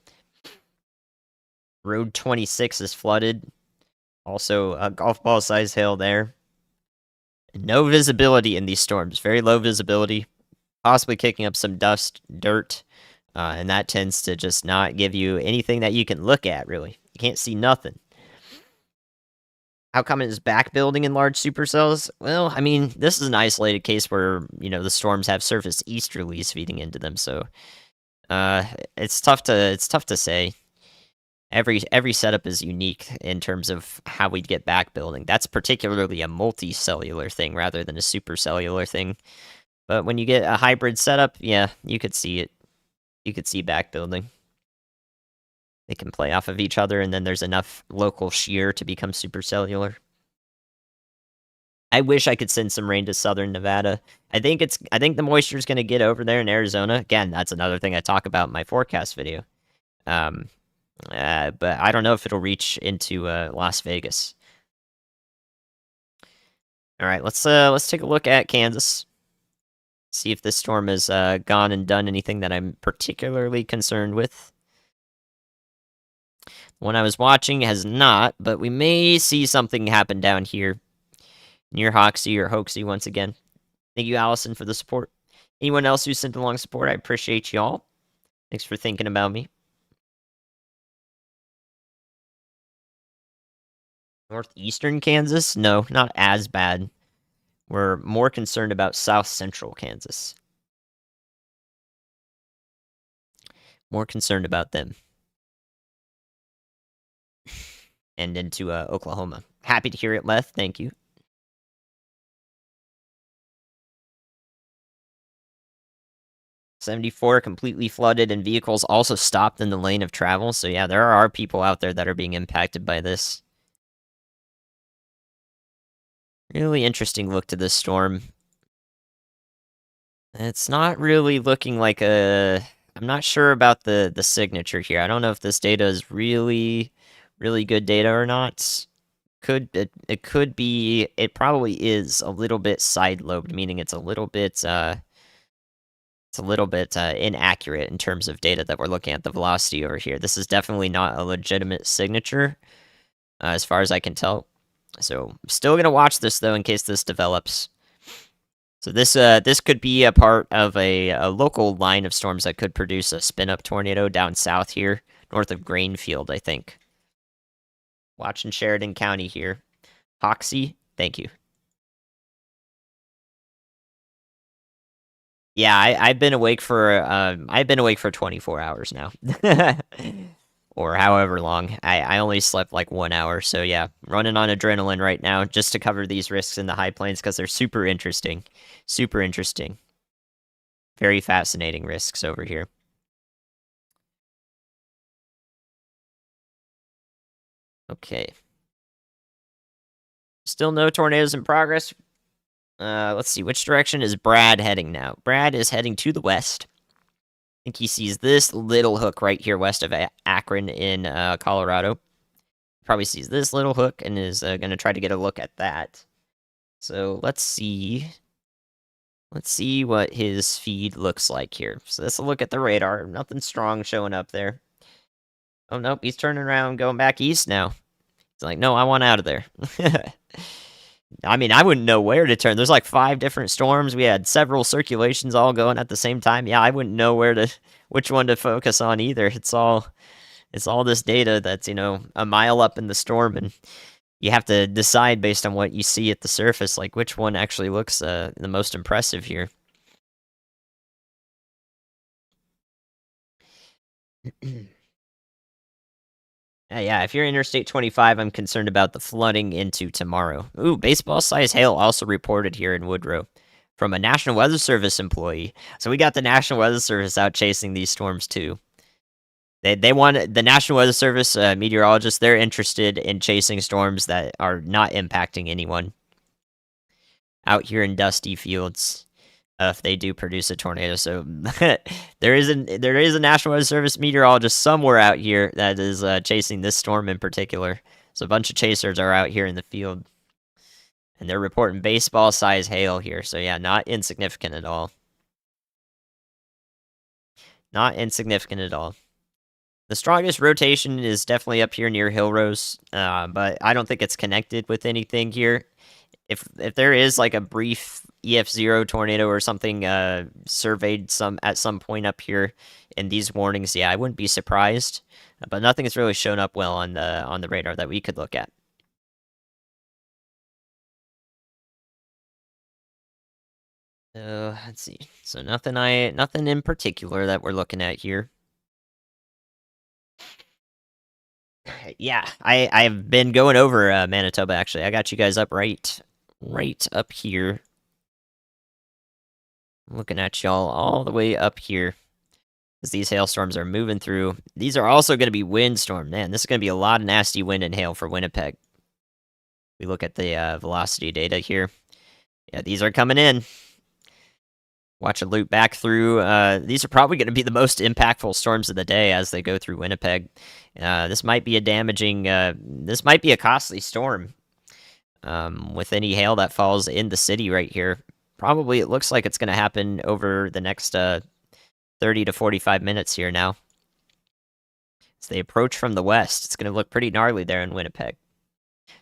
S1: Road 26 is flooded. Also, golf ball size hail there. No visibility in these storms. Very low visibility. Possibly kicking up some dust, dirt. And that tends to just not give you anything that you can look at, really. You can't see nothing. How come it is back building in large supercells? Well, I mean, this is an isolated case where, the storms have surface easterlies feeding into them, so it's tough to say. Every setup is unique in terms of how we'd get back building. That's particularly a multicellular thing rather than a supercellular thing. But when you get a hybrid setup, yeah, you could see it. You could see back building. They can play off of each other, and then there's enough local shear to become supercellular. I wish I could send some rain to southern Nevada. I think the moisture is going to get over there in Arizona. Again, that's another thing I talk about in my forecast video. But I don't know if it'll reach into Las Vegas. All right, let's take a look at Kansas. See if this storm has gone and done anything that I'm particularly concerned with. The one I was watching has not, but we may see something happen down here near Hoxie or Hoaxie once again. Thank you, Allison, for the support. Anyone else who sent along support, I appreciate y'all. Thanks for thinking about me. Northeastern Kansas? No, not as bad. We're more concerned about South Central Kansas. More concerned about them. And into Oklahoma. Happy to hear it, Leth. Thank you. '74 completely flooded and vehicles also stopped in the lane of travel. So yeah, there are people out there that are being impacted by this. Really interesting look to this storm. It's not really looking like a I'm not sure about the signature here. I don't know if this data is really good data or not. It could be, it probably is a little bit side-lobed, meaning it's a little bit inaccurate in terms of data that we're looking at the velocity over here. This is definitely not a legitimate signature, as far as I can tell. So I'm still gonna watch this though in case this develops. So this could be a part of a local line of storms that could produce a spin-up tornado down south here, north of Grainfield, I think. Watching Sheridan County here. Hoxie, thank you. Yeah, I've been awake for 24 hours now. Or however long. I only slept like 1 hour, so yeah, running on adrenaline right now just to cover these risks in the high plains because they're super interesting. Super interesting. Very fascinating risks over here. Okay. Still no tornadoes in progress. Let's see, which direction is Brad heading now? Brad is heading to the west. I think he sees this little hook right here west of Akron in Colorado. Probably sees this little hook and is going to try to get a look at that. So let's see. Let's see what his feed looks like here. So let's look at the radar. Nothing strong showing up there. Oh, nope, he's turning around, going back east now. He's like, no, I want out of there. I mean, I wouldn't know where to turn. There's like 5 different storms. We had several circulations all going at the same time. Yeah, I wouldn't know which one to focus on either. It's all this data that's, a mile up in the storm, and you have to decide based on what you see at the surface, like which one actually looks the most impressive here. Yeah, if you're Interstate 25, I'm concerned about the flooding into tomorrow. Ooh, baseball-sized hail also reported here in Woodrow from a National Weather Service employee. So we got the National Weather Service out chasing these storms too. They want the National Weather Service meteorologists. They're interested in chasing storms that are not impacting anyone out here in dusty fields. If they do produce a tornado, so there is a National Weather Service meteorologist somewhere out here that is chasing this storm in particular. So a bunch of chasers are out here in the field, and they're reporting baseball-sized hail here. So yeah, not insignificant at all. Not insignificant at all. The strongest rotation is definitely up here near Hillrose, but I don't think it's connected with anything here. If there is like a brief EF0 tornado or something surveyed at some point up here in these warnings, yeah, I wouldn't be surprised. But nothing has really shown up well on the radar that we could look at. Let's see. So nothing in particular that we're looking at here. Yeah, I've been going over Manitoba actually. I got you guys up right up here. I'm looking at y'all all the way up here as these hailstorms are moving through. These are also going to be windstorm. Man, this is going to be a lot of nasty wind and hail for Winnipeg. We look at the velocity data here. Yeah, these are coming in. Watch it loop back through. These are probably going to be the most impactful storms of the day as they go through Winnipeg. This might be this might be a costly storm with any hail that falls in the city right here. Probably it looks like it's going to happen over the next 30 to 45 minutes here now. As they approach from the west, it's going to look pretty gnarly there in Winnipeg.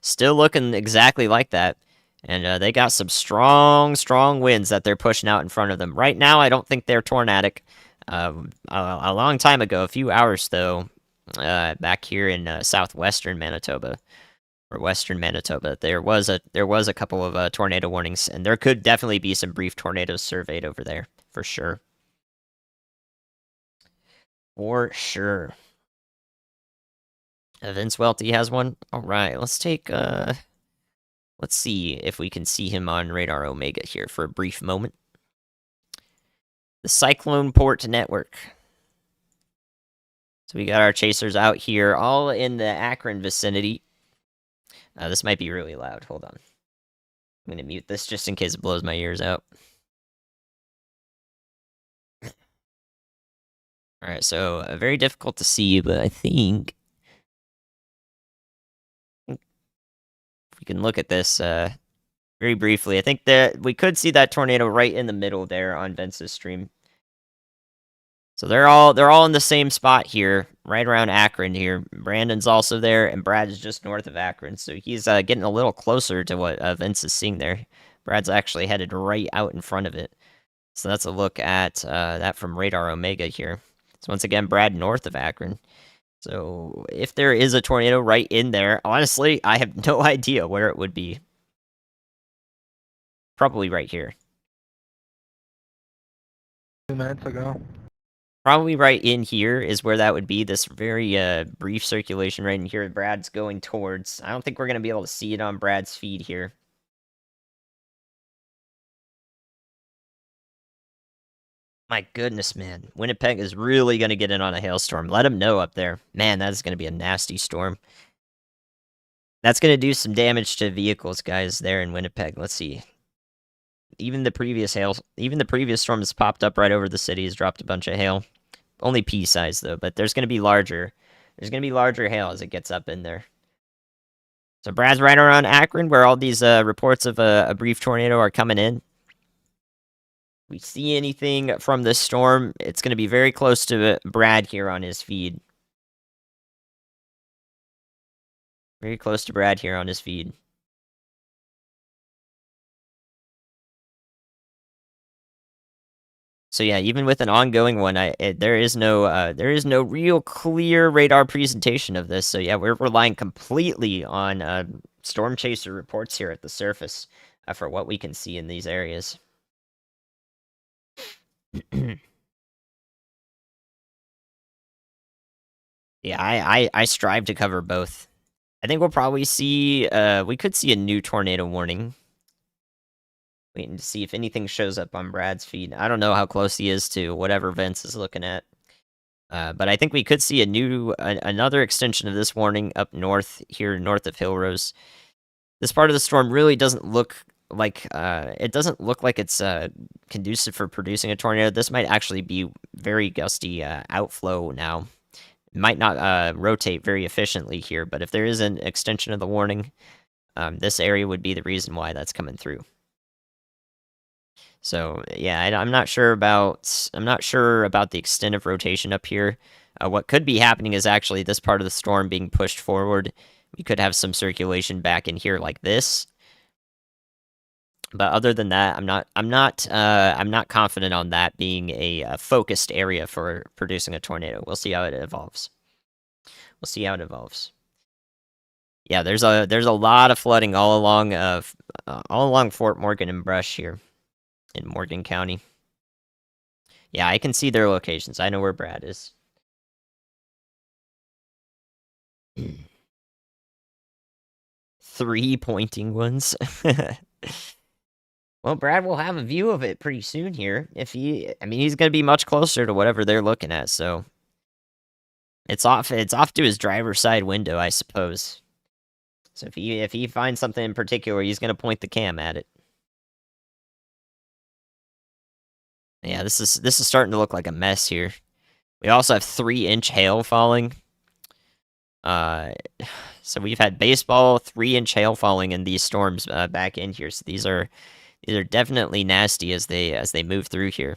S1: Still looking exactly like that. And they got some strong winds that they're pushing out in front of them. Right now, I don't think they're tornadic. A long time ago, a few hours though, back here in southwestern Manitoba, or western Manitoba, there was a couple of tornado warnings, and there could definitely be some brief tornadoes surveyed over there, for sure. For sure. Vince Welty has one. All right, let's take let's see if we can see him on Radar Omega here for a brief moment. The Cyclone Port Network. So we got our chasers out here, all in the Akron vicinity. This might be really loud. Hold on. I'm going to mute this just in case it blows my ears out. All right, so very difficult to see, but I think if we can look at this very briefly. I think that we could see that tornado right in the middle there on Vince's stream. So they're all in the same spot here, right around Akron here. Brandon's also there, and Brad is just north of Akron, so he's getting a little closer to what Vince is seeing there. Brad's actually headed right out in front of it. So that's a look at that from Radar Omega here. So once again, Brad north of Akron. So if there is a tornado right in there, honestly, I have no idea where it would be. Probably right here.
S2: 2 minutes ago.
S1: Probably right in here is where that would be, this very brief circulation right in here Brad's going towards. I don't think we're going to be able to see it on Brad's feed here. My goodness, man. Winnipeg is really going to get in on a hailstorm. Let them know up there. Man, that is going to be a nasty storm. That's going to do some damage to vehicles, guys, there in Winnipeg. Let's see. Even the previous storm has popped up right over the city, has dropped a bunch of hail. Only pea size, though, but there's going to be larger. There's going to be larger hail as it gets up in there. So Brad's right around Akron, where all these reports of a brief tornado are coming in. If we see anything from this storm, it's going to be very close to Brad here on his feed. Very close to Brad here on his feed. So yeah, even with an ongoing one, there is no real clear radar presentation of this. So yeah, we're relying completely on storm chaser reports here at the surface for what we can see in these areas. Yeah, I strive to cover both. I think we'll probably see we could see a new tornado warning. Waiting to see if anything shows up on Brad's feed. I don't know how close he is to whatever Vince is looking at. But I think we could see another extension of this warning up north here, north of Hillrose. This part of the storm really doesn't look like it's conducive for producing a tornado. This might actually be very gusty outflow now. It might not rotate very efficiently here, but if there is an extension of the warning, this area would be the reason why that's coming through. So yeah, I'm not sure about the extent of rotation up here. What could be happening is actually this part of the storm being pushed forward. We could have some circulation back in here like this. But other than that, I'm not confident on that being a focused area for producing a tornado. We'll see how it evolves. Yeah, there's a lot of flooding all along Fort Morgan and Brush here in Morgan County. Yeah, I can see their locations. I know where Brad is. Three pointing ones. Well, Brad will have a view of it pretty soon here. He's going to be much closer to whatever they're looking at, so it's off to his driver's side window, I suppose. So if he finds something in particular, he's going to point the cam at it. Yeah, this is starting to look like a mess here. We also have 3-inch hail falling. So we've had baseball 3-inch hail falling in these storms back in here. So these are definitely nasty as they move through here.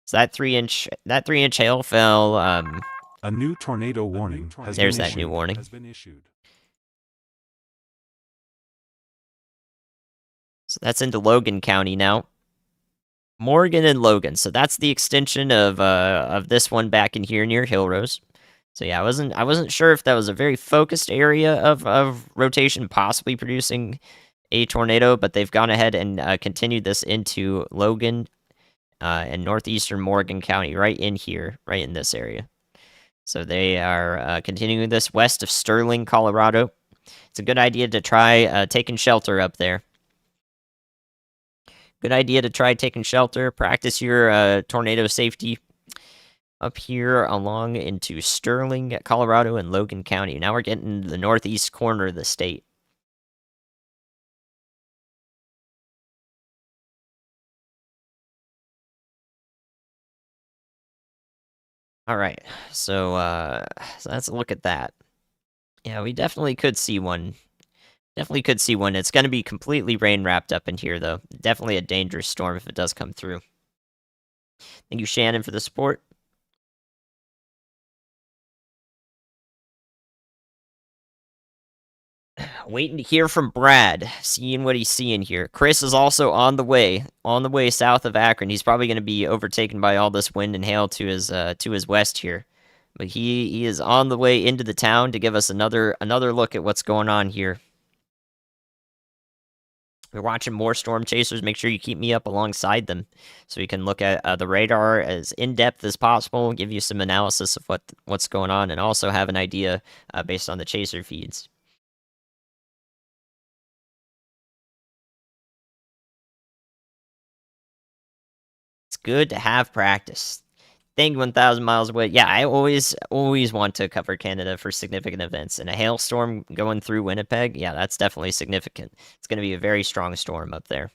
S1: So that 3-inch hail fell.
S4: A new tornado warning has
S1: there's
S4: been
S1: that
S4: issued.
S1: New warning.
S4: Has been issued.
S1: So that's into Logan County now. Morgan and Logan. So that's the extension of this one back in here near Hillrose. So yeah, I wasn't sure if that was a very focused area of rotation, possibly producing a tornado, but they've gone ahead and continued this into Logan and northeastern Morgan County, right in here, right in this area. So they are continuing this west of Sterling, Colorado. It's a good idea to try taking shelter up there. Good idea to try taking shelter. Practice your tornado safety up here along into Sterling, Colorado, and Logan County. Now we're getting the northeast corner of the state. All right, so let's look at that. Yeah, we definitely could see one. Definitely could see one. It's going to be completely rain wrapped up in here, though. Definitely a dangerous storm if it does come through. Thank you, Shannon, for the support. Waiting to hear from Brad, seeing what he's seeing here. Chris is also on the way south of Akron. He's probably going to be overtaken by all this wind and hail to his west here. But he is on the way into the town to give us another look at what's going on here. We're watching more storm chasers. Make sure you keep me up alongside them so we can look at the radar as in-depth as possible, give you some analysis of what's going on, and also have an idea based on the chaser feeds. It's good to have practice. Thank you, 1,000 miles away. Yeah, I always want to cover Canada for significant events. And a hailstorm going through Winnipeg, yeah, that's definitely significant. It's going to be a very strong storm up there.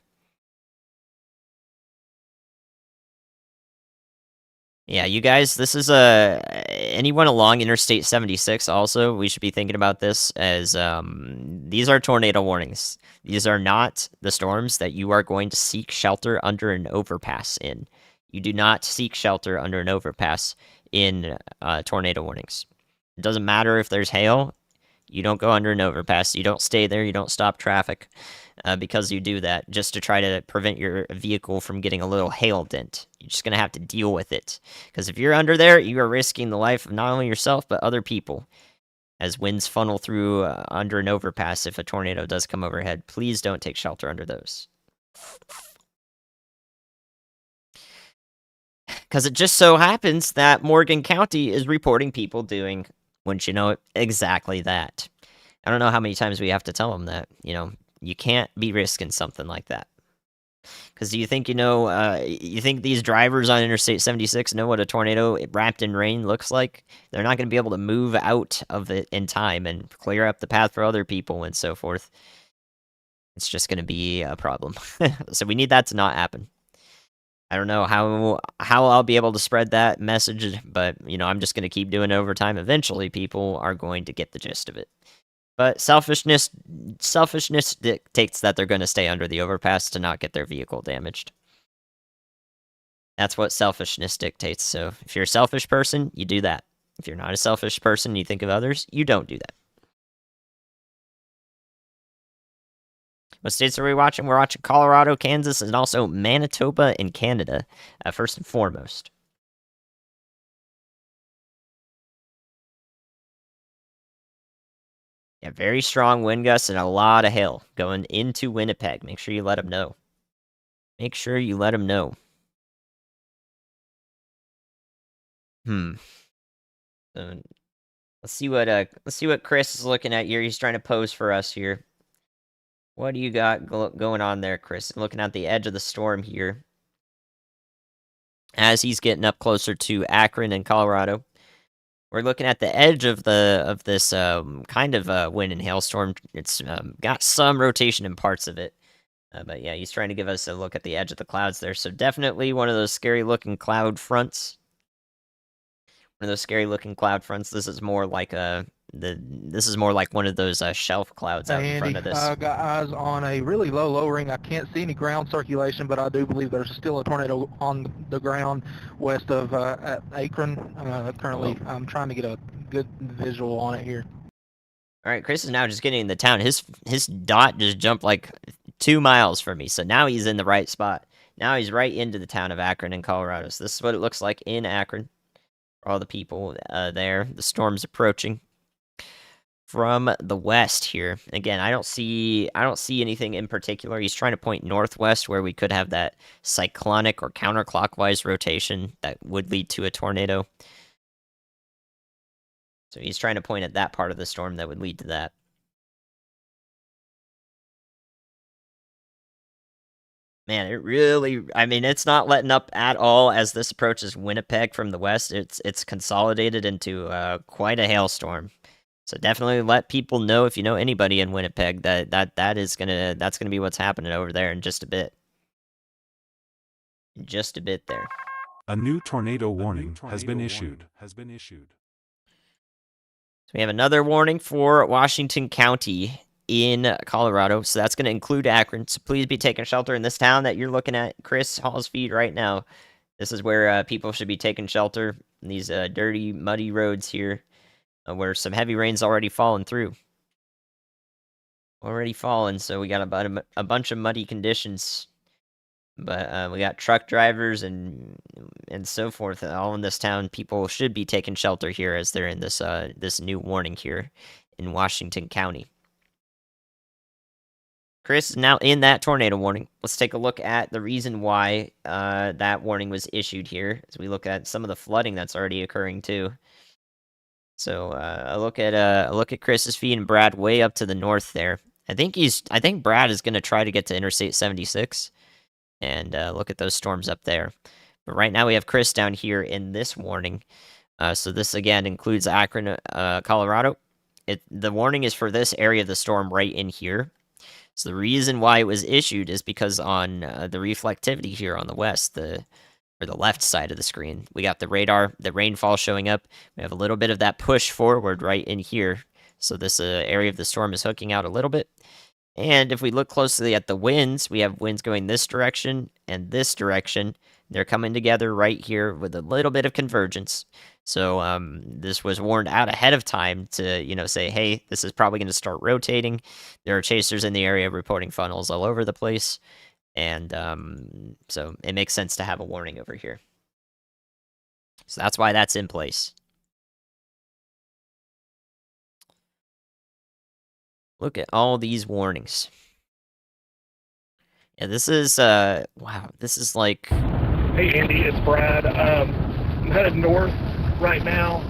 S1: Yeah, you guys, this is anyone along Interstate 76 also, we should be thinking about this as these are tornado warnings. These are not the storms that you are going to seek shelter under an overpass in. You do not seek shelter under an overpass in tornado warnings. It doesn't matter if there's hail. You don't go under an overpass. You don't stay there. You don't stop traffic because you do that just to try to prevent your vehicle from getting a little hail dent. You're just going to have to deal with it. Because if you're under there, you are risking the life of not only yourself, but other people. As winds funnel through under an overpass if a tornado does come overhead, please don't take shelter under those. Because it just so happens that Morgan County is reporting people doing, wouldn't you know it, exactly that. I don't know how many times we have to tell them that, you can't be risking something like that. Because do you think, you think these drivers on Interstate 76 know what a tornado wrapped in rain looks like? They're not going to be able to move out of it in time and clear up the path for other people and so forth. It's just going to be a problem. So we need that to not happen. I don't know how I'll be able to spread that message, but, I'm just going to keep doing overtime. Eventually, people are going to get the gist of it. But selfishness dictates that they're going to stay under the overpass to not get their vehicle damaged. That's what selfishness dictates. So if you're a selfish person, you do that. If you're not a selfish person, you think of others, you don't do that. What states are we watching? We're watching Colorado, Kansas, and also Manitoba and Canada, first and foremost. Yeah, very strong wind gusts and a lot of hail going into Winnipeg. Make sure you let them know. Make sure you let them know. So, let's see what Chris is looking at here. He's trying to pose for us here. What do you got going on there, Chris? Looking at the edge of the storm here. As he's getting up closer to Akron and Colorado. We're looking at the edge of this kind of wind and hailstorm. It's got some rotation in parts of it. But yeah, he's trying to give us a look at the edge of the clouds there. So definitely one of those scary-looking cloud fronts. One of those scary-looking cloud fronts. This is more like this is more like one of those shelf clouds out in front of this.
S2: I got eyes on a really low lowering. I can't see any ground circulation, but I do believe there's still a tornado on the ground west of Akron. Currently, I'm trying to get a good visual on it here.
S1: All right, Chris is now just getting in the town. His dot just jumped like 2 miles from me, so now he's in the right spot. Now he's right into the town of Akron in Colorado. So this is what it looks like in Akron. For all the people there. The storm's approaching from the west here. Again, I don't see anything in particular. He's trying to point northwest where we could have that cyclonic or counterclockwise rotation that would lead to a tornado. So he's trying to point at that part of the storm that would lead to that. Man, it really, it's not letting up at all as this approaches Winnipeg from the west. It's consolidated into quite a hailstorm. So definitely let people know, if you know anybody in Winnipeg, that's gonna be what's happening over there in just a bit. In just a bit there.
S4: A new tornado warning has been issued.
S1: So we have another warning for Washington County in Colorado. So that's going to include Akron. So please be taking shelter in this town that you're looking at, Chris Hall's feed right now. This is where people should be taking shelter in these dirty, muddy roads here, where some heavy rain's already fallen through. So we got a bunch of muddy conditions. But we got truck drivers and so forth all in this town. People should be taking shelter here as they're in this this new warning here in Washington County. Chris is now in that tornado warning. Let's take a look at the reason why that warning was issued here as we look at some of the flooding that's already occurring too. So a look at Chris's feed and Brad way up to the north there. I think Brad is going to try to get to Interstate 76 and look at those storms up there. But right now we have Chris down here in this warning. So this again includes Akron, Colorado. The warning is for this area of the storm right in here. So the reason why it was issued is because on the reflectivity here on the west, or the left side of the screen, we got the radar, the rainfall showing up. We have a little bit of that push forward right in here. So this area of the storm is hooking out a little bit. And if we look closely at the winds, we have winds going this direction and this direction. They're coming together right here with a little bit of convergence. So this was warned out ahead of time to, say, hey, this is probably going to start rotating. There are chasers in the area reporting funnels all over the place. And so it makes sense to have a warning over here. So that's why that's in place. Look at all these warnings. Yeah, this is, wow, this is like...
S3: Hey, Andy, it's Brad. I'm headed north right now.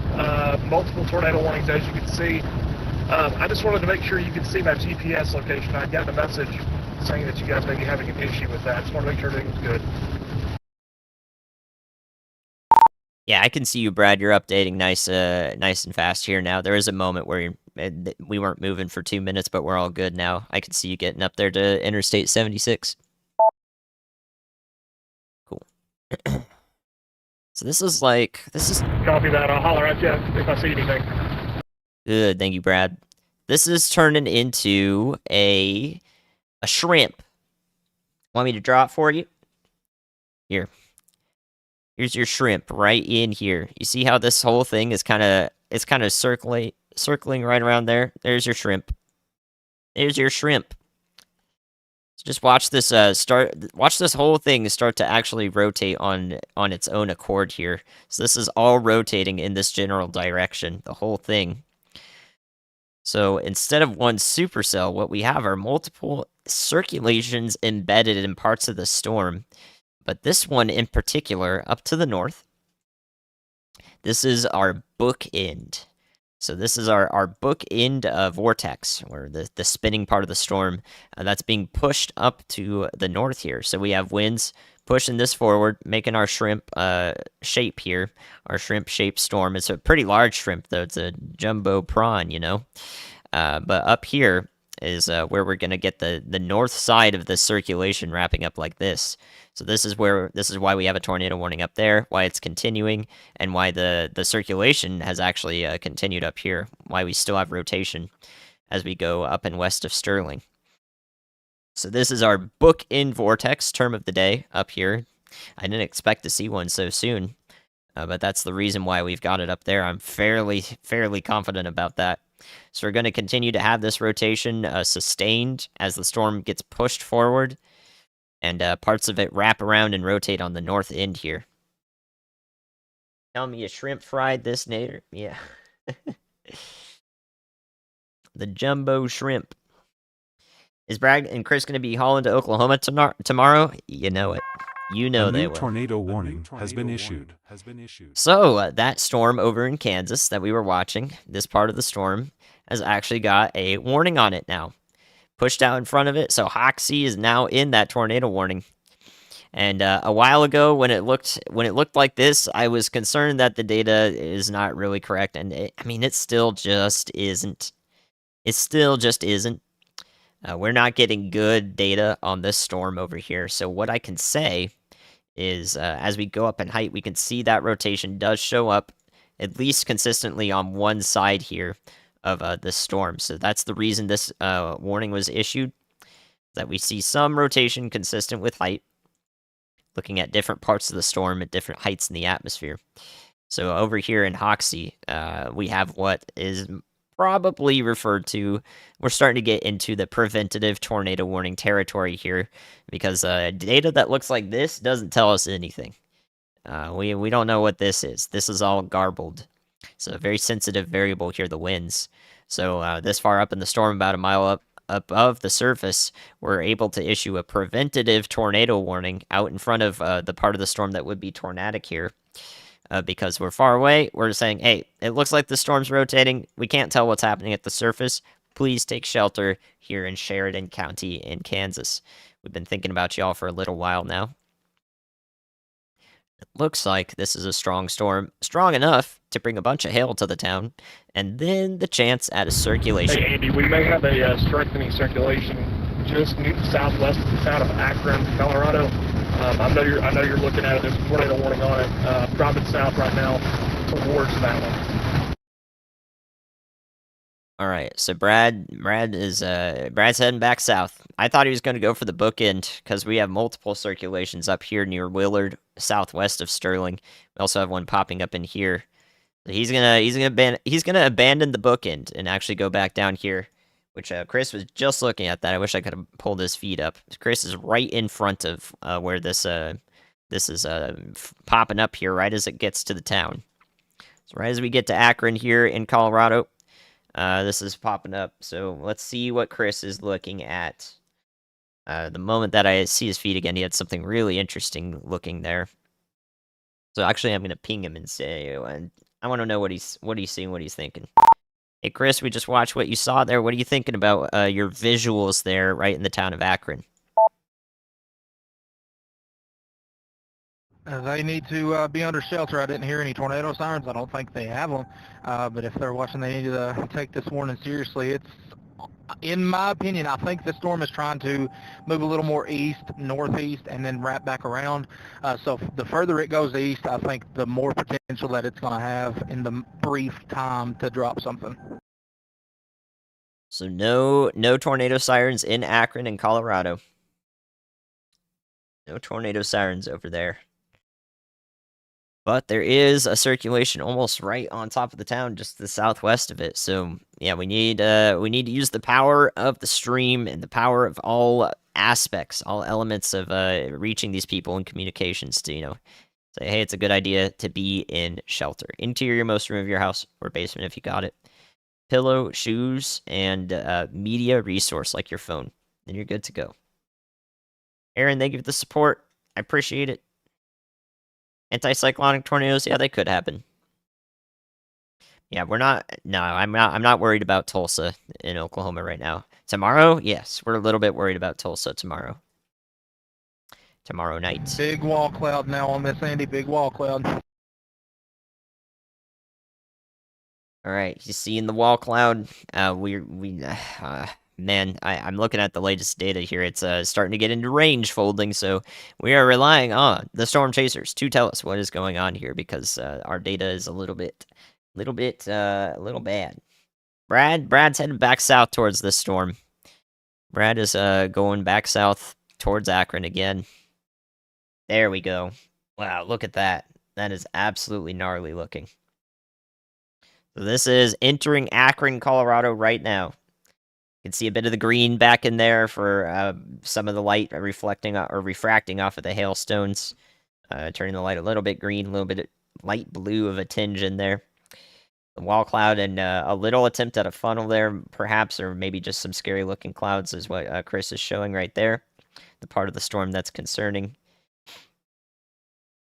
S3: Multiple tornado warnings, as you can see. I just wanted to make sure you could see my GPS location. I got a message saying that you guys may be having an issue with that. Just want to make sure everything was good.
S1: Yeah, I can see you, Brad. You're updating nice and fast here now. There is a moment where we weren't moving for 2 minutes, but we're all good now. I can see you getting up there to Interstate 76. Cool. So this is...
S3: Copy that. I'll holler at you if I see anything.
S1: Good, thank you, Brad. This is turning into a shrimp. Want me to draw it for you? Here. Here's your shrimp right in here. You see how this whole thing is kind of circling right around there? There's your shrimp. There's your shrimp. So just watch this watch this whole thing start to actually rotate on its own accord here. So this is all rotating in this general direction, the whole thing. So instead of one supercell, what we have are multiple circulations embedded in parts of the storm. But this one in particular, up to the north, this is our bookend. So this is our bookend vortex, or the spinning part of the storm, that's being pushed up to the north here. So we have winds pushing this forward, making our shrimp shape here, our shrimp-shaped storm. It's a pretty large shrimp, though. It's a jumbo prawn, But up here is where we're going to get the north side of the circulation wrapping up like this. So this is why we have a tornado warning up there, why it's continuing, and why the circulation has actually continued up here, why we still have rotation as we go up and west of Sterling. So this is our bookend vortex term of the day up here. I didn't expect to see one so soon, but that's the reason why we've got it up there. I'm fairly confident about that. So we're going to continue to have this rotation sustained as the storm gets pushed forward, and parts of it wrap around and rotate on the north end here. Tell me a shrimp fried this nader? Yeah. The jumbo shrimp. Is Brad and Chris going to be hauling to Oklahoma tomorrow? You know it. You know they will.
S4: A tornado warning has been issued.
S1: So, that storm over in Kansas that we were watching, this part of the storm, has actually got a warning on it now. Pushed out in front of it, so Hoxie is now in that tornado warning. And a while ago, when it looked like this, I was concerned that the data is not really correct, and it still just isn't. It still just isn't. We're not getting good data on this storm over here. So what I can say is as we go up in height, we can see that rotation does show up at least consistently on one side here of the storm. So that's the reason this warning was issued, that we see some rotation consistent with height, looking at different parts of the storm at different heights in the atmosphere. So over here in Hoxie, we have what is probably referred to, we're starting to get into the preventative tornado warning territory here, because data that looks like this doesn't tell us anything. We don't know what this is. This is all garbled. So a very sensitive variable here, the winds. So this far up in the storm, about a mile up above the surface, we're able to issue a preventative tornado warning out in front of the part of the storm that would be tornadic here. Because we're far away, we're saying, hey, it looks like the storm's rotating. We can't tell what's happening at the surface. Please take shelter here in Sheridan County in Kansas. We've been thinking about y'all for a little while now. It looks like this is a strong storm, strong enough to bring a bunch of hail to the town, and then the chance at a circulation.
S3: Hey, Andy, we may have a strengthening circulation just southwest of the town of Akron, Colorado. I know you're looking at it. There's a tornado warning on it. Dropping south right now towards that one.
S1: All right, so Brad's heading back south. I thought he was going to go for the bookend because we have multiple circulations up here near Willard, southwest of Sterling. We also have one popping up in here. So he's gonna abandon the bookend and actually go back down here, which Chris was just looking at that. I wish I could have pulled his feed up. Chris is right in front of where this is popping up here, right as it gets to the town. So right as we get to Akron here in Colorado, this is popping up. So let's see what Chris is looking at. The moment that I see his feed again, he had something really interesting looking there. So actually, I'm gonna ping him and say, I want to know what he's seeing, what he's thinking. Hey, Chris, we just watched what you saw there. What are you thinking about your visuals there, right in the town of Akron?
S2: They need to be under shelter. I didn't hear any tornado sirens. I don't think they have them. But if they're watching, they need to take this warning seriously. It's, in my opinion, I think the storm is trying to move a little more east, northeast, and then wrap back around. So the further it goes east, I think the more potential that it's going to have in the brief time to drop something.
S1: So no tornado sirens in Akron and Colorado. No tornado sirens over there. But there is a circulation almost right on top of the town, just to the southwest of it. So yeah, we need to use the power of the stream and the power of all aspects, all elements of reaching these people in communications to, say, hey, it's a good idea to be in shelter. Interior-most room of your house or basement if you got it. Pillow, shoes, and media resource like your phone. Then you're good to go. Aaron, thank you for the support. I appreciate it. Anticyclonic tornadoes, yeah, they could happen. Yeah, I'm not worried about Tulsa in Oklahoma right now. Tomorrow, yes, we're a little bit worried about Tulsa tomorrow. Tomorrow night.
S2: Big wall cloud now on this, Andy, big wall cloud.
S1: All right, you see in the wall cloud, man, I'm looking at the latest data here. It's starting to get into range folding, so we are relying on the storm chasers to tell us what is going on here because our data is a little bad. Brad's heading back south towards this storm. Brad is going back south towards Akron again. There we go. Wow, look at that. That is absolutely gnarly looking. So this is entering Akron, Colorado right now. You can see a bit of the green back in there for some of the light reflecting or refracting off of the hailstones, turning the light a little bit green, a little bit light blue of a tinge in there. The wall cloud and a little attempt at a funnel there, perhaps, or maybe just some scary-looking clouds is what Chris is showing right there. The part of the storm that's concerning.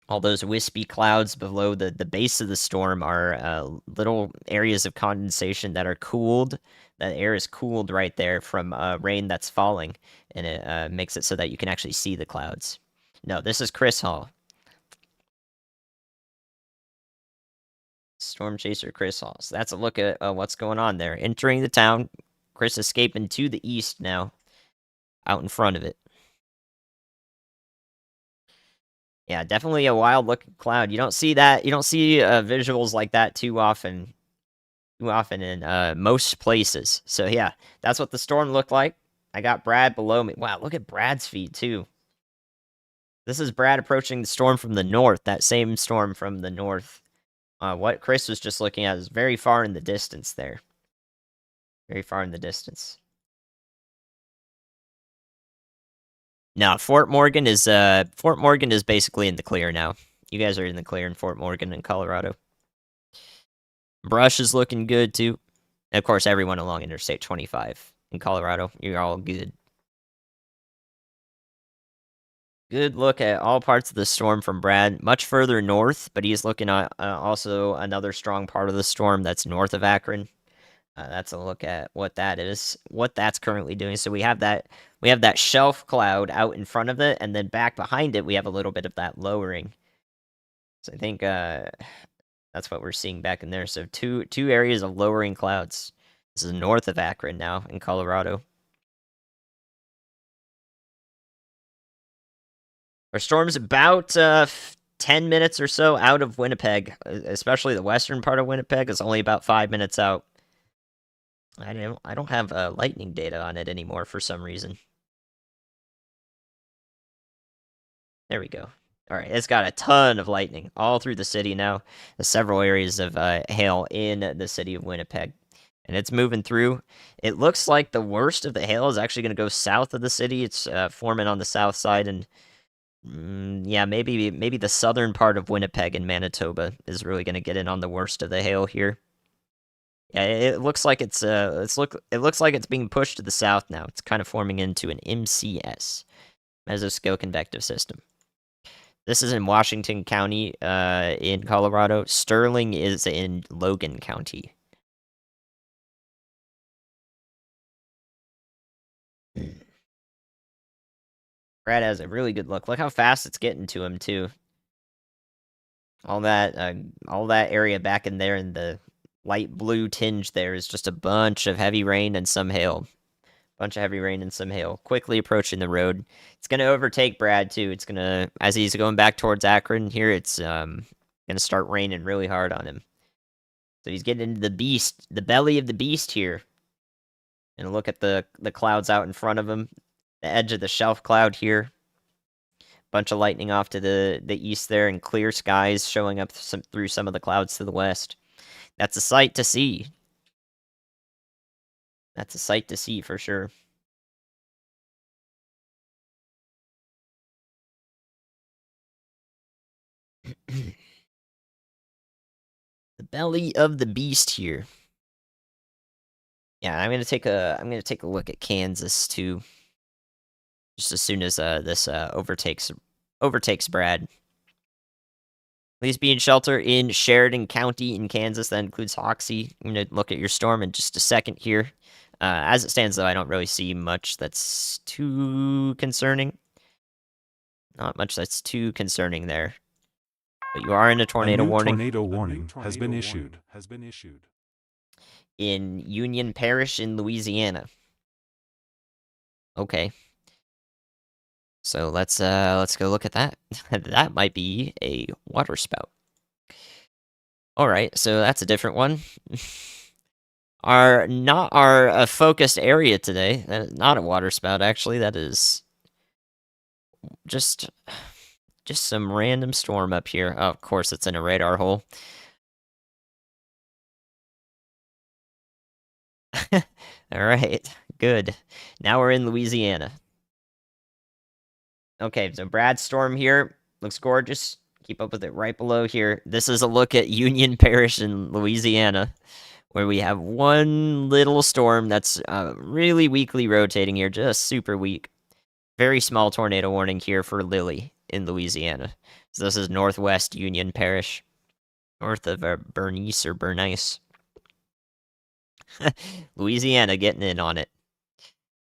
S1: All those wispy clouds below the base of the storm are little areas of condensation that are cooled. That air is cooled right there from rain that's falling, and it makes it so that you can actually see the clouds. No, this is Chris Hall. Storm Chaser Chris Hall. So that's a look at what's going on there. Entering the town. Chris escaping to the east now. Out in front of it. Yeah, definitely a wild looking cloud. You don't see that. You don't see visuals like that too often. Too often in most places. So yeah, that's what the storm looked like. I got Brad below me. Wow, look at Brad's feet too. This is Brad approaching the storm from the north. That same storm from the north. What Chris was just looking at is very far in the distance there. Very far in the distance. No, Fort Morgan is basically in the clear now. You guys are in the clear in Fort Morgan in Colorado. Brush is looking good too. And of course, everyone along Interstate 25 in Colorado, you're all good. Good look at all parts of the storm from Brad. Much further north, but he's looking at also another strong part of the storm that's north of Akron. That's a look at what that is, what that's currently doing. So we have that shelf cloud out in front of it, and then back behind it we have a little bit of that lowering. So I think that's what we're seeing back in there. So two areas of lowering clouds. This is north of Akron now in Colorado. Our storm's about 10 minutes or so out of Winnipeg, especially the western part of Winnipeg is only about 5 minutes out. I don't have lightning data on it anymore for some reason. There we go. All right, it's got a ton of lightning all through the city now. There's several areas of hail in the city of Winnipeg, and it's moving through. It looks like the worst of the hail is actually going to go south of the city. It's forming on the south side, and yeah, maybe the southern part of Winnipeg and Manitoba is really going to get in on the worst of the hail here. Yeah, it looks like it looks like it's being pushed to the south now. It's kind of forming into an MCS, Mesoscale Convective System. This is in Washington County, in Colorado. Sterling is in Logan County. Brad has a really good look. Look how fast it's getting to him too. All that area back in there in the light blue tinge there is just a bunch of heavy rain and some hail. Bunch of heavy rain and some hail. Quickly approaching the road. It's going to overtake Brad, too. It's going to, as he's going back towards Akron here, it's going to start raining really hard on him. So he's getting into the belly of the beast here. And look at the clouds out in front of him. The edge of the shelf cloud here. Bunch of lightning off to the east there, and clear skies showing up through some of the clouds to the west. That's a sight to see. That's a sight to see for sure. The belly of the beast here. Yeah, I'm gonna take a look at Kansas too. Just as soon as this overtakes Brad. Please be in shelter in Sheridan County in Kansas. That includes Hoxie. I'm gonna look at your storm in just a second here. As it stands, though, I don't really see much that's too concerning. Not much that's too concerning there. But you are in a tornado warning.
S4: Tornado warning has been issued.
S1: In Union Parish in Louisiana. Okay. So let's go look at that. That might be a water spout. All right, so that's a different one. Not our focused area today. That is not a water spout, actually. That is just some random storm up here. Oh, of course, it's in a radar hole. All right, good. Now we're in Louisiana. Okay, so Brad's storm here looks gorgeous. Keep up with it right below here. This is a look at Union Parish in Louisiana, where we have one little storm that's really weakly rotating here, just super weak. Very small tornado warning here for Lily in Louisiana. So this is northwest Union Parish, north of Bernice or Bernice. Louisiana getting in on it.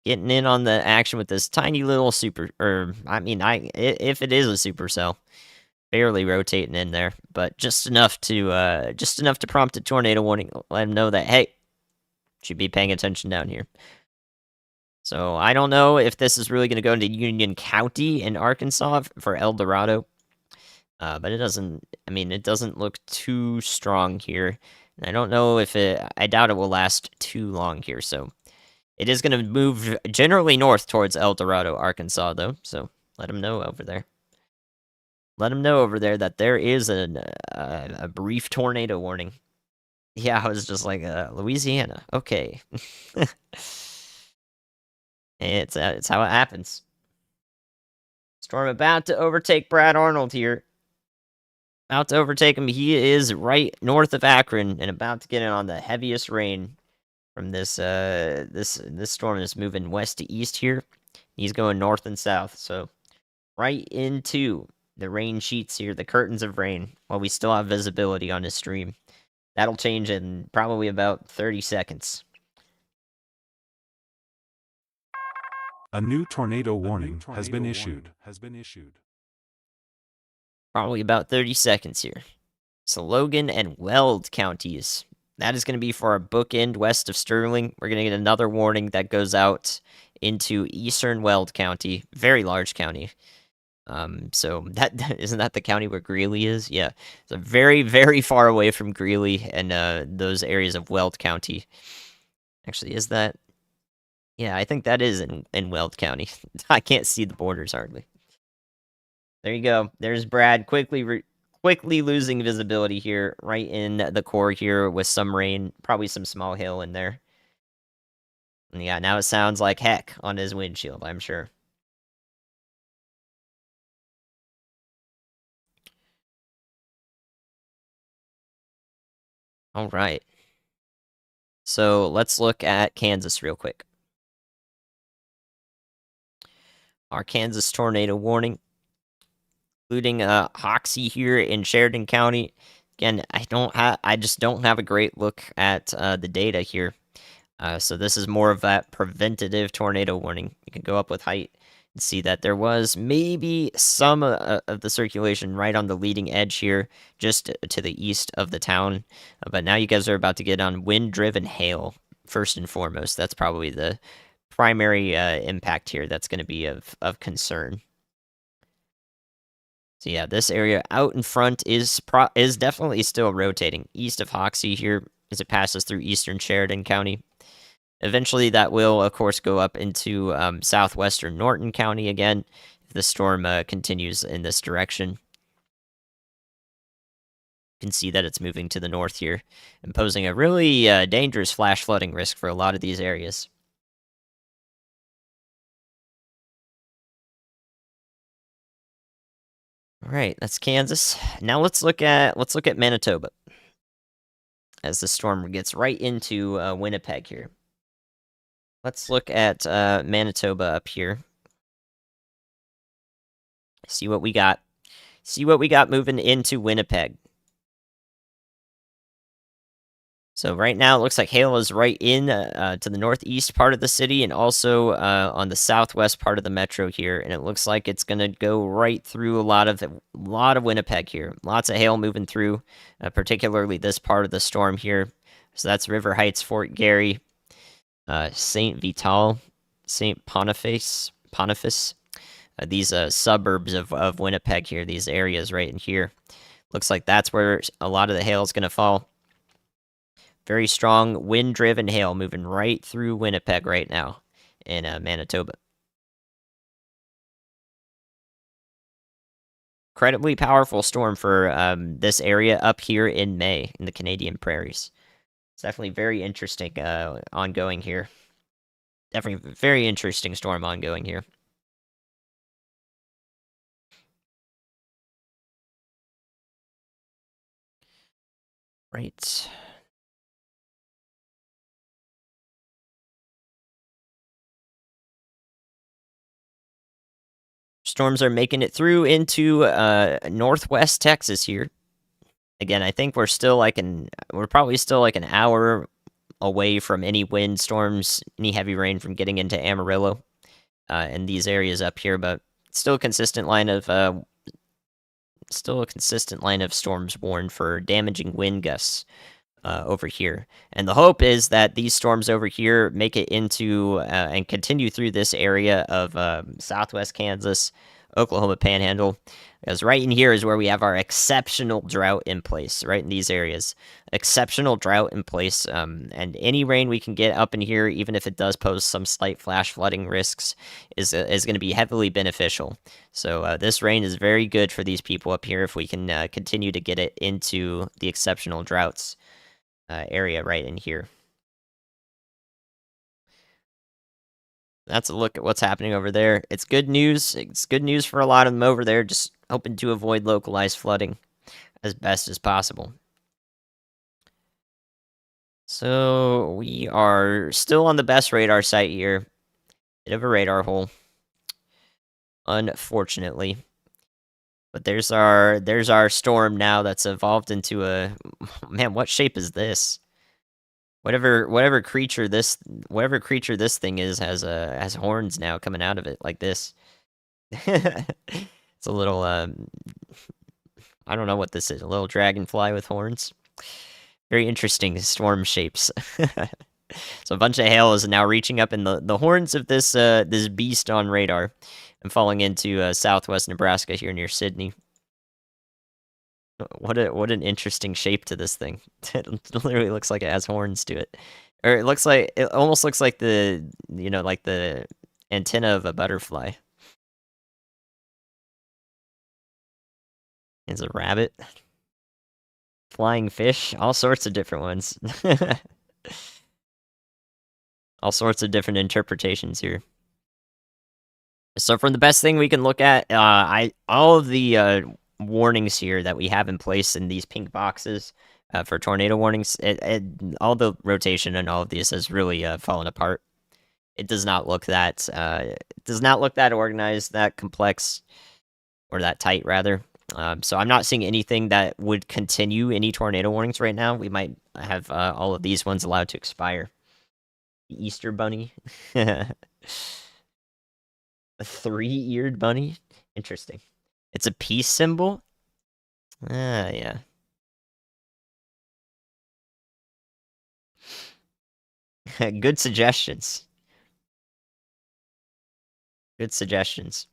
S1: Getting in on the action with this tiny little super, if it is a supercell, barely rotating in there, but just enough to prompt a tornado warning. Let them know that, hey, should be paying attention down here. So I don't know if this is really going to go into Union County in Arkansas for El Dorado. But it doesn't. I mean, it doesn't look too strong here. And I don't know if it. I doubt it will last too long here. So it is going to move generally north towards El Dorado, Arkansas, though. So let them know over there. Let them know over there that there is a brief tornado warning. Yeah, I was just like, Louisiana. Okay. It's how it happens. Storm about to overtake Brad Arnold here. About to overtake him. He is right north of Akron and about to get in on the heaviest rain from this this storm is moving west to east here. He's going north and south, so right into the rain sheets here, the curtains of rain, while we still have visibility on his stream. That'll change in probably about 30 seconds.
S4: A new tornado warning has been issued.
S1: Probably about 30 seconds here. So Logan and Weld counties. That is going to be for our bookend west of Sterling. We're going to get another warning that goes out into eastern Weld County. Very large county. So that isn't that the county where Greeley is? Yeah. So very, very far away from Greeley and those areas of Weld County. Actually, is that? Yeah, I think that is in Weld County. I can't see the borders hardly. There you go. There's Brad quickly losing visibility here, right in the core here with some rain, probably some small hail in there. And yeah, now it sounds like heck on his windshield, I'm sure. All right. So let's look at Kansas real quick. Our Kansas tornado warning, including Hoxie here in Sheridan County. Again, I just don't have a great look at the data here. So this is more of that preventative tornado warning. You can go up with height and see that there was maybe some of the circulation right on the leading edge here, just to the east of the town. But now you guys are about to get on wind-driven hail, first and foremost. That's probably the primary impact here that's going to be of concern. So yeah, this area out in front is definitely still rotating east of Hoxie here as it passes through eastern Sheridan County. Eventually, that will, of course, go up into southwestern Norton County again if the storm continues in this direction. You can see that it's moving to the north here and posing a really dangerous flash flooding risk for a lot of these areas. All right, that's Kansas. Now let's look at Manitoba as the storm gets right into Winnipeg here. Let's look at Manitoba up here. See what we got. See what we got moving into Winnipeg. So right now it looks like hail is right in to the northeast part of the city and also on the southwest part of the metro here, and it looks like it's gonna go right through a lot of Winnipeg here. Lots of hail moving through, particularly this part of the storm here. So that's River Heights, Fort Garry, Saint Vital, Saint Boniface. These suburbs of Winnipeg here, these areas right in here. Looks like that's where a lot of the hail is gonna fall. Very strong wind-driven hail moving right through Winnipeg right now in Manitoba. Incredibly powerful storm for this area up here in May in the Canadian prairies. It's definitely very interesting ongoing here. Definitely very interesting storm ongoing here. Right. Storms are making it through into northwest Texas here. Again, I think we're probably still like an hour away from any windstorms, any heavy rain from getting into Amarillo in these areas up here, but still a consistent line of storms warned for damaging wind gusts over here. And the hope is that these storms over here make it into and continue through this area of southwest Kansas Oklahoma Panhandle. Because right in here is where we have our exceptional drought in place, right in these areas. Exceptional drought in place, and any rain we can get up in here, even if it does pose some slight flash flooding risks, is going to be heavily beneficial. So this rain is very good for these people up here if we can continue to get it into the exceptional droughts area right in here. That's a look at what's happening over there. It's good news. It's good news for a lot of them over there, just hoping to avoid localized flooding as best as possible. So we are still on the best radar site here. Bit of a radar hole, unfortunately. But there's our storm now that's evolved into a man. What shape is this? Whatever creature this thing is has horns now coming out of it like this. It's a little I don't know what this is. A little dragonfly with horns. Very interesting storm shapes. So a bunch of hail is now reaching up in the horns of this this beast on radar and falling into southwest Nebraska here near Sydney. What an interesting shape to this thing. It literally looks like it has horns to it. Or it almost looks like the like the antenna of a butterfly. It's a rabbit. Flying fish, all sorts of different ones. All sorts of different interpretations here. So from the best thing we can look at, all of the warnings here that we have in place in these pink boxes for tornado warnings, all the rotation and all of these has really fallen apart. It does not look that organized, that complex, or that tight rather. So I'm not seeing anything that would continue any tornado warnings right now. We might have all of these ones allowed to expire. The Easter bunny. A 3-eared bunny? Interesting. It's a peace symbol? Ah, yeah. Good suggestions. Good suggestions.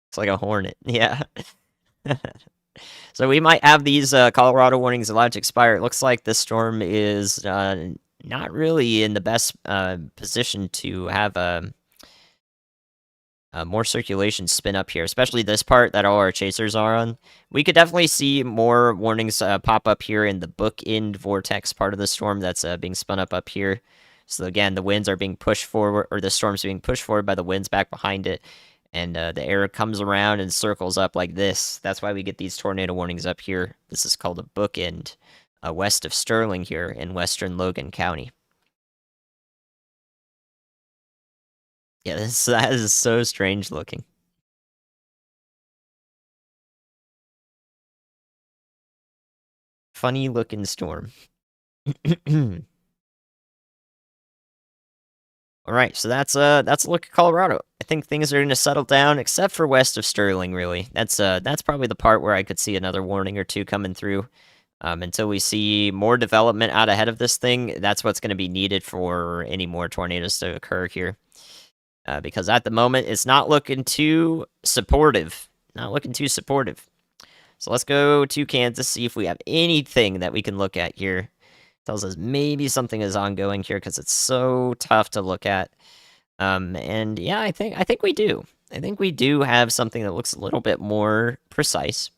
S1: It's like a hornet. Yeah. So we might have these Colorado warnings allowed to expire. It looks like this storm is not really in the best position to have more circulation spin up here, especially this part that all our chasers are on. We could definitely see more warnings pop up here in the bookend vortex part of the storm that's being spun up here. So again, the winds are being pushed forward, or the storm's being pushed forward by the winds back behind it. And the air comes around and circles up like this. That's why we get these tornado warnings up here. This is called a bookend, west of Sterling here in western Logan County. Yeah, that is so strange looking. Funny looking storm. All right, so that's a look at Colorado. I think things are going to settle down, except for west of Sterling. Really, that's probably the part where I could see another warning or two coming through. Until we see more development out ahead of this thing, that's what's going to be needed for any more tornadoes to occur here. Because at the moment, it's not looking too supportive. Not looking too supportive. So let's go to Kansas, see if we have anything that we can look at here. Tells us maybe something is ongoing here because it's so tough to look at. And yeah, I think we do. I think we do have something that looks a little bit more precise,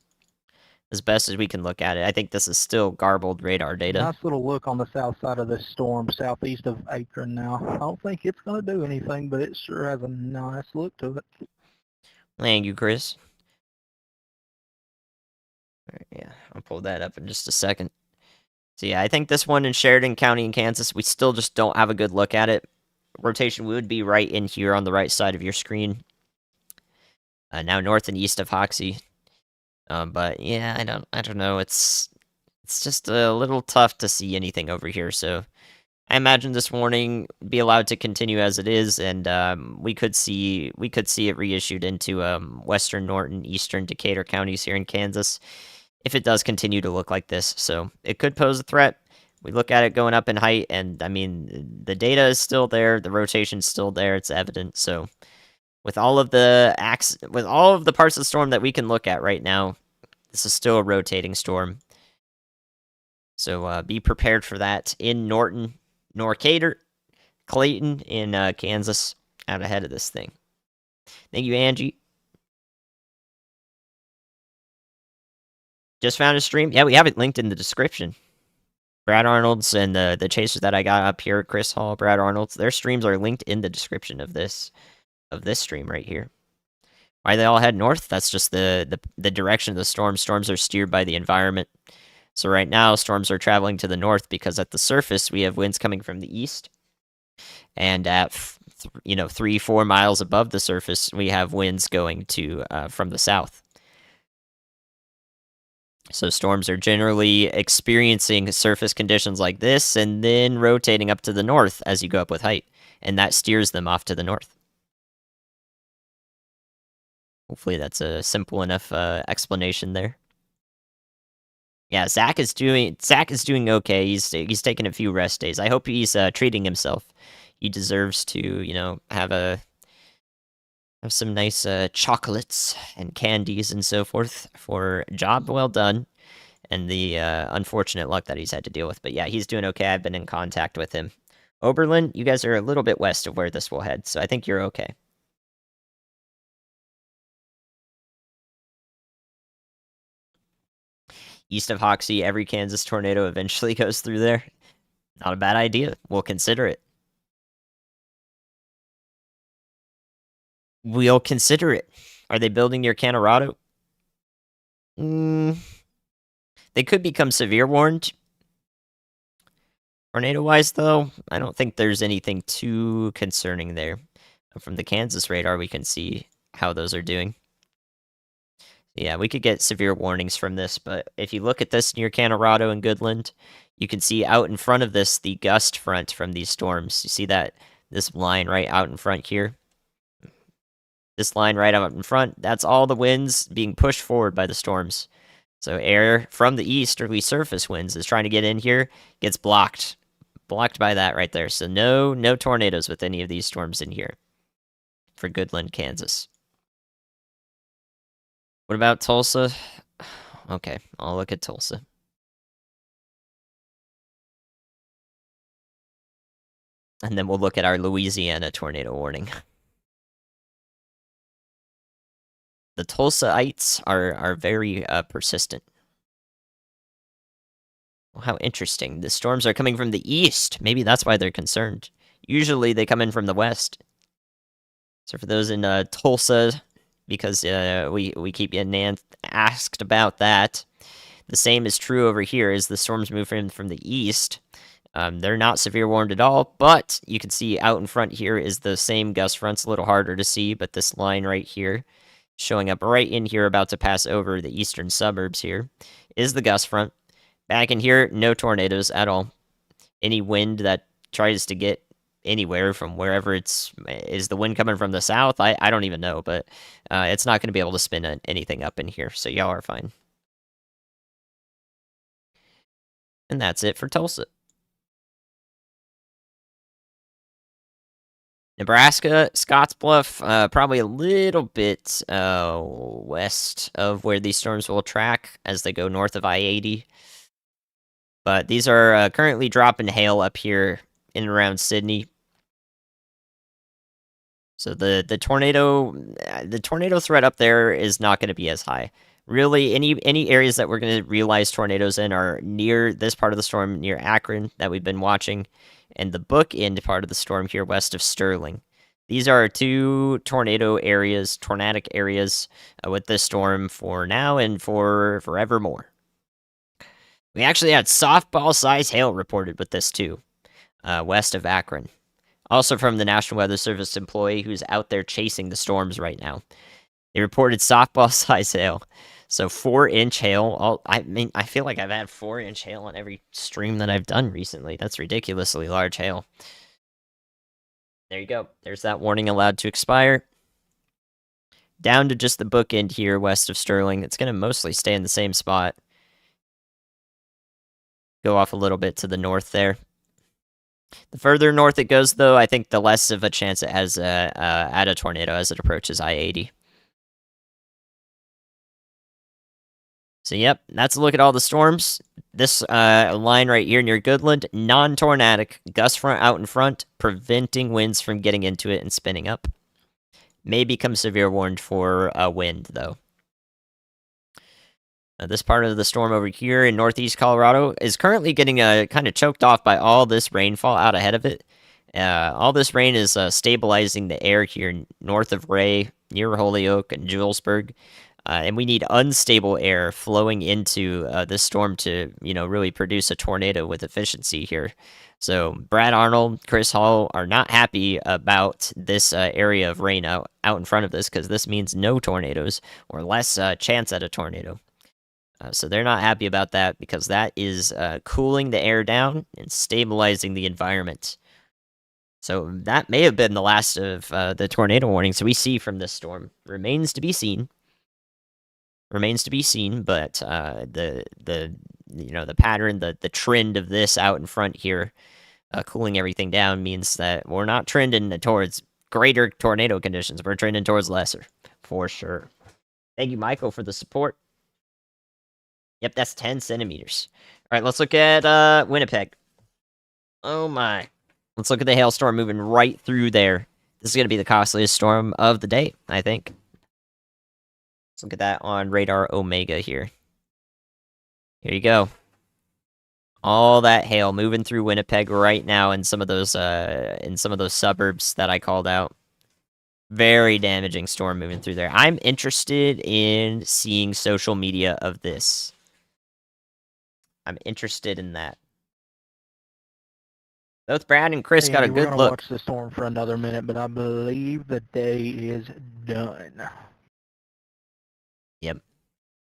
S1: as best as we can look at it. I think this is still garbled radar data.
S2: Nice little look on the south side of this storm, southeast of Akron now. I don't think it's going to do anything, but it sure has a nice look to it.
S1: Thank you, Chris. All right, yeah, I'll pull that up in just a second. So yeah, I think this one in Sheridan County in Kansas, we still just don't have a good look at it. Rotation would be right in here on the right side of your screen. Now north and east of Hoxie. But yeah, I don't know. It's just a little tough to see anything over here. So I imagine this warning be allowed to continue as it is, and we could see it reissued into western Norton, eastern Decatur counties here in Kansas, if it does continue to look like this. So it could pose a threat. We look at it going up in height, and I mean the data is still there, the rotation's still there, it's evident. So with all of the parts of the storm that we can look at right now, this is still a rotating storm. So be prepared for that in Norton, Norcator, Clayton, in Kansas, out ahead of this thing. Thank you, Angie. Just found a stream. Yeah, we have it linked in the description. Brad Arnold's and the chasers that I got up here, Chris Hall, Brad Arnold's, their streams are linked in the description of this stream right here. Why they all head north? That's just the direction of the storm. Storms are steered by the environment. So right now, storms are traveling to the north because at the surface we have winds coming from the east, and at 3-4 miles above the surface we have winds going to from the south. So storms are generally experiencing surface conditions like this and then rotating up to the north as you go up with height, and that steers them off to the north. Hopefully that's a simple enough explanation there. Yeah, Zach is doing okay. He's taking a few rest days. I hope he's treating himself. He deserves to, have some nice chocolates and candies and so forth for a job well done and the unfortunate luck that he's had to deal with. But yeah, he's doing okay. I've been in contact with him. Oberlin, you guys are a little bit west of where this will head, so I think you're okay. East of Hoxie, every Kansas tornado eventually goes through there. Not a bad idea. We'll consider it. We'll consider it. Are they building near Colorado? They could become severe warned. Tornado-wise, though, I don't think there's anything too concerning there. From the Kansas radar, we can see how those are doing. Yeah, we could get severe warnings from this, but if you look at this near Colorado and Goodland, you can see out in front of this the gust front from these storms. You see this line right out in front here? This line right out in front, that's all the winds being pushed forward by the storms. So air from the easterly surface winds is trying to get in here, gets blocked. Blocked by that right there. So no tornadoes with any of these storms in here for Goodland, Kansas. What about Tulsa? Okay, I'll look at Tulsa. And then we'll look at our Louisiana tornado warning. The Tulsaites are very persistent. Well, how interesting. The storms are coming from the east. Maybe that's why they're concerned. Usually they come in from the west. So for those in Tulsa, because we keep getting asked about that, the same is true over here as the storms move in from the east. They're not severe warned at all, but you can see out in front here is the same gust front's a little harder to see, but this line right here, showing up right in here about to pass over the eastern suburbs here, is the gust front. Back in here, no tornadoes at all. Any wind that tries to get anywhere from wherever is the wind coming from the south? I don't even know, but it's not going to be able to spin anything up in here, so y'all are fine. And that's it for Tulsa. Nebraska, Scottsbluff, probably a little bit west of where these storms will track as they go north of I-80. But these are currently dropping hail up here in and around Sydney. So the tornado threat up there is not going to be as high. Really, any areas that we're going to realize tornadoes in are near this part of the storm, near Akron, that we've been watching, and the bookend part of the storm here west of Sterling. These are two tornadic areas with this storm for now and for forevermore. We actually had softball-sized hail reported with this too, west of Akron. Also from the National Weather Service employee who's out there chasing the storms right now. They reported softball-sized hail. So 4-inch hail. I feel like I've had 4-inch hail on every stream that I've done recently. That's ridiculously large hail. There you go. There's that warning allowed to expire. Down to just the bookend here west of Sterling. It's going to mostly stay in the same spot. Go off a little bit to the north there. The further north it goes, though, I think the less of a chance it has at a tornado as it approaches I-80. So, yep, that's a look at all the storms. This line right here near Goodland, non-tornadic, gust front out in front, preventing winds from getting into it and spinning up. May become severe warned for wind, though. This part of the storm over here in northeast Colorado is currently getting kind of choked off by all this rainfall out ahead of it. All this rain is stabilizing the air here north of Ray, near Holyoke and Julesburg. And we need unstable air flowing into this storm to, really produce a tornado with efficiency here. So Brad Arnold, Chris Hall are not happy about this area of rain out in front of this, because this means no tornadoes or less chance at a tornado. So they're not happy about that, because that is cooling the air down and stabilizing the environment. So that may have been the last of the tornado warnings we see from this storm. Remains to be seen. But the pattern, the trend of this out in front here, cooling everything down, means that we're not trending towards greater tornado conditions. We're trending towards lesser, for sure. Thank you, Michael, for the support. Yep, that's 10 centimeters. All right, let's look at Winnipeg. Oh my. Let's look at the hailstorm moving right through there. This is going to be the costliest storm of the day, I think. Let's look at that on radar Omega here. Here you go. All that hail moving through Winnipeg right now in some of those suburbs that I called out. Very damaging storm moving through there. I'm interested in seeing social media of this. I'm interested in that. Both Brad and Chris got a good look.
S2: We're gonna watch the storm for another minute, but I believe the day is done.
S1: Yep,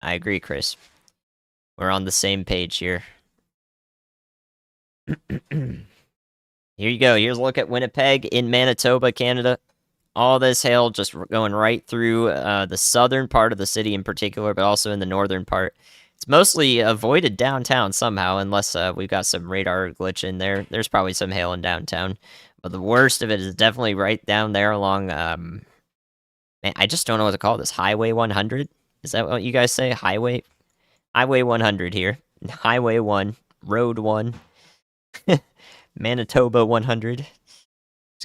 S1: I agree, Chris. We're on the same page here. Here you go. Here's a look at Winnipeg in Manitoba, Canada. All this hail just going right through the southern part of the city in particular, but also in the northern part. It's mostly avoided downtown somehow, unless we've got some radar glitch in there. There's probably some hail in downtown. But the worst of it is definitely right down there along... man, I just don't know what to call this. Highway 100? Is that what you guys say? Highway 100 here. Highway 1. Road 1. Manitoba 100. There's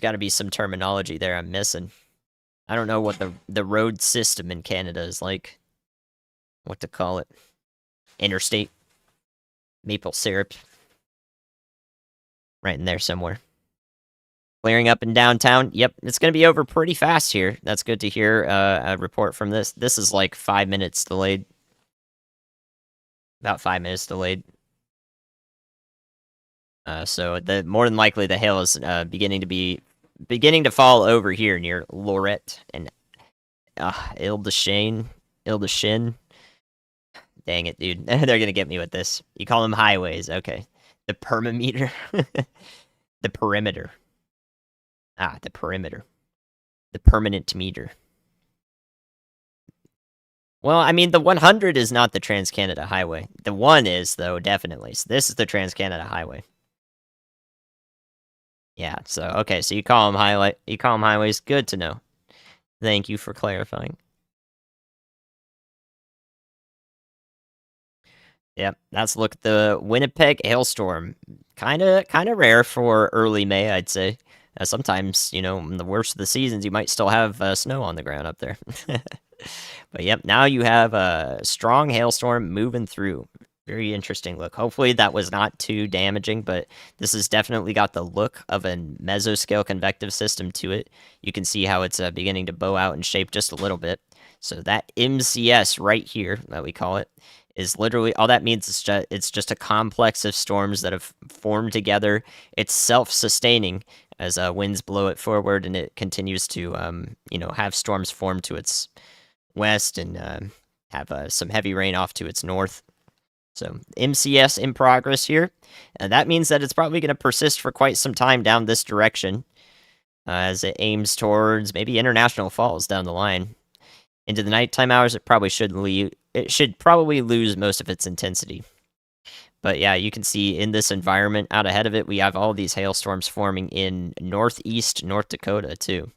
S1: got to be some terminology there I'm missing. I don't know what the road system in Canada is like. What to call it. Interstate. Maple syrup. Right in there somewhere. Clearing up in downtown. Yep, it's going to be over pretty fast here. That's good to hear a report from this. This is like 5 minutes delayed. About 5 minutes delayed. So more than likely the hail is beginning to fall over here near Lorette and Ile-des-Shines. Dang it, dude. They're gonna get me with this. You call them highways, okay. The perimeter. The perimeter. The perimeter. The permanent meter. Well, I mean, the 100 is not the Trans-Canada Highway. The 1 is, though, definitely. So this is the Trans-Canada Highway. Yeah, so, okay, so you call them highways. Good to know. Thank you for clarifying. Yep, that's a look at the Winnipeg hailstorm. Kinda rare for early May, I'd say. Sometimes, in the worst of the seasons, you might still have snow on the ground up there. But yep, now you have a strong hailstorm moving through. Very interesting look. Hopefully that was not too damaging, but this has definitely got the look of a mesoscale convective system to it. You can see how it's beginning to bow out and shape just a little bit. So that MCS right here, that we call it, is literally, all that means is it's just a complex of storms that have formed together. It's self-sustaining as winds blow it forward, and it continues to, have storms form to its west and have some heavy rain off to its north. So MCS in progress here. And that means that it's probably going to persist for quite some time down this direction as it aims towards maybe International Falls down the line. Into the nighttime hours, it should probably lose most of its intensity. But yeah, you can see in this environment out ahead of it, we have all these hailstorms forming in northeast North Dakota too.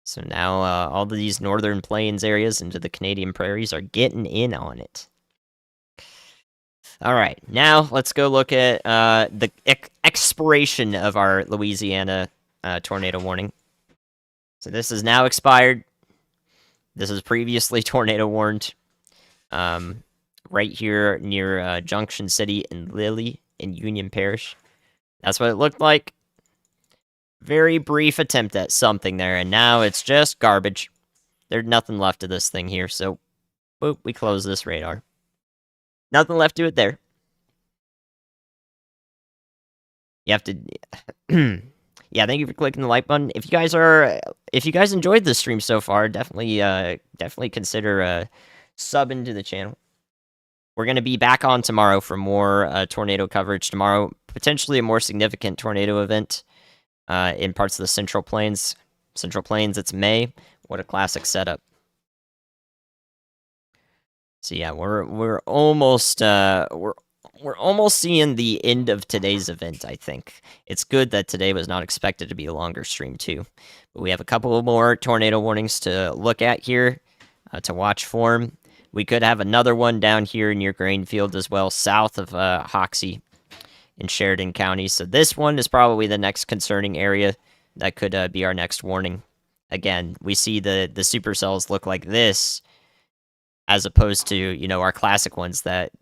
S1: So now all of these northern plains areas into the Canadian prairies are getting in on it. All right, now let's go look at the expiration of our Louisiana tornado warning. So this is now expired. This is previously tornado warned. Right here near Junction City and Lilly in Union Parish. That's what it looked like. Very brief attempt at something there, and now it's just garbage. There's nothing left of this thing here, so boop, we close this radar. Nothing left to it there. You have to... yeah, thank you for clicking the like button. If you guys enjoyed this stream so far, definitely consider subbing to the channel. We're going to be back on tomorrow for more tornado coverage. Tomorrow, potentially a more significant tornado event in parts of the Central Plains. Central Plains, it's May. What a classic setup. So yeah, we're almost seeing the end of today's event, I think. It's good that today was not expected to be a longer stream too. But we have a couple of more tornado warnings to look at here, to watch for. We could have another one down here near Grainfield as well, south of Hoxie in Sheridan County. So this one is probably the next concerning area that could be our next warning. Again, we see the supercells look like this, as opposed to, you know, our classic ones that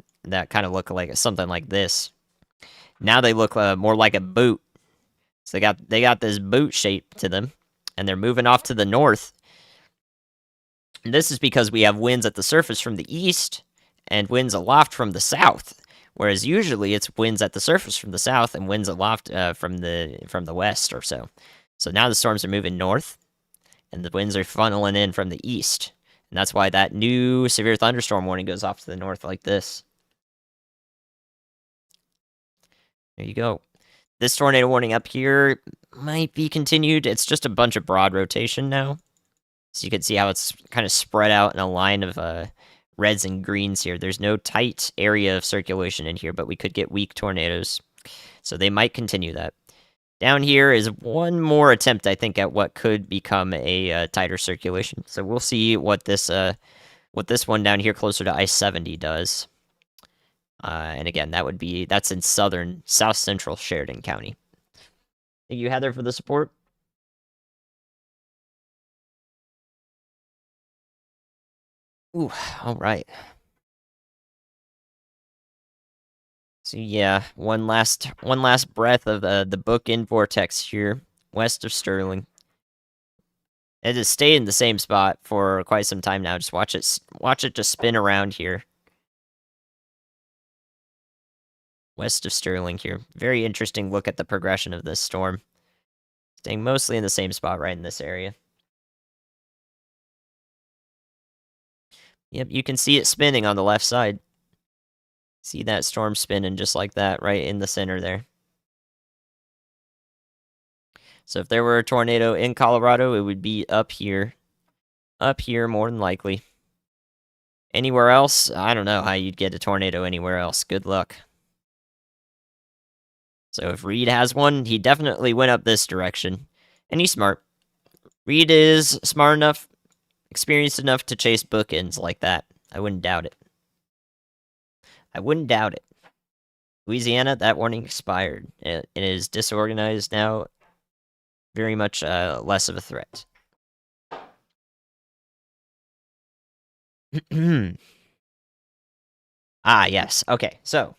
S1: kind of look like something like this. Now they look more like a boot. So they got this boot shape to them, and they're moving off to the north. And this is because we have winds at the surface from the east and winds aloft from the south, whereas usually it's winds at the surface from the south and winds aloft from the west or so. So now the storms are moving north, and the winds are funneling in from the east, and that's why that new severe thunderstorm warning goes off to the north like this. There you go. This tornado warning up here might be continued. It's just a bunch of broad rotation now. So you can see how it's kind of spread out in a line of reds and greens here. There's no tight area of circulation in here, but we could get weak tornadoes. So they might continue that. Down here is one more attempt, I think, at what could become a tighter circulation. So we'll see what this one down here closer to I-70 does. And again, that's in south central Sheridan County. Thank you, Heather, for the support. Ooh, all right. So yeah, one last breath of the bookend vortex here, west of Sterling. It has stayed in the same spot for quite some time now. Just watch it just spin around here. West of Sterling here. Very interesting look at the progression of this storm. Staying mostly in the same spot right in this area. Yep, you can see it spinning on the left side. See that storm spinning just like that right in the center there. So if there were a tornado in Colorado, it would be up here. Up here, more than likely. Anywhere else, I don't know how you'd get a tornado anywhere else. Good luck. So if Reed has one, he definitely went up this direction. And he's smart. Reed is smart enough, experienced enough to chase bookends like that. I wouldn't doubt it. I wouldn't doubt it. Louisiana, that warning expired. It is disorganized now. Very much less of a threat. Ah, yes. Okay, so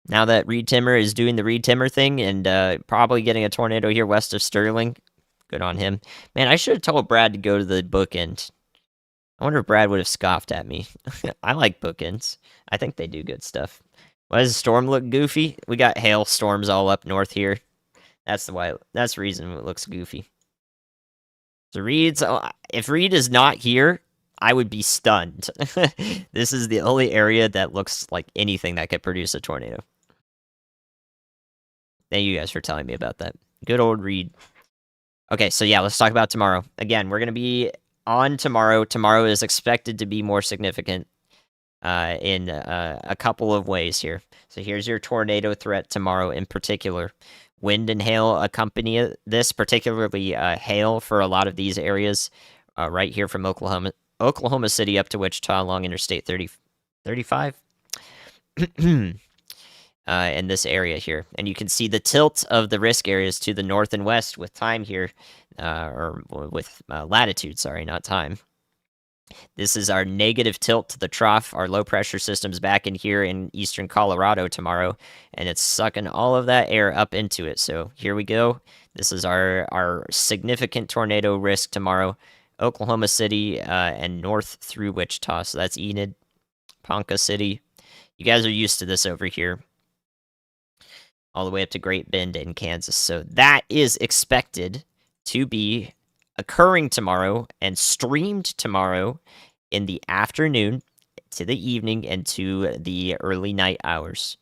S1: now that Reed Timmer is doing the Reed Timmer thing and probably getting a tornado here west of Sterling, good on him. Man, I should have told Brad to go to the bookend. I wonder if Brad would have scoffed at me. I like bookends. I think they do good stuff. Why does the storm look goofy? We got hailstorms all up north here. That's the reason it looks goofy. So if Reed is not here, I would be stunned. This is the only area that looks like anything that could produce a tornado. Thank you guys for telling me about that. Good old Reed. Okay, so yeah, let's talk about tomorrow. Again, we're going to be on tomorrow. Tomorrow is expected to be more significant. in a couple of ways here. So here's your tornado threat tomorrow in particular. Wind and hail accompany this, particularly hail for a lot of these areas right here from Oklahoma City up to Wichita along Interstate 35 in this area here. And you can see the tilt of the risk areas to the north and west with time here, or with latitude, sorry, not time. This is our negative tilt to the trough. Our low pressure system's back in here in eastern Colorado tomorrow, and it's sucking all of that air up into it. So here we go. This is our significant tornado risk tomorrow. Oklahoma City and north through Wichita. So that's Enid, Ponca City. You guys are used to this over here. All the way up to Great Bend in Kansas. So that is expected to be occurring tomorrow and streamed tomorrow in the afternoon to the evening and to the early night hours.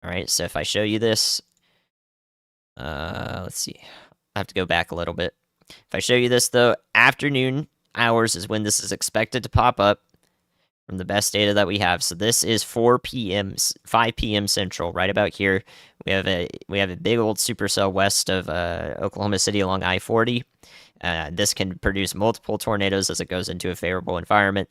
S1: All right, so if I show you this, let's see. I have to go back a little bit. If I show you this, though, afternoon hours is when this is expected to pop up from the best data that we have. So this is 4 p.m., 5 p.m. Central, right about here. We have a big old supercell west of Oklahoma City along I-40. This can produce multiple tornadoes as it goes into a favorable environment.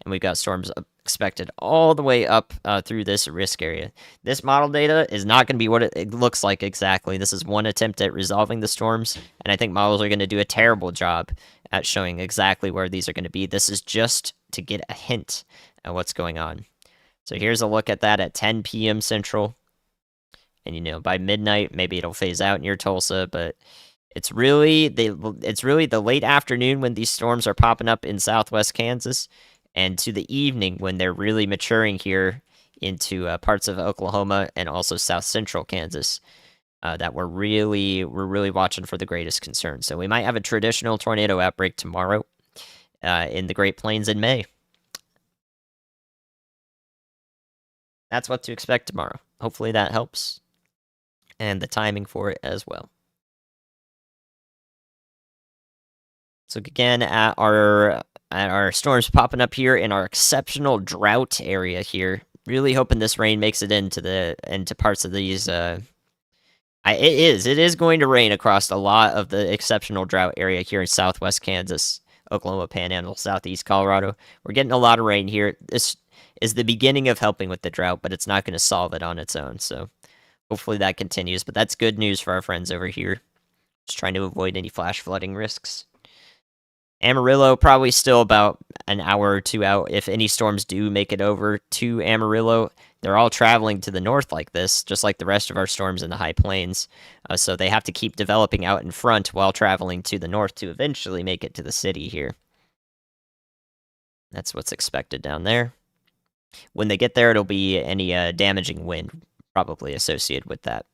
S1: And we've got storms expected all the way up through this risk area. This model data is not going to be what it looks like exactly. This is one attempt at resolving the storms, and I think models are going to do a terrible job at showing exactly where these are going to be. This is just to get a hint at what's going on. So here's a look at that at 10 p.m. Central. And, you know, by midnight, maybe it'll phase out near Tulsa, but it's really the late afternoon when these storms are popping up in southwest Kansas, and to the evening when they're really maturing here into parts of Oklahoma and also south central Kansas. That we're really watching for the greatest concern. So we might have a traditional tornado outbreak tomorrow in the Great Plains in May. That's what to expect tomorrow. Hopefully that helps. And the timing for it as well. So again, at our storms popping up here in our exceptional drought area here. Really hoping this rain makes it into parts of these it is going to rain across a lot of the exceptional drought area here in southwest Kansas, Oklahoma Panhandle, southeast Colorado. We're getting a lot of rain here. This is the beginning of helping with the drought, but it's not going to solve it on its own. So hopefully that continues. But that's good news for our friends over here. Just trying to avoid any flash flooding risks. Amarillo, probably still about an hour or two out. If any storms do make it over to Amarillo, they're all traveling to the north like this, just like the rest of our storms in the high plains. So they have to keep developing out in front while traveling to the north to eventually make it to the city here. That's what's expected down there. When they get there, it'll be any damaging wind probably associated with that.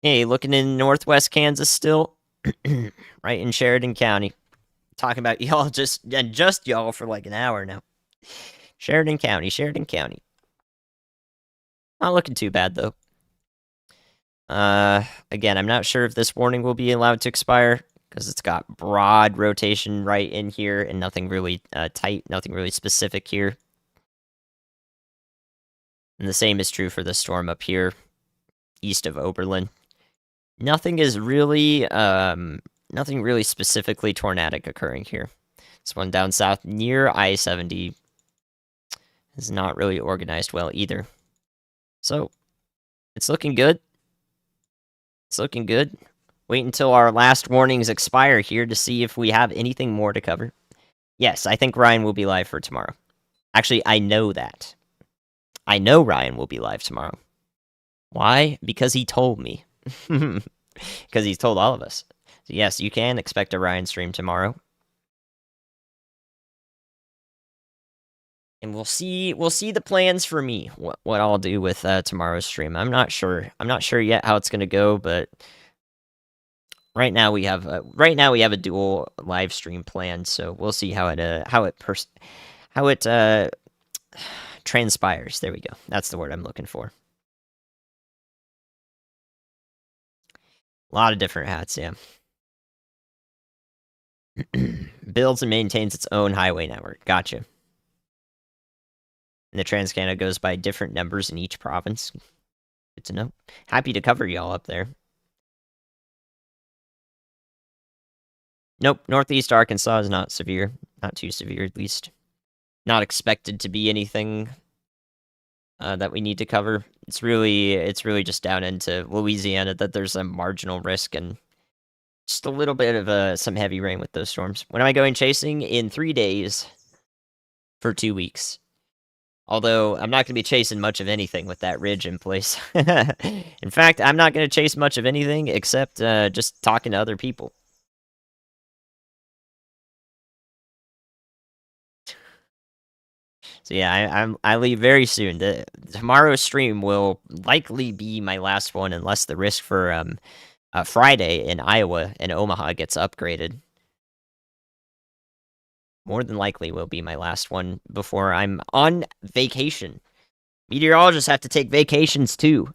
S1: Hey, looking in northwest Kansas still, right in Sheridan County. Talking about y'all just y'all for like an hour now. Sheridan County. Not looking too bad though. Again, I'm not sure if this warning will be allowed to expire because it's got broad rotation right in here and nothing really tight, nothing really specific here. And the same is true for the storm up here, east of Oberlin. Nothing is really, nothing really specifically tornadic occurring here. This one down south near I-70 is not really organized well either. So, it's looking good. It's looking good. Wait until our last warnings expire here to see if we have anything more to cover. Yes, I think Ryan will be live for tomorrow. Actually, I know that. I know Ryan will be live tomorrow. Why? Because he told me. Because he's told all of us. So yes, you can expect a Ryan stream tomorrow. And we'll see the plans for me, what I'll do with tomorrow's stream. I'm not sure yet how it's going to go, but right now we have a dual live stream planned, so we'll see how it transpires. There we go. That's the word I'm looking for. A lot of different hats, yeah. Builds and maintains its own highway network. Gotcha. And the Transcanada goes by different numbers in each province. Good to know. Happy to cover y'all up there. Nope, Northeast Arkansas is not severe. Not too severe, at least. Not expected to be anything that we need to cover. It's really just down into Louisiana that there's a marginal risk and just a little bit of some heavy rain with those storms. When am I going chasing? In 3 days for 2 weeks. Although, I'm not going to be chasing much of anything with that ridge in place. In fact, I'm not going to chase much of anything except just talking to other people. So yeah, I leave very soon. Tomorrow's stream will likely be my last one unless the risk for Friday in Iowa and Omaha gets upgraded. More than likely will be my last one before I'm on vacation. Meteorologists have to take vacations too.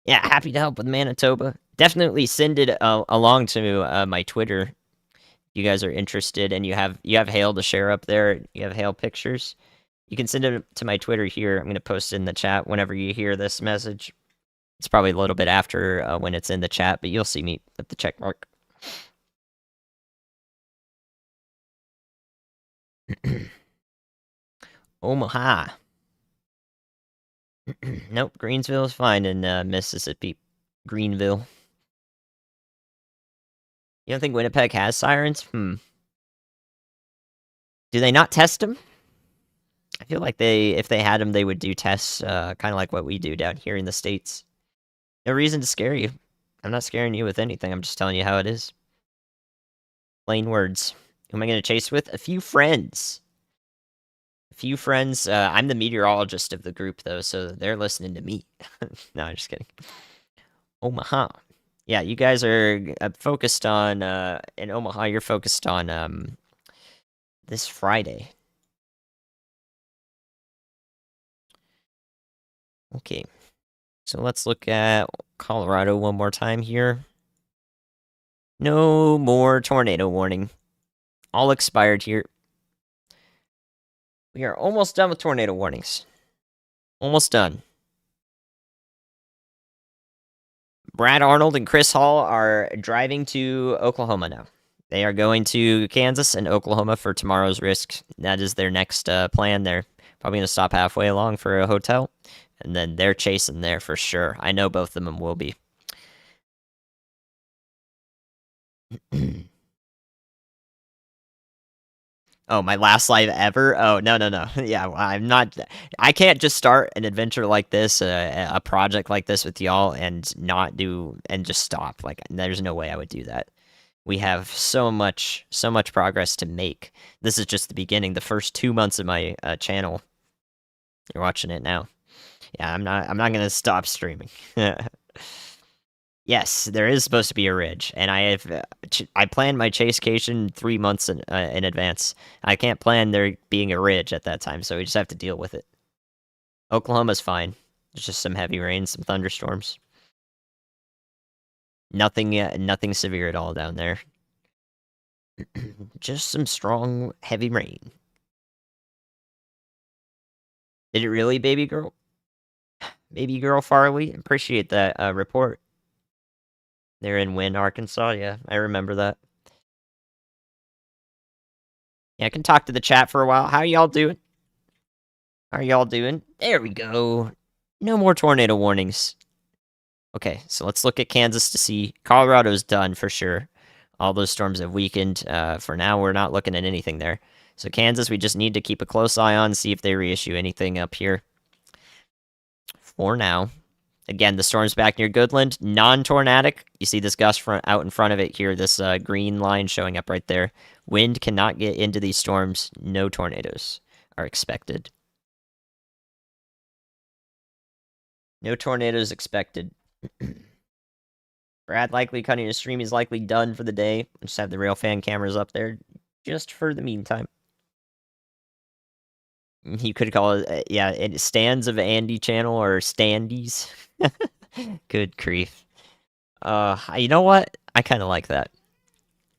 S1: Yeah, happy to help with Manitoba. Definitely send it along to my Twitter. If you guys are interested, and you have Hale to share up there. You have Hale pictures. You can send it to my Twitter here. I'm going to post it in the chat whenever you hear this message. It's probably a little bit after when it's in the chat, but you'll see me with the check mark. Omaha. Nope, Greensville is fine in Mississippi. Greenville. You don't think Winnipeg has sirens? Do they not test them? I feel like if they had them, they would do tests, kind of like what we do down here in the States. No reason to scare you. I'm not scaring you with anything. I'm just telling you how it is. Plain words. Who am I going to chase with? A few friends. A few friends. I'm the meteorologist of the group, though, so they're listening to me. No, I'm just kidding. Omaha. Yeah, you guys are focused on, in Omaha, you're focused on, this Friday. Okay. So let's look at Colorado one more time here. No more tornado warning. All expired here. We are almost done with tornado warnings. Almost done. Brad Arnold and Chris Hall are driving to Oklahoma now. They are going to Kansas and Oklahoma for tomorrow's risk. That is their next plan. They're probably going to stop halfway along for a hotel. And then they're chasing there for sure. I know both of them will be. Oh, my last live ever? Oh, no. Yeah, well, I'm not... I can't just start an adventure like this, a project like this with y'all, and not do... and just stop. Like, there's no way I would do that. We have so much progress to make. This is just the beginning, the first 2 months of my channel. You're watching it now. Yeah, I'm not gonna stop streaming. Yes, there is supposed to be a ridge, and I planned my chasecation 3 months in advance. I can't plan there being a ridge at that time, so we just have to deal with it. Oklahoma's fine. There's just some heavy rain, some thunderstorms. Nothing severe at all down there. Just some strong, heavy rain. Did it really, baby girl? Baby girl Farley? Appreciate that report. They're in Wynne, Arkansas. Yeah, I remember that. Yeah, I can talk to the chat for a while. How y'all doing? How are y'all doing? There we go. No more tornado warnings. Okay, so let's look at Kansas to see. Colorado's done for sure. All those storms have weakened. For now, we're not looking at anything there. So Kansas, we just need to keep a close eye on, see if they reissue anything up here. For now. Again, the storm's back near Goodland. Non-tornadic. You see this gust out in front of it here. This green line showing up right there. Wind cannot get into these storms. No tornadoes are expected. No tornadoes expected. Brad likely cutting his stream. He's likely done for the day. Just have the Railfan cameras up there just for the meantime. You could call it, yeah, Stands of Andy channel or Standies. Good grief. You know what? I kind of like that.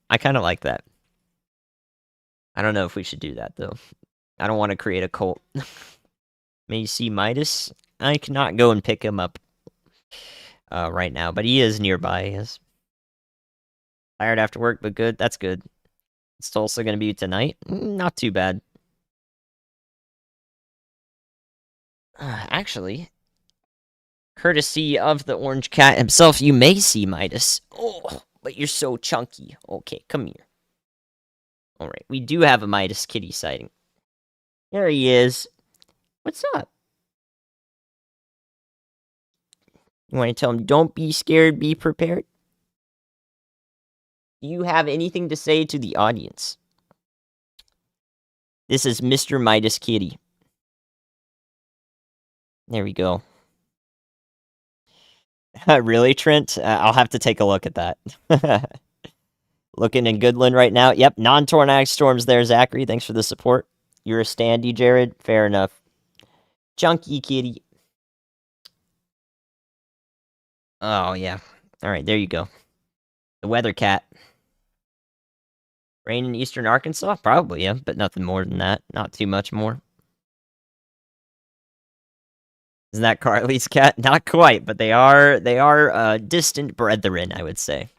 S1: I kind of like that. I don't know if we should do that, though. I don't want to create a cult. May you see Midas? I cannot go and pick him up right now, but he is nearby. Yes. Tired after work, but good. That's good. It's also going to be tonight. Not too bad. Actually, courtesy of the orange cat himself, you may see Midas. Oh, but you're so chunky. Okay, come here. Alright, we do have a Midas kitty sighting. There he is. What's up? You want to tell him, don't be scared, be prepared? Do you have anything to say to the audience? This is Mr. Midas Kitty. There we go. Really, Trent? I'll have to take a look at that. Looking in Goodland right now. Yep, non-tornadic storms there, Zachary. Thanks for the support. You're a standee, Jared. Fair enough. Chunky kitty. Oh, yeah. All right, there you go. The weather cat. Rain in eastern Arkansas? Probably, yeah, but nothing more than that. Not too much more. Isn't that Carly's cat? Not quite, but they are distant brethren, I would say.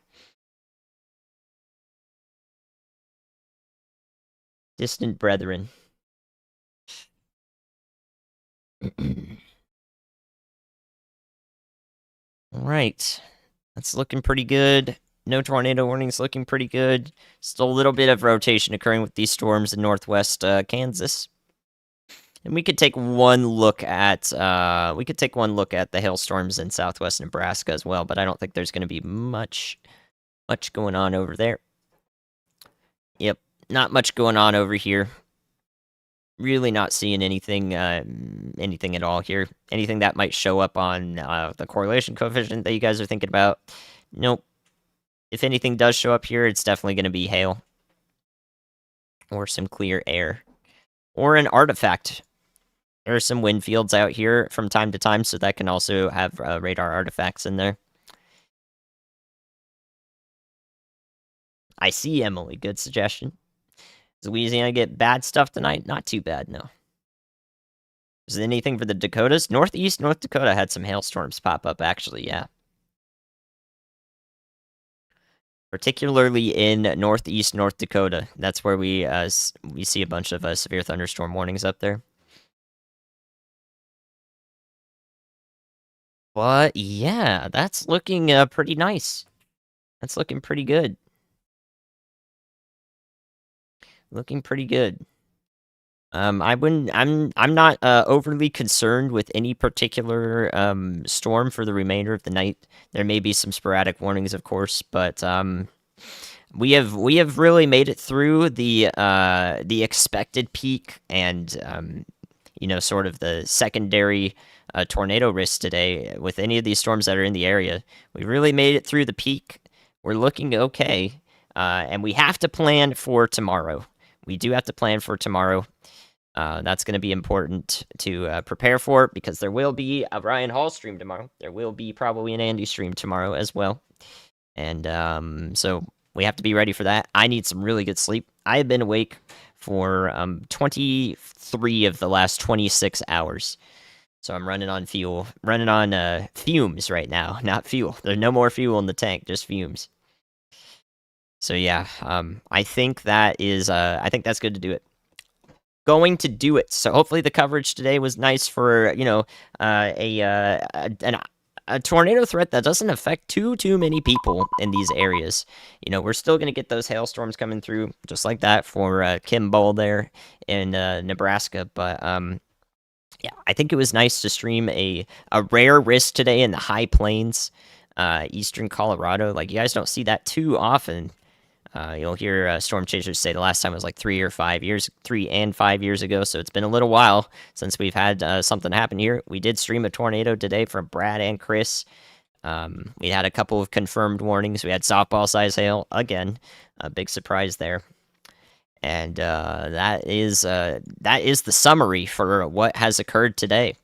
S1: Distant brethren. Alright. That's looking pretty good. No tornado warnings, looking pretty good. Still a little bit of rotation occurring with these storms in northwest Kansas. And we could take one look at the hailstorms in southwest Nebraska as well, but I don't think there's going to be much going on over there. Yep, not much going on over here. Really not seeing anything at all here. Anything that might show up on the correlation coefficient that you guys are thinking about? Nope. If anything does show up here, it's definitely going to be hail. Or some clear air. Or an artifact. There are some wind fields out here from time to time, so that can also have radar artifacts in there. I see, Emily. Good suggestion. Does Louisiana get bad stuff tonight? Not too bad, no. Is there anything for the Dakotas? Northeast North Dakota had some hailstorms pop up, actually, yeah. Particularly in northeast North Dakota. That's where we see a bunch of severe thunderstorm warnings up there. But yeah, that's looking pretty nice. That's looking pretty good. Looking pretty good. I'm not overly concerned with any particular storm for the remainder of the night. There may be some sporadic warnings, of course, but we have really made it through the expected peak and sort of the secondary tornado risk today with any of these storms that are in the area. We really made it through the peak. We're looking okay, and we have to plan for tomorrow. We do have to plan for tomorrow. That's going to be important to prepare for because there will be a Ryan Hall stream tomorrow. There will be probably an Andy stream tomorrow as well. And so we have to be ready for that. I need some really good sleep. I have been awake for 23 of the last 26 hours. So I'm running on fumes right now, not fuel. There's no more fuel in the tank, just fumes. So yeah, I think that's good to do it. Going to do it. So hopefully the coverage today was nice for a tornado threat that doesn't affect too many people in these areas. We're still gonna get those hailstorms coming through just like that for Kimball there in Nebraska. But yeah, I think it was nice to stream a rare risk today in the high plains, eastern Colorado. Like you guys don't see that too often. You'll hear storm chasers say the last time was like 3 and 5 years ago, so it's been a little while since we've had something happen here. We did stream a tornado today for Brad and Chris. We had a couple of confirmed warnings. We had softball size hail again, a big surprise there. And that is the summary for what has occurred today.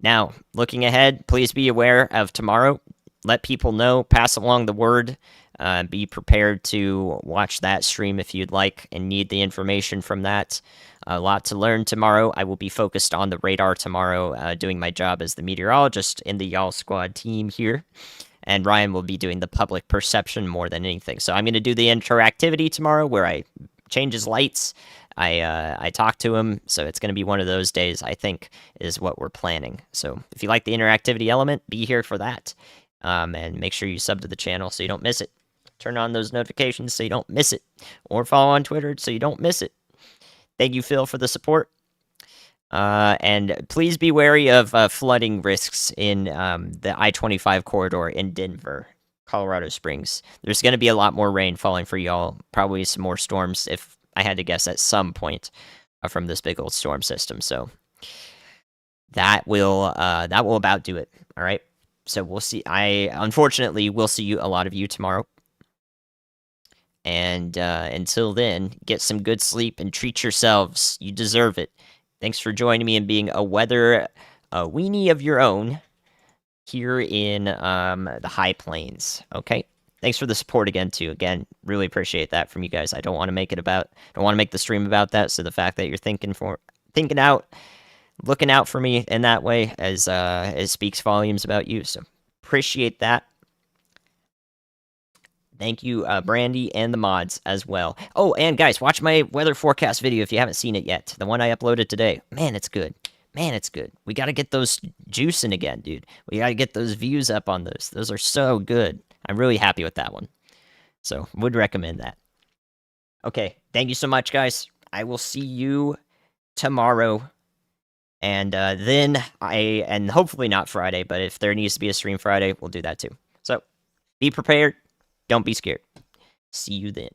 S1: Now, looking ahead, please be aware of tomorrow. Let people know, pass along the word. Be prepared to watch that stream if you'd like and need the information from that. A lot to learn tomorrow. I will be focused on the radar tomorrow, doing my job as the meteorologist in the Y'all Squad team here. And Ryan will be doing the public perception more than anything. So I'm going to do the interactivity tomorrow where I change his lights. I talk to him, so it's going to be one of those days, I think, is what we're planning. So if you like the interactivity element, be here for that. And make sure you sub to the channel so you don't miss it. Turn on those notifications so you don't miss it. Or follow on Twitter so you don't miss it. Thank you, Phil, for the support. And please be wary of flooding risks in the I-25 corridor in Denver, Colorado Springs. There's going to be a lot more rain falling for y'all. Probably some more storms, if I had to guess, at some point from this big old storm system. So that will about do it. All right. So we'll see. Unfortunately will see a lot of you tomorrow. And until then, get some good sleep and treat yourselves. You deserve it. Thanks for joining me and being a weather weenie of your own here in the High Plains. Okay. Thanks for the support again, too. Again, really appreciate that from you guys. I don't want to make the stream about that. So the fact that you're thinking out, looking out for me in that way, as it speaks volumes about you. So appreciate that. Thank you, Brandy, and the mods as well. Oh, and guys, watch my weather forecast video if you haven't seen it yet. The one I uploaded today. Man, it's good. Man, it's good. We got to get those juicing again, dude. We got to get those views up on those. Those are so good. I'm really happy with that one. So, would recommend that. Okay, thank you so much, guys. I will see you tomorrow. And then and hopefully not Friday, but if there needs to be a stream Friday, we'll do that too. So, be prepared. Don't be scared. See you then.